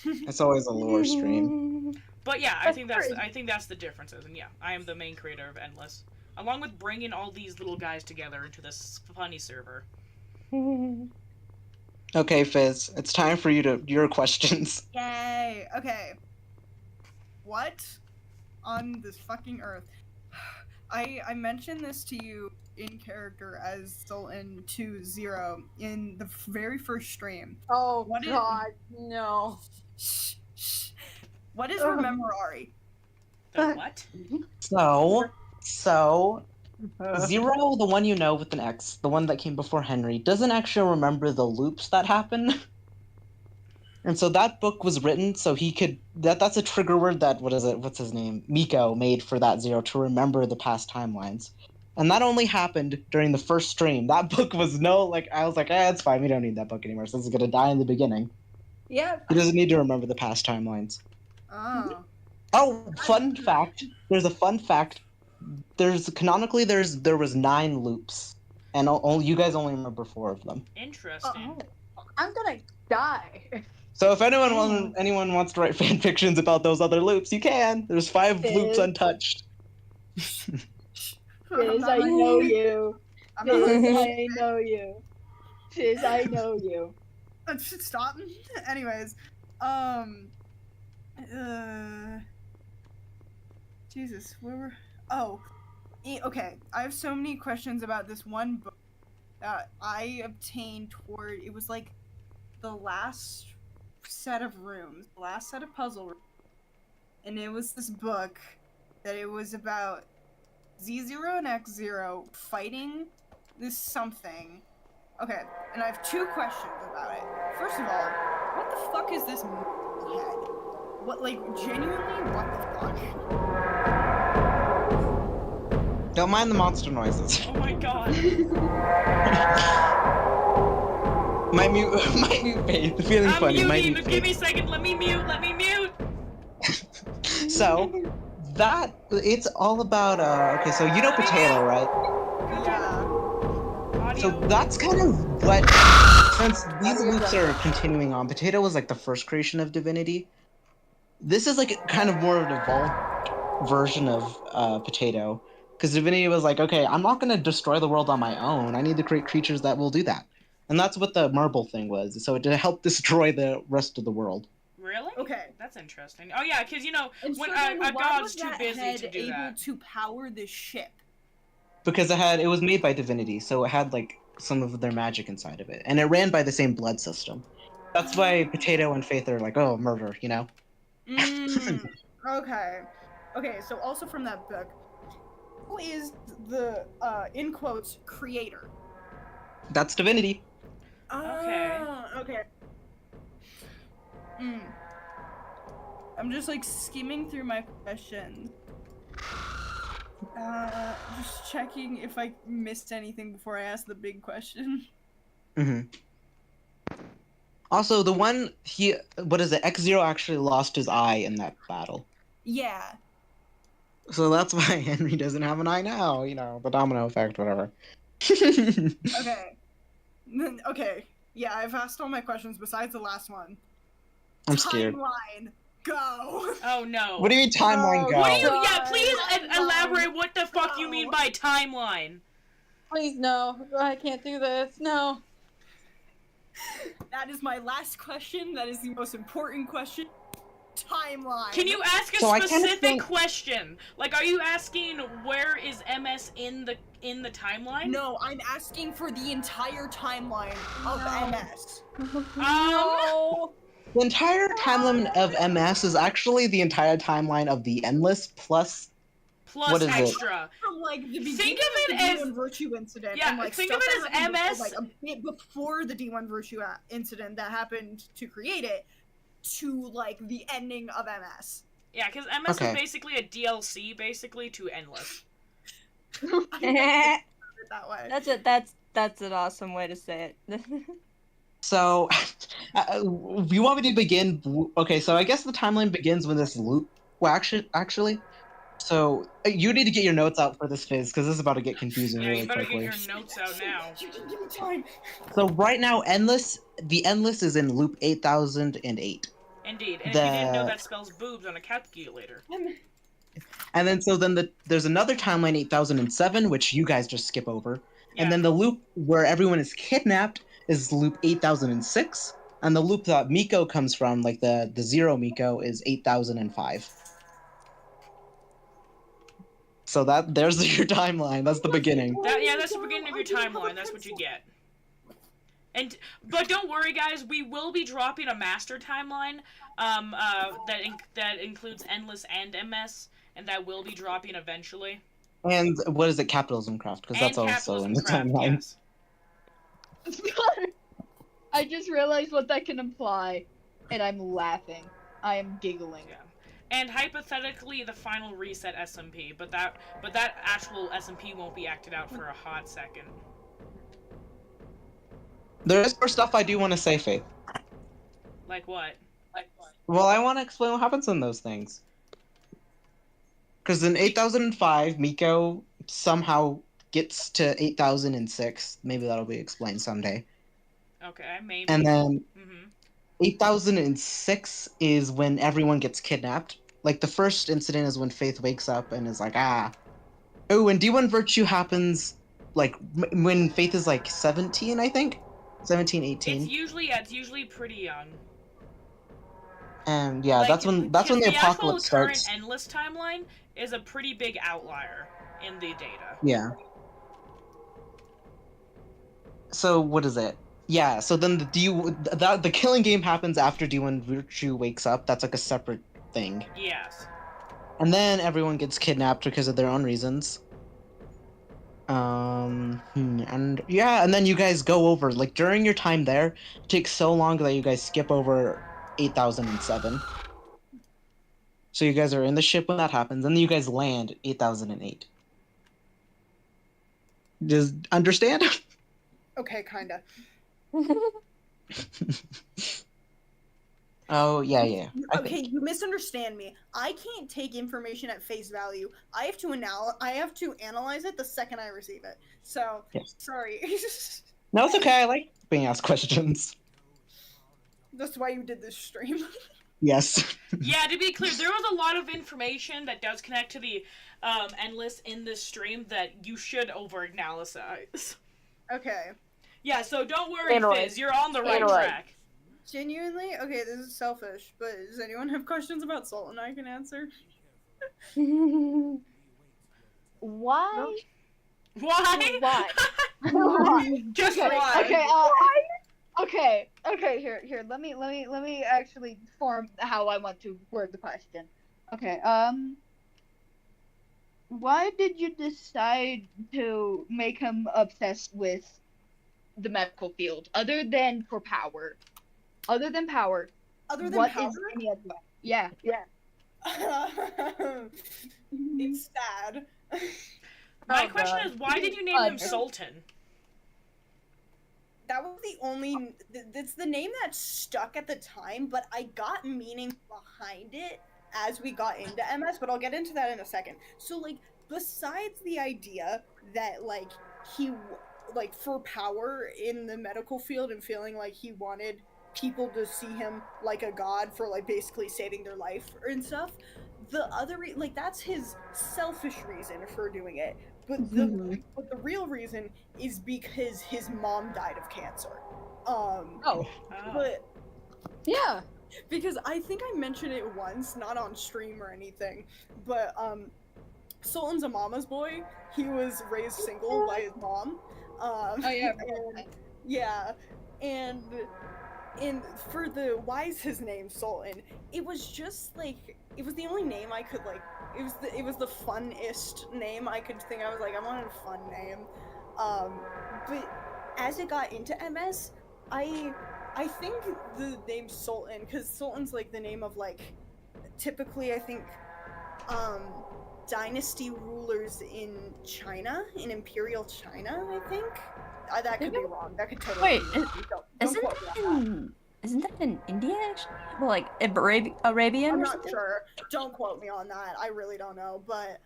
It's always a lore stream. But yeah, I think that's the differences, and yeah, I am the main creator of Endless, along with bringing all these little guys together into this funny server. Okay, Fizz, it's time for your questions. Yay! Okay. What on this fucking earth? I mentioned this to you in character as Sultan 2-0 in the very first stream. Oh What is- God, no. Shh, shh. What is Rememorari? The what? So Zero, the one you know with an X, the one that came before Henry, doesn't actually remember the loops that happen. And so that book was written so he could that's a trigger word that what's his name? Miko made for that Zero to remember the past timelines. And that only happened during the first stream. That book was I was like, it's fine, we don't need that book anymore. So this is gonna die in the beginning. Yeah. He doesn't need to remember the past timelines. Oh. Oh, fun fact. There's a fun fact. Canonically there was 9 loops, and you guys only remember 4 of them. Interesting. I'm gonna die. So if anyone wants to write fan fictions about those other loops, you can. There's 5 loops untouched. Fizz, I know you. I'm Fizz, not- I know you. Fizz, I know you. Stop. Anyways, Jesus, where were? Oh, okay. I have so many questions about this one book that I obtained toward. It was like the last set of rooms, the last set of puzzle rooms, and it was this book that it was about Z0 and X0 fighting this something. Okay, and I have 2 questions about it. First of all, what the fuck is this head? What, like, genuinely, what the fuck? Don't mind the monster noises. Oh my god. Might mute Faith. Feeling I'm funny. Might muting. mute Give me a Faith. second. Let me mute. So, that it's all about okay, so you know Potato, right? Yeah. So that's kind of what, since these loops are continuing on, Potato was like the first creation of Divinity. This is like kind of more of an evolved version of Potato, because Divinity was like, okay, I'm not going to destroy the world on my own. I need to create creatures that will do that. And that's what the marble thing was, so to help destroy the rest of the world. Really? Okay. That's interesting. Oh yeah, because you know, And when so then a why god's was too that busy head to do able that. to power this ship? Because it was made by Divinity, so it had like some of their magic inside of it, and it ran by the same blood system. That's why Potato and Faith are like, oh, murder, you know? Okay. Okay, so also from that book, who is the, in quotes, creator? That's Divinity. Okay. Okay. I'm just, like, skimming through my questions. Just checking if I missed anything before I ask the big question. Also, the one X0 actually lost his eye in that battle. Yeah. So that's why Henry doesn't have an eye now, you know, the domino effect, whatever. Okay. Okay. Yeah, I've asked all my questions besides the last one. I'm scared. Timeline. Go. Oh no. What do you mean timeline go? What do you? Yeah, please elaborate. What the fuck you mean by timeline? Please no, I can't do this. No. That is my last question. That is the most important question. Timeline. Can you ask a specific question? Like, are you asking where is MS in the timeline? No, I'm asking for the entire timeline of MS. No. The entire timeline of MS is actually the entire timeline of the Endless plus what is extra. From like the beginning Think of it of the as D1 Virtue incident. yeah. And, like, Think of stuff it that as happened MS. like a bit before the D1 Virtue incident that happened to create it, to like the ending of MS. Yeah, because MS is basically a DLC, basically to Endless. That way. That's an awesome way to say it. So, you want me to begin? Okay, so I guess the timeline begins when this loop. Well, actually, so you need to get your notes out for this phase because this is about to get confusing Yeah, really you better quickly. get your notes out now. You can give me time. So right now, the Endless is in loop 8008. Indeed, and if you didn't know, that spells boobs on a calculator. And then there's another timeline 8007, which you guys just skip over. Yeah. And then the loop where everyone is kidnapped is loop 8006. And the loop that Miko comes from, like the Zero Miko, is 8005. So there's your timeline. That's the beginning. That's the beginning of your timeline. That's what you get. But don't worry, guys. We will be dropping a master timeline. That includes Endless and MS, and that will be dropping eventually. And what is it, Capitalism Craft? Because that's also in the timeline. Yes. I just realized what that can imply, and I'm laughing. I am giggling. Yeah. And hypothetically, the final reset SMP, but that actual SMP won't be acted out for a hot second. There is more stuff I do want to say, Faith. Like what? Well, I want to explain what happens in those things. Because in 8005, Miko somehow gets to 8006. Maybe that'll be explained someday. Okay, maybe. And then 8006 is when everyone gets kidnapped. Like, the first incident is when Faith wakes up and is like, ah. Oh, and D1 Virtue happens, like, when Faith is, like, 17, I think? 17, 18. It's usually pretty young. And, yeah, like, that's when the apocalypse starts. The current Endless timeline is a pretty big outlier in the data. Yeah. So, what is it? Yeah, so then the killing game happens after D1 Virtue wakes up. That's like a separate thing. Yes. And then everyone gets kidnapped because of their own reasons. And yeah, and then you guys go over, like, during your time there, it takes so long that you guys skip over 8007. So you guys are in the ship when that happens, and then you guys land at 8008. Just understand? Okay, kinda. Oh, yeah. I Okay, think. you misunderstand me. I can't take information at face value. I have to analyze it the second I receive it. So, Yes. sorry. No, it's okay. I like being asked questions. That's why you did this stream. Yes. Yeah, to be clear, there was a lot of information that does connect to the endless in this stream that you should over-analyze. Okay. Yeah, so don't worry, Analyze. Fizz, you're on the right Analyze. track. Genuinely? Okay, this is selfish, but does anyone have questions about Sultan I can answer? Why? Why? Why? Just Okay, why? Okay. Here. Let me actually form how I want to word the question. Okay. Why did you decide to make him obsessed with the medical field, other than for power? Other than power. Other than what power? is any other way? Yeah. It's sad. My Oh, question God. is, why did you name him Sultan? That was the only. It's the name that stuck at the time, but I got meaning behind it as we got into MS. But I'll get into that in a second. So, like, besides the idea that, like, like, for power in the medical field and feeling like he wanted people to see him like a god for, like, basically saving their life and stuff, the other like, that's his selfish reason for doing it. But the real reason is because his mom died of cancer. But Yeah. because I think I mentioned it once, not on stream or anything, but Sultan's a mama's boy. He was raised single by his mom. Oh yeah. And for the why is his name Sultan, it was just like, it was the only name I could, like, it was the funnest name I could think. I was like, I wanted a fun name. But as it got into MS, I think the name Sultan, because Sultan's like the name of, like, typically I think dynasty rulers in China, in Imperial China, I think. That could be wrong. That could totally be wrong. Don't quote me on that. Isn't that in India actually? Well, like Arabian I'm or not something? sure. Don't quote me on that. I really don't know. But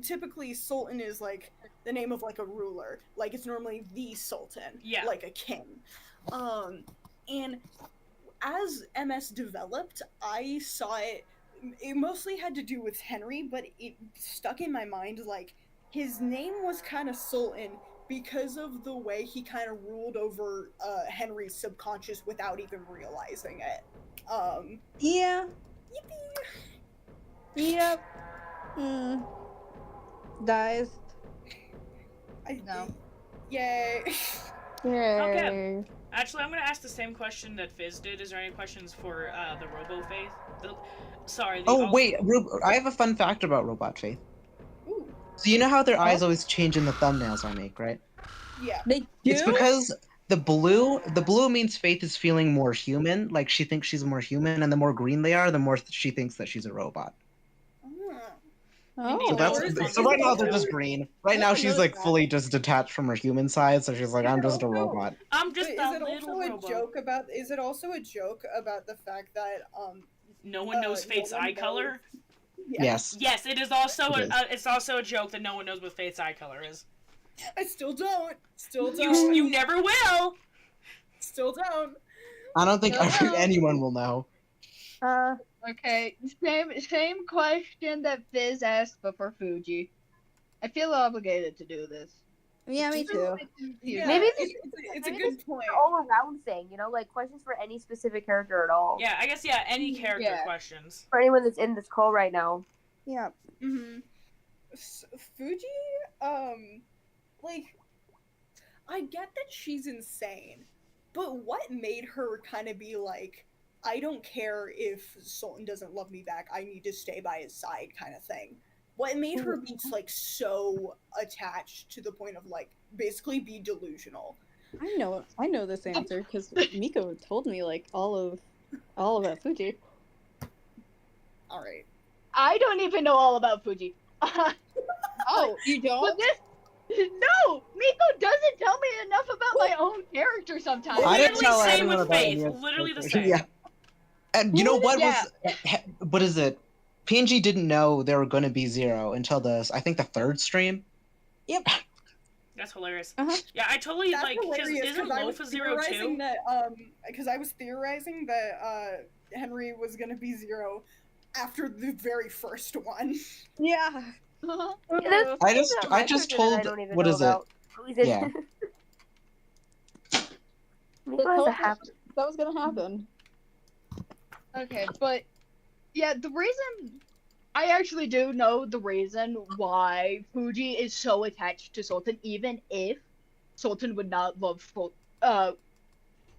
typically Sultan is like the name of, like, a ruler. Like, it's normally the Sultan. Yeah. Like a king. And as MS developed, I saw it mostly had to do with Henry, but it stuck in my mind, like, his name was kind of Sultan because of the way he kind of ruled over Henry's subconscious without even realizing it. Yeah. Yippee! Yep. Dies. No. Yay. Okay. Actually, I'm gonna ask the same question that Fizz did. Is there any questions for the Robo Faith? Wait, I have a fun fact about Robot Faith. Ooh. So you know how their eyes always change in the thumbnails I make, right? Yeah. They do? It's because the blue means Faith is feeling more human, like she thinks she's more human, and the more green they are, the more she thinks that she's a robot. Oh. So that's so right now they're just green. Right now she's like fully just detached from her human side, so she's like, I'm just a robot. I'm just Is a it little also robot. a joke about? Is it also a joke about the fact that no one knows Faith's eye color? Yeah. Yes. Yes, it is also It is. It's also a joke that no one knows what Faith's eye color is. I still don't. Still don't. You never will. Still don't. I don't think anyone will know. Okay. Same question that Fizz asked, but for Fuji. I feel obligated to do this. Yeah, me too. Yeah, Maybe it's a good point. all around thing, you know, like questions for any specific character at all. Yeah, I guess any character questions. For anyone that's in this call right now. Yeah. Fuji, like, I get that she's insane, but what made her kind of be like, I don't care if Sultan doesn't love me back, I need to stay by his side kind of thing? What made her be like so attached to the point of like basically be delusional? I know this answer because Miko told me like all about Fuji. All right. I don't even know all about Fuji. Oh, you don't? But no, Miko doesn't tell me enough about my own character sometimes. I didn't tell Same anyone with about Faith. any of Literally the this. same. Yeah. And you know what Yeah. what is it? PNG didn't know there were going to be 0 until I think the 3rd stream. Yep. That's hilarious. Uh-huh. Yeah, I totally That's like. Cause hilarious isn't I was Lofa 0 theorizing too? that because I was theorizing that Henry was gonna be 0 after the very first one. Yeah. I just told what is it? Yeah. That was gonna happen. Okay, but yeah, the reason I actually do know the reason why Fuji is so attached to Sultan, even if Sultan would not love oh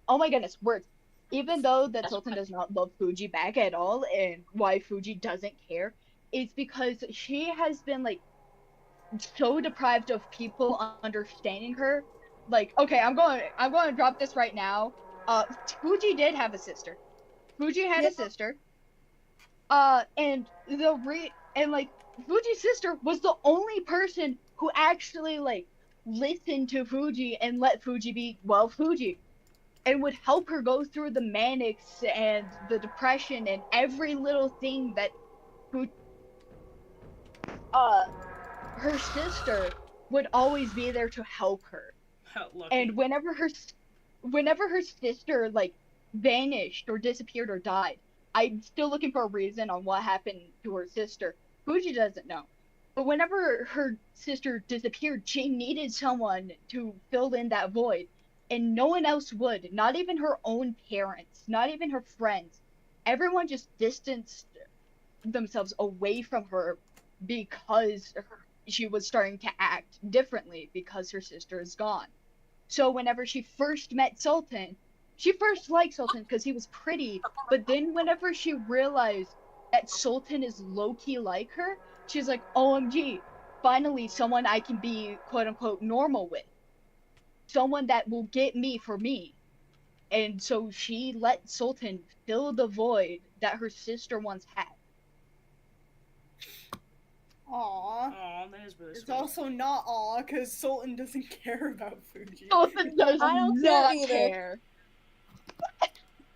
my goodness, words. Even though that Sultan does not love Fuji back at all, and why Fuji doesn't care, is because she has been like so deprived of people understanding her. Like, okay, I'm going to drop this right now. Fuji did have a sister. Fuji had a sister. And like Fuji's sister was the only person who actually like listened to Fuji and let Fuji be Fuji, and would help her go through the manics and the depression and every little thing that her sister would always be there to help her. And whenever her sister like vanished or disappeared or died, I'm still looking for a reason on what happened to her sister. Fuji doesn't know. But whenever her sister disappeared, she needed someone to fill in that void. And no one else would. Not even her own parents. Not even her friends. Everyone just distanced themselves away from her because she was starting to act differently because her sister is gone. So whenever she first met Sultan, she first liked Sultan because he was pretty, but then whenever she realized that Sultan is low-key like her, she's like, OMG, finally someone I can be quote-unquote normal with. Someone that will get me for me. And so she let Sultan fill the void that her sister once had. Aww. That is really It's sweet. also not aw, because Sultan doesn't care about Fuji. Sultan does not care.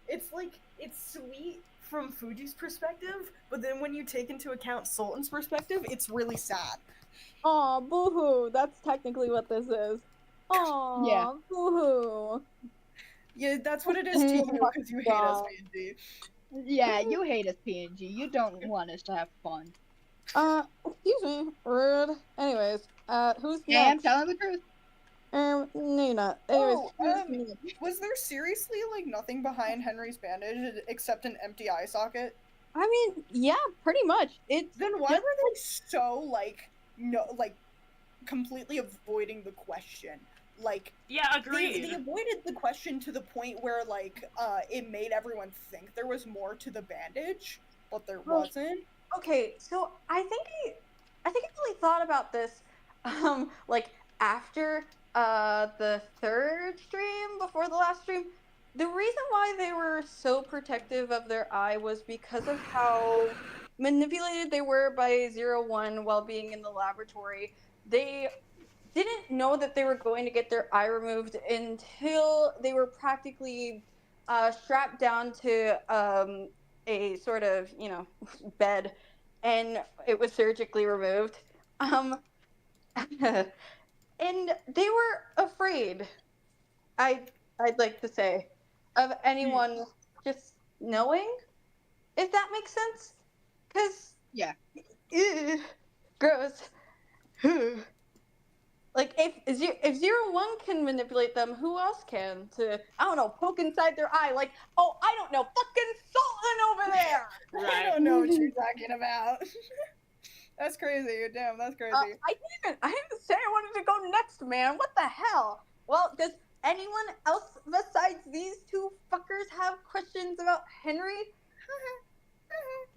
It's like, it's sweet from Fuji's perspective, but then when you take into account Sultan's perspective, it's really sad. Aw, boo-hoo. That's technically what this is. Aw, yeah. Boo-hoo. Yeah, that's what it is to you, because you hate us, PNG. Yeah, you hate us, PNG. You don't want us to have fun. Excuse me. Rude. Anyways, who's next? Yeah, I'm telling the truth. No, you're not. Anyways, Was there seriously, like, nothing behind Henry's bandage except an empty eye socket? I mean, yeah, pretty much. Then why were they so, like, completely avoiding the question? Like, yeah, agreed. They avoided the question to the point where, like, it made everyone think there was more to the bandage, but there wasn't. Okay, so I think I really thought about this, like after the 3rd stream, before the last stream. The reason why they were so protective of their eye was because of how manipulated they were by 01 while being in the laboratory. They didn't know that they were going to get their eye removed until they were practically strapped down to a sort of, bed, and it was surgically removed. And they were afraid, I'd like to say, of anyone just knowing, if that makes sense. Because, yeah, gross. Like, if 01 can manipulate them, who else can? To, I don't know, poke inside their eye, like, oh, I don't know, fucking Sultan over there! I don't know what you're talking about. That's crazy. Damn, that's crazy. I didn't say I wanted to go next, man. What the hell? Well, does anyone else besides these two fuckers have questions about Henry?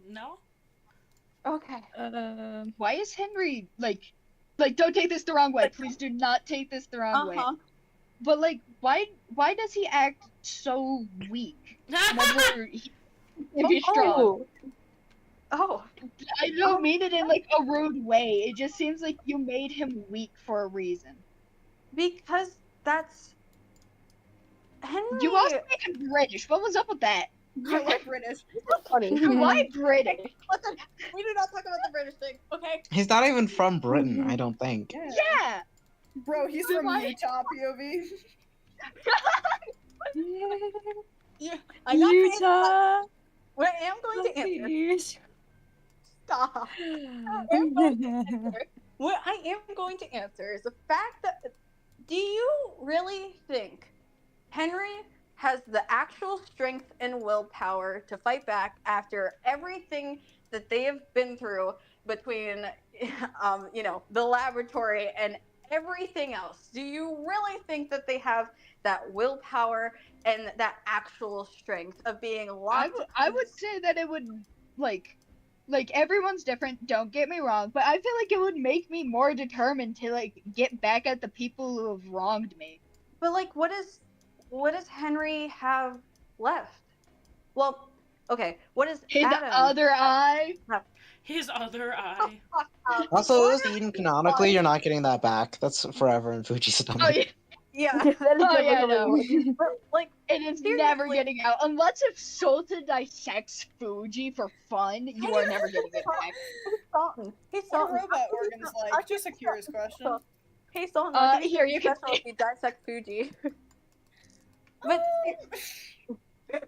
No? Okay. Why is Henry like? Don't take this the wrong way. Please do not take this the wrong way. But like, why does he act so weak whenever he can be strong? Oh. I don't mean it in like a rude way. It just seems like you made him weak for a reason. Because that's Henry. You also made him British. What was up with that? I like British. Funny. Why British? Listen, we do not talk about the British thing, okay? He's not even from Britain, I don't think. Yeah. Bro, he's Then from why- Utah, POV. Yeah, I got Utah. what I am going to answer. Please. Stop. What I am going to answer is the fact that do you really think Henry has the actual strength and willpower to fight back after everything that they have been through between the laboratory and everything else? Do you really think that they have that willpower and that actual strength of being locked? I would say that it would like everyone's different, don't get me wrong, but I feel like it would make me more determined to like get back at the people who have wronged me. But like what does Henry have left? Well, okay, what is His Adam? other eye. His other eye. Also, it was eaten canonically, you're not getting that back. That's forever in Fuji's stomach. Oh yeah. Yeah. Oh yeah, no. But like It is never getting out unless if Sultan dissects Fuji for fun. You are never getting it back. Sultan. Hey What are Sultan. robot organs like? Just a curious question. Hey Sultan. Here, you can special if you dissect Fuji. But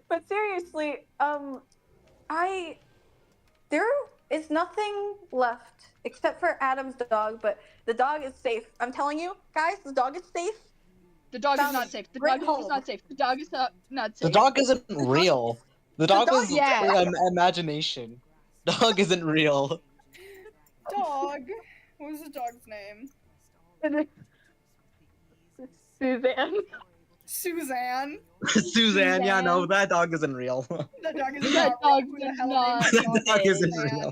but seriously, there is nothing left except for Adam's dog, but the dog is safe. I'm telling you, guys, the dog is safe. The dog Found is not a safe. The great dog home. is not safe. The dog is not safe. The dog isn't real. The dog dog is yeah. imagination. Dog isn't real. Dog. What was the dog's name? Suzanne. Suzanne. Suzanne, yeah, no, that dog isn't real. That dog is That not real. dog Who the is hell not- named That dog isn't Suzanne? real.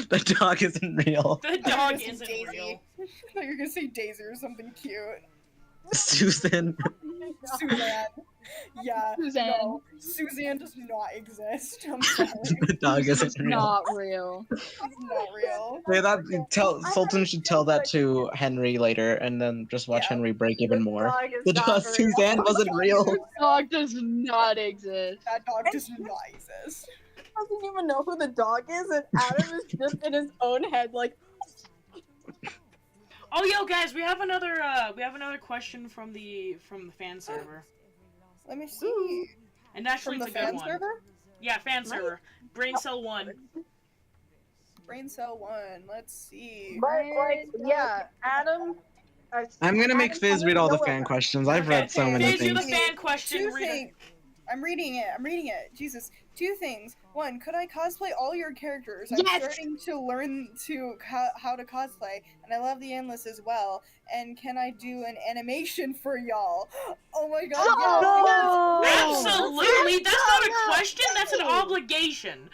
The dog isn't real. The I dog thought you were gonna isn't say Daisy. real. I thought you were gonna say Daisy or something cute. Susan. Suzanne. Yeah. Suzanne. No, Suzanne does not exist. I'm sorry. The dog isn't real. Not real. It's not real. Say that. Sultan should tell that to Henry later, and then just watch Yeah. Henry break even more. Dog is The not dog, real. Suzanne wasn't real. The dog does not exist. That dog does not exist. Doesn't even know who the dog is, and Adam is just in his own head, like. Oh, yo, guys, we have another question from the fan server, Let me see. and actually From it's the a good fan one. server? Yeah, fan server. Brain Cell 1. Brain Cell 1. Let's see. But like, yeah, Adam. I'm gonna make Adam Fizz doesn't read all the know fan it. questions. I've Okay, read so many Fizz, you're the things. fan question Two reader. things. I'm reading it. Jesus. Two things. One, could I cosplay all your characters? I'm Yes! starting to learn how to cosplay, and I love the Endless as well. And can I do an animation for y'all? Oh my god. No! Absolutely! That's not a question, that's an obligation.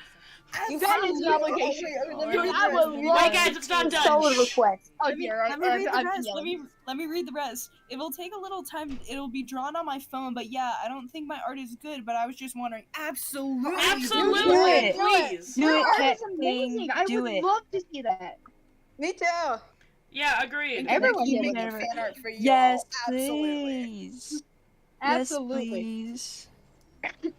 Yes. That is an obligation. Okay, let me read the I rest, would let me love- read Wait, the guys, rest. it's not done. Solid request. Oh Let me dear, read the rest. yelling. Let me read the rest. It will take a little time. It'll be drawn on my phone, but yeah, I don't think my art is good. But I was just wondering. Absolutely. Absolutely, Do it. please. Do Your it, art Cat is amazing. I Do would it. love to see that. Me too. Yeah, agreed. And Everyone keep did making it. fan art for you. Yes, Absolutely. please. Absolutely. Yes, please.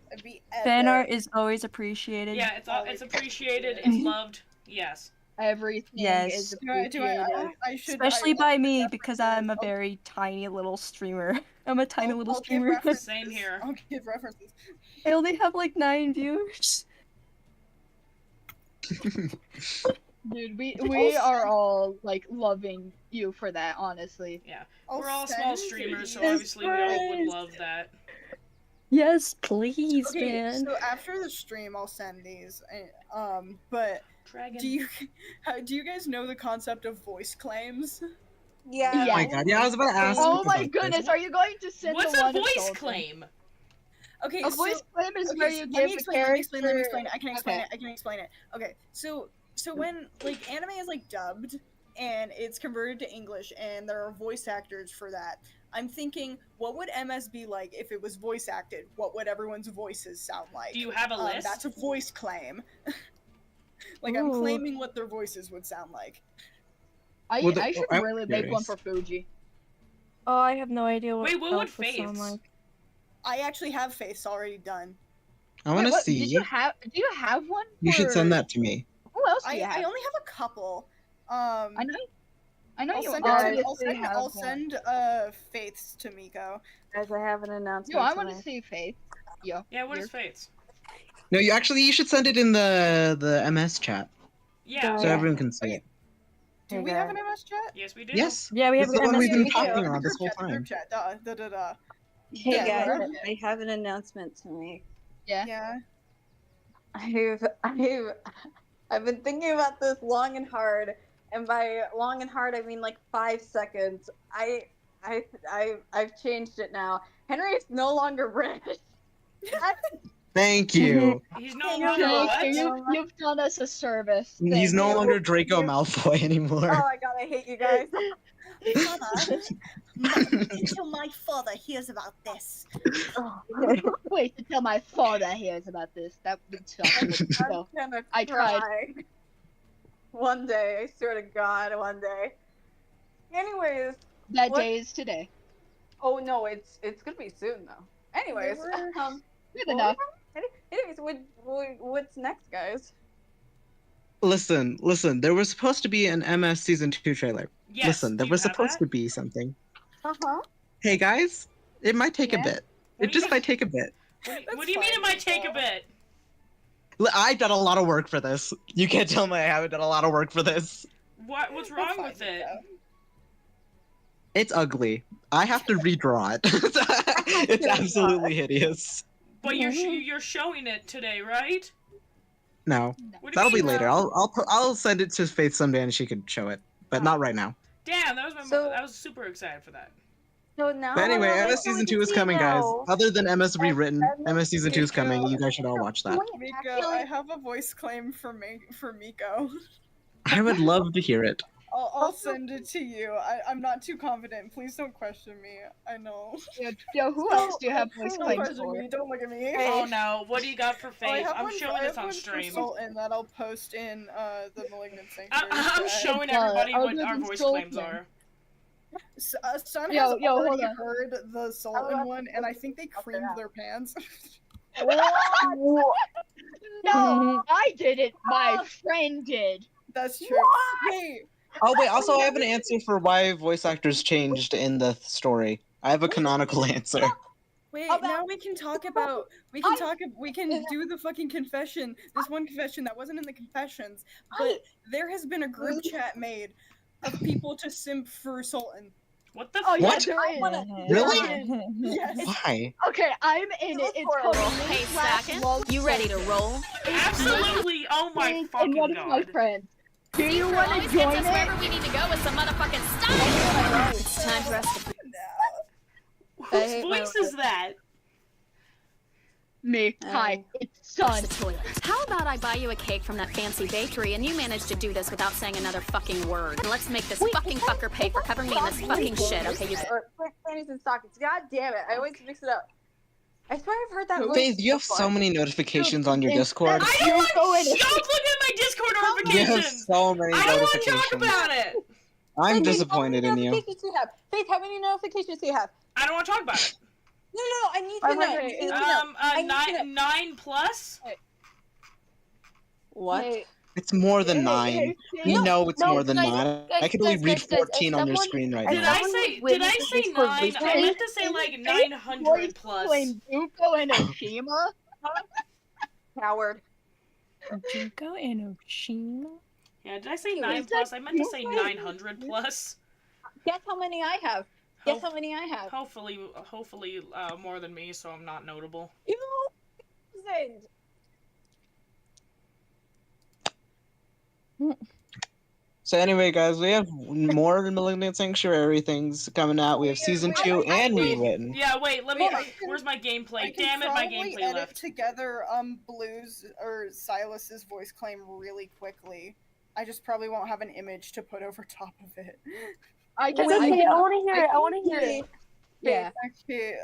It'd be Fan epic. art is always appreciated. Yeah, it's appreciated, it's loved. Yes. Everything Yes. is Do I appreciated. should. Especially I- by me, because I'm a very tiny little streamer. I'm a tiny little I'll give streamer. references. Same here. I'll give references. I only have like 9 viewers. Dude, we are all like loving you for that, honestly. Yeah. I'll We're all send small it to streamers, so you. obviously we all would Yes. love that. Yes, please, Okay, man. so after the stream, I'll send these. But Dragon. do you guys know the concept of voice claims? Yeah. Oh my god, yeah, I was about to ask. Oh my about goodness, this. are you going to send What's the a one of voice Sultan? claim? Okay, A voice claim is okay, where so you let give me the explain, character. let me explain it. I can explain Okay. it. I can explain it. Okay, so when like anime is like dubbed and it's converted to English and there are voice actors for that, I'm thinking, what would MS be like if it was voice acted? What would everyone's voices sound like? Do you have a list? That's a voice claim. Like Ooh. I'm claiming what their voices would sound like. I should I'm really make one curious. for Fuji. Oh, I have no idea what Wait, what would elf would sound Faith's? like. I actually have face already done. I want to Wait, what, see. Do you have one? You should for- send that to me. Who else do you I have? only have a couple. I know I'll you send, obviously have I'll one. send Faiths to Miko. Guys, I have an announcement. Yo, I want to tonight. see Faith. Yo. Yeah, what you're- is Faith's? No, you should send it in the MS chat Yeah. so Yeah. everyone can see it. Do Hey, we have an guys. MS chat? Yes, we do. Yes. Yeah, we This have is the an one we've been MS talking too. about this whole The group time. chat. Duh. Hey Hey guys, Laura. I have an announcement to make. Yeah. I've been thinking about this long and hard, and by long and hard I mean like 5 seconds. I've changed it now. Henry is no longer British. Thank you. He's no Hey, longer no, what? You've done us a service. He's Thank no you. longer Draco Malfoy Oh anymore. my god, I hate you guys. Father, until my father hears about this. Wait until my father hears about this. That would suck. I'm So, gonna I tried. try. One day, I swear to God, one day. Anyways, that what- day is today. oh no, it's gonna be soon though. Anyways, Good enough. anyways, what's next, guys? Listen. There was supposed to be an MS season 2 trailer. Yes. Listen, do there you was have supposed that? to be something. Uh-huh. Hey guys, it might take a Yeah? bit. What It do just you- might take a bit. What do you mean it might take a bit? I've done a lot of work for this. You can't tell me I haven't done a lot of work for this. What's wrong with it? It's ugly. I have to redraw it. It's absolutely hideous. But you're showing it today, right? No, What do you that'll be mean, later. no? I'll send it to Faith someday and she can show it, but not right now. Damn, that was I was super excited for that. So now. But anyway, I MS season 2 is coming, guys. Other than MS rewritten, MS season 2 is Miko. coming. You guys should all watch that. Miko, I have a voice claim for Miko. I would love to hear it. I'll send it to you. I'm not too confident. Please don't question me. I know. Yo, who else do you have voice Don't claims question for? me. Don't look at me. Oh no, what do you got for I Faith? have I'm one- showing I this have on one for stream. Sultan that I'll post in the Malignant Sanctuary. I'm chat. showing God, everybody other what our than voice Sultan. claims are. Sun Yo, has hold already on. heard the Sultan one, and I think they creamed their pants. No, I didn't. My friend did. That's true. Wait, Oh wait, also I have an answer for why voice actors changed in the story. I have a canonical answer. wait. Now we can talk about. We can do the fucking confession. This one confession that wasn't in the confessions, but there has been a group chat made of people to simp for Sultan. What the Oh yeah, What? there is. Really? Yes. Why? Okay, I'm in it. It's called Hey, Slash Sakin, Love you ready to Sultan. roll? Absolutely! Oh my And fucking one of my god. friends. Do you want to Always join gets us it? wherever we need to go with some motherfucking style. It's time for us to. Whose hate my voice is that? Me. Hi, it's Sun. The toilet. How about I buy you a cake from that fancy bakery and you manage to do this without saying another fucking word? And let's make this fucking fucker pay for covering me in this fucking shit, okay? You Or panties and stockings. God damn it! I always mix it up. I swear I've heard that voice Faith, you have before. so many notifications on your Instead- Discord. I You don't want go in to it. stop looking at my Discord You have notifications! so many I don't want to talk notifications. about it! I'm Faith, disappointed how in many you. notifications do you have? Faith, how many notifications do you have? I don't want to talk about it. No, I need to know. I need to know. I need to know. 9 plus? What? Hey, It's more than 9. We No, know it's no, more than guys, 9. guys, I can only guys, read guys, guys, 14 on your someone- screen right Did now. I say 9? I meant to say like 900 plus. Claim Zuko and Oshima. Coward. Junko and Oshima. Yeah, did I say 9 plus? I meant to say 900 plus. Guess how many I have. Guess how many I have. Hopefully, more than me, so I'm not notable. You know, So anyway, guys, we have more Malignant Sanctuary things coming out. We have season 2 and rewritten. Yeah, wait, let me. Well, Where's my gameplay? I can Damn it, my probably gameplay edit left. together Blue's or Silas's voice claim really quickly. I just probably won't have an image to put over top of it. I It's okay. I want to hear it. I want to hear it. Yeah. Okay,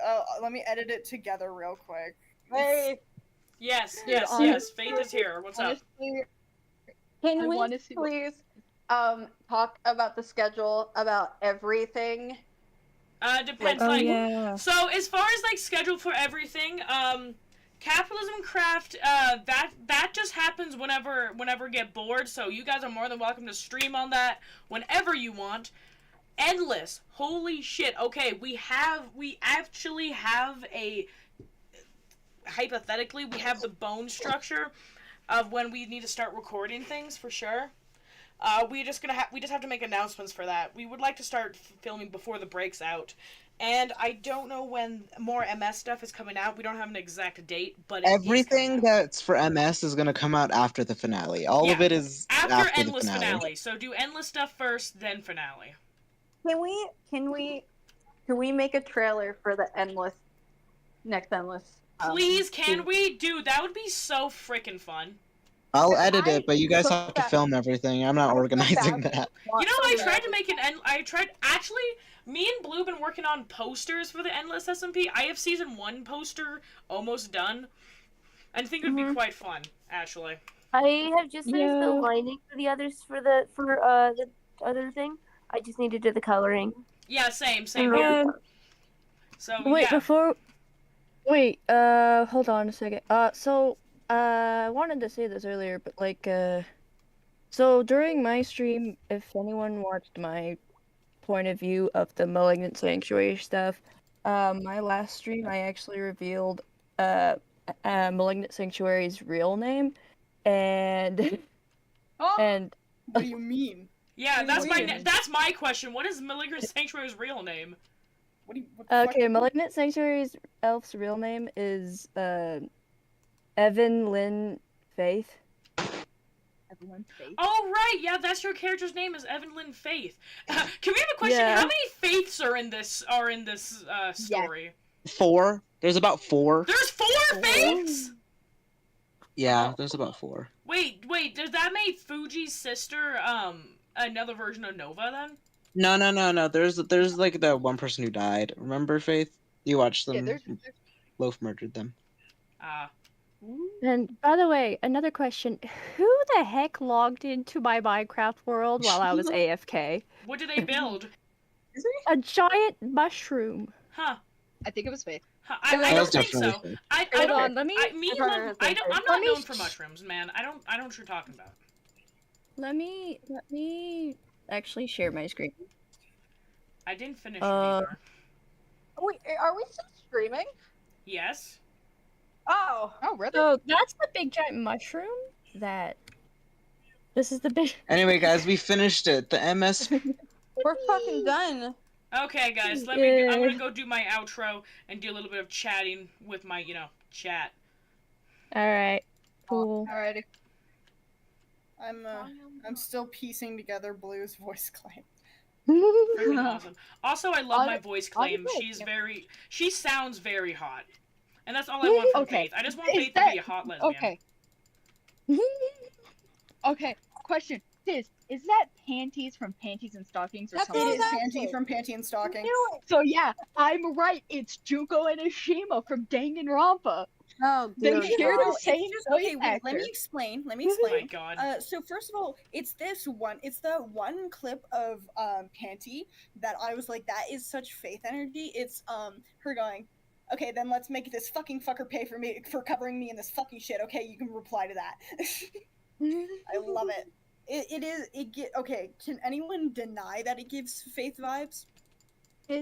let me edit it together real quick. Hey, Yes, Dude, yes, honestly- yes. Faith is here. What's up? Honestly, can I we wanna see what- please talk about the schedule, about everything? Depends. Oh like, yeah. so as far as like schedule for everything, Capitalism Craft, that just happens whenever we get bored. So you guys are more than welcome to stream on that whenever you want. Endless, holy shit. Okay, we actually have a. Hypothetically, we have the bone structure of when we need to start recording things for sure. We just have to make announcements for that. We would like to start filming before the break's out, and I don't know when more MS stuff is coming out. We don't have an exact date, but Everything that's for MS is gonna come out after the finale. All of it is after the Endless finale. So do Endless stuff first, then finale. Can we make a trailer for the next Endless? Please, can we? Dude, that would be so freaking fun. I'll edit it, but you guys have to film everything. I'm not organizing that. You know, I tried to make actually, me and Blue been working on posters for the Endless SMP. I have season 1 poster almost done. I think it would be quite fun, actually. I have just finished the lining for the others for the other thing. I just need to do the coloring. Yeah, same. So Wait, yeah. Hold on a second. I wanted to say this earlier, but so during my stream, if anyone watched my point of view of the Malignant Sanctuary stuff, my last stream, I actually revealed Malignant Sanctuary's real name, and and what do you mean? Yeah, that's my question. What is Malignant Sanctuary's real name? Okay, Malignant Sanctuary's elf's real name is Evan Lynn Faith. Evelyn Faith. Oh right, yeah, that's your character's name is Evan Lynn Faith. Can we have a question? Yeah. How many faiths are in this story? 4. There's about 4. There's 4 faiths? Yeah, there's about 4. Wait, does that make Fuji's sister another version of Nova then? No. There's like the one person who died. Remember, Faith? You watched them. Yeah, Loaf murdered them. And by the way, another question: who the heck logged into my Minecraft world while I was AFK? What did they build? A giant mushroom. Huh. I think it was Faith. I don't think so. I Hold don't. on, let me. I'm not known for mushrooms, man. I don't know what you're talking about. Let me actually share my screen. I didn't finish it either. Wait, are we still streaming? Yes. Oh, really? So that's the big giant mushroom. This is the big. Anyway, guys, we finished it. The MS. We're fucking done. Okay, guys, I'm gonna go do my outro and do a little bit of chatting with my, chat. All right. Cool. Alrighty. I'm still piecing together Blue's voice claim. Freaking awesome. Also, I love my voice claim. Good. She sounds very hot. And that's all I want from Faith. I just want Faith to be a hot lesbian. Okay. Okay, question. Is that Panties from Panties and Stockings or It something? is Panty from Panty and Stockings. So yeah, I'm right. It's Junko and Ashima from Danganronpa. Oh, They dear share God. the same Okay, voice wait, actor. let me explain. Oh my god. So first of all, it's the one clip of Panty that I was like, that is such Faith energy. It's her going, okay, then let's make this fucking fucker pay for covering me in this fucking shit. Okay, you can reply to that. I love it. Okay, can anyone deny that it gives Faith vibes?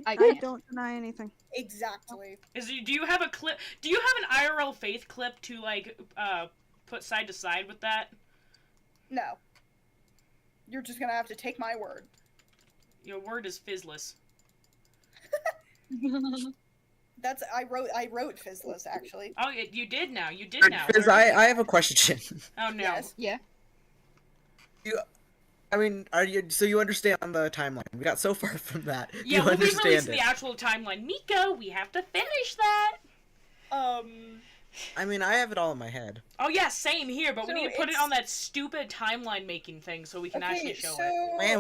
I don't deny anything. Exactly. Do you have a clip? Do you have an IRL Faith clip to put side to side with that? No. You're just gonna have to take my word. Your word is fizzless. I wrote fizzless actually. Oh, you did now. Fizz, I have a question. Oh no. Yes. Yeah. I mean, so you understand the timeline? We got so far from that. Yeah, you we'll be understand releasing it. the actual timeline. Miko, we have to finish that. I mean, I have it all in my head. Oh yeah, same here, but we So need to put it it's- on that stupid timeline making thing so we can actually show it. Wait.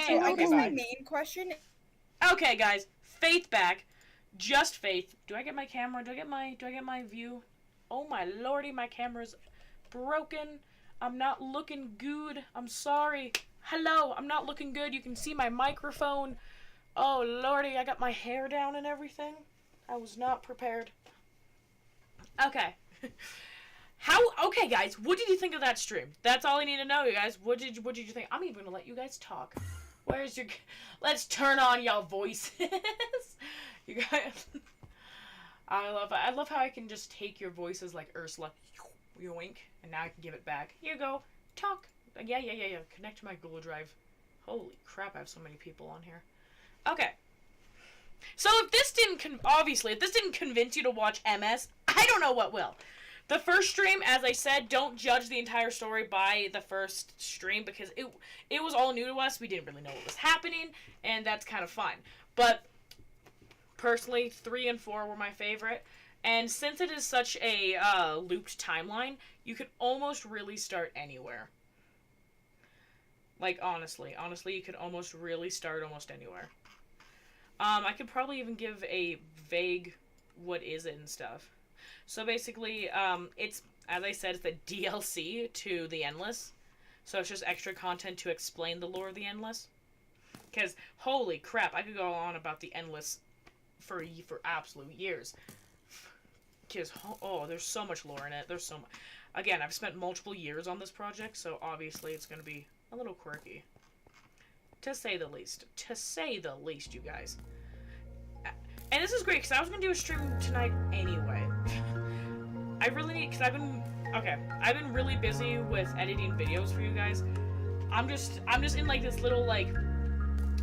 So I guess my main question. Okay, guys, Faith back, just Faith. Do I get my camera? Do I get my view? Oh my lordy, my camera's broken. I'm not looking good. I'm sorry. Hello, I'm not looking good. You can see my microphone. Oh lordy, I got my hair down and everything. I was not prepared. Okay. Okay, guys, what did you think of that stream? That's all I need to know, you guys. What did you think? I'm even gonna let you guys talk. Where's your... Let's turn on y'all voices. You guys... I love how I can just take your voices like Ursula. Yoink. And now I can give it back. Here you go. Talk. Yeah. Connect to my Google Drive. Holy crap, I have so many people on here. Okay. So if this didn't convince you to watch MS, I don't know what will. The first stream, as I said, don't judge the entire story by the first stream because it was all new to us. We didn't really know what was happening, and that's kind of fine. But personally, 3 and 4 were my favorite. And since it is such a looped timeline, you could almost really start anywhere. Like, honestly, you could almost really start almost anywhere. I could probably even give a vague what is it and stuff. So basically, it's, as I said, it's the DLC to the Endless. So it's just extra content to explain the lore of the Endless. Because, holy crap, I could go on about the Endless for absolute years. Because, oh, there's so much lore in it. There's so much. Again, I've spent multiple years on this project, so obviously it's going to be a little quirky. To say the least. To say the least, you guys. And this is great, because I was going to do a stream tonight anyway. I really need, because I've been really busy with editing videos for you guys. I'm just in, like, this little, like,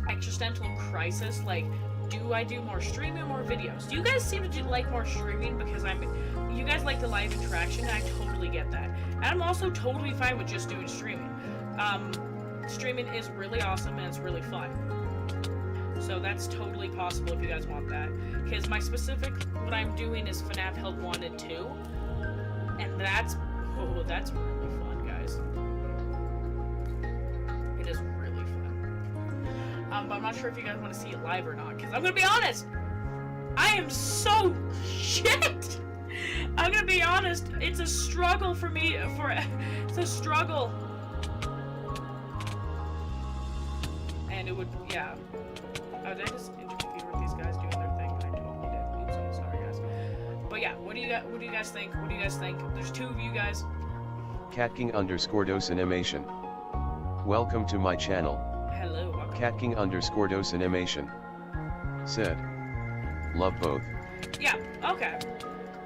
existential crisis, like, do I do more streaming or more videos? Do you guys seem to like more streaming because you guys like the live interaction, and I totally get that. And I'm also totally fine with just doing streaming. Streaming is really awesome and it's really fun. So that's totally possible if you guys want that. Because what I'm doing is FNAF Help 1 and 2. And that's really fun, guys. It is really fun. But I'm not sure if you guys want to see it live or not. Because I'm going to be honest, I am so shit. I'm going to be honest, it's a struggle for me. It's a struggle. And it would, yeah. Oh, did I just interfere with these guys doing their thing? I totally did. Oops, I'm sorry, guys. But yeah, what do you guys think? What do you guys think? There's 2 of you guys. CatKing_Dose Animation. Welcome to my channel. Hello. Welcome. CatKing_Dose Animation. Said. Love both. Yeah, okay.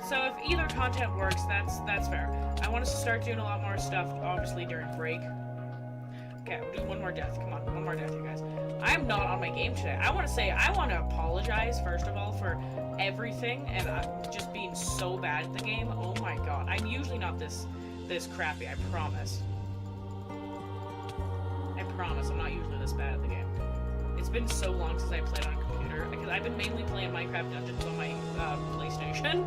So if either content works, that's fair. I want us to start doing a lot more stuff, obviously, during break. Okay, we'll do one more death. Come on, one more death, you guys. I'm not on my game today. I want to apologize, first of all, for everything, and just being so bad at the game. Oh my god. I'm usually not this crappy, I promise. I promise, I'm not usually this bad at the game. It's been so long since I played on a computer, because I've been mainly playing Minecraft Dungeons on my PlayStation.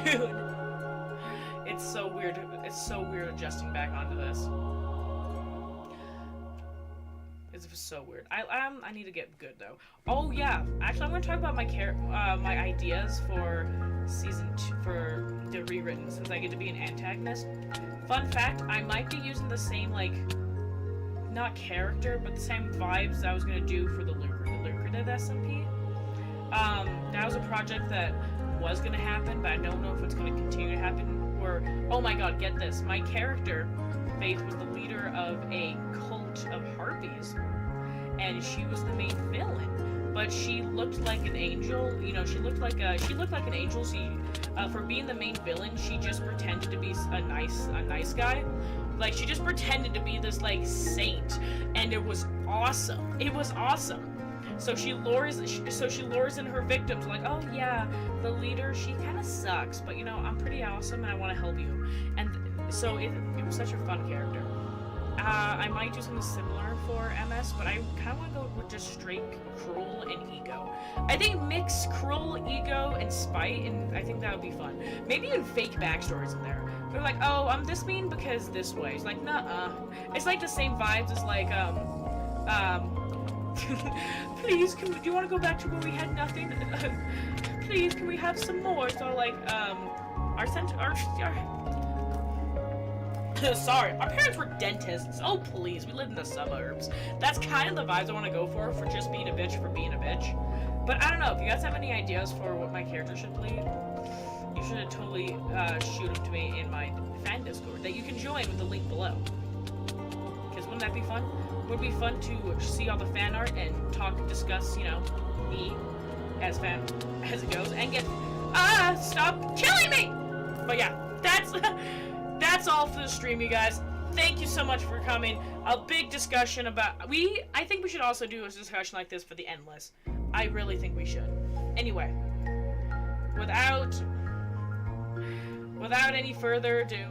Dude. It's so weird. It's so weird adjusting back onto this. It's so weird. I need to get good though. Oh yeah, actually I'm gonna talk about my ideas for season 2 for the rewritten, since I get to be an antagonist. Fun fact: I might be using the same, like, not character, but the same vibes I was gonna do for the lucrative SMP. That was a project that was gonna happen, but I don't know if it's gonna continue to happen. Or, oh my god, get this! My character, Faith, was the leader of a cult of harpies, and she was the main villain. But she looked like an angel. You know, she looked like an angel. For being the main villain, she just pretended to be a nice guy. Like, she just pretended to be this, like, saint, and it was awesome. It was awesome. So she lures in her victims, like, oh yeah, the leader, she kind of sucks, but you know, I'm pretty awesome and I want to help you. And so it was such a fun character. I might do something similar for MS, but I kind of want to go with just straight cruel and ego. I think mix cruel, ego, and spite, and I think that would be fun. Maybe even fake backstories in there. They're like, oh, I'm this mean because this way. It's like, nuh-uh. It's like the same vibes as like, please, do you want to go back to where we had nothing? Please, can we have some more? So like, sorry, our parents were dentists. Oh please, we live in the suburbs. That's kind of the vibes I want to go for just being a bitch for being a bitch. But I don't know, if you guys have any ideas for what my character should lead, you should totally shoot them to me in my fan Discord that you can join with the link below. Because wouldn't that be fun? Would it be fun to see all the fan art and discuss, you know, me as it goes, and get stop killing me! But yeah, that's all for the stream, you guys. Thank you so much for coming. A big discussion about I think we should also do a discussion like this for the endless. I really think we should. Anyway, without any further ado,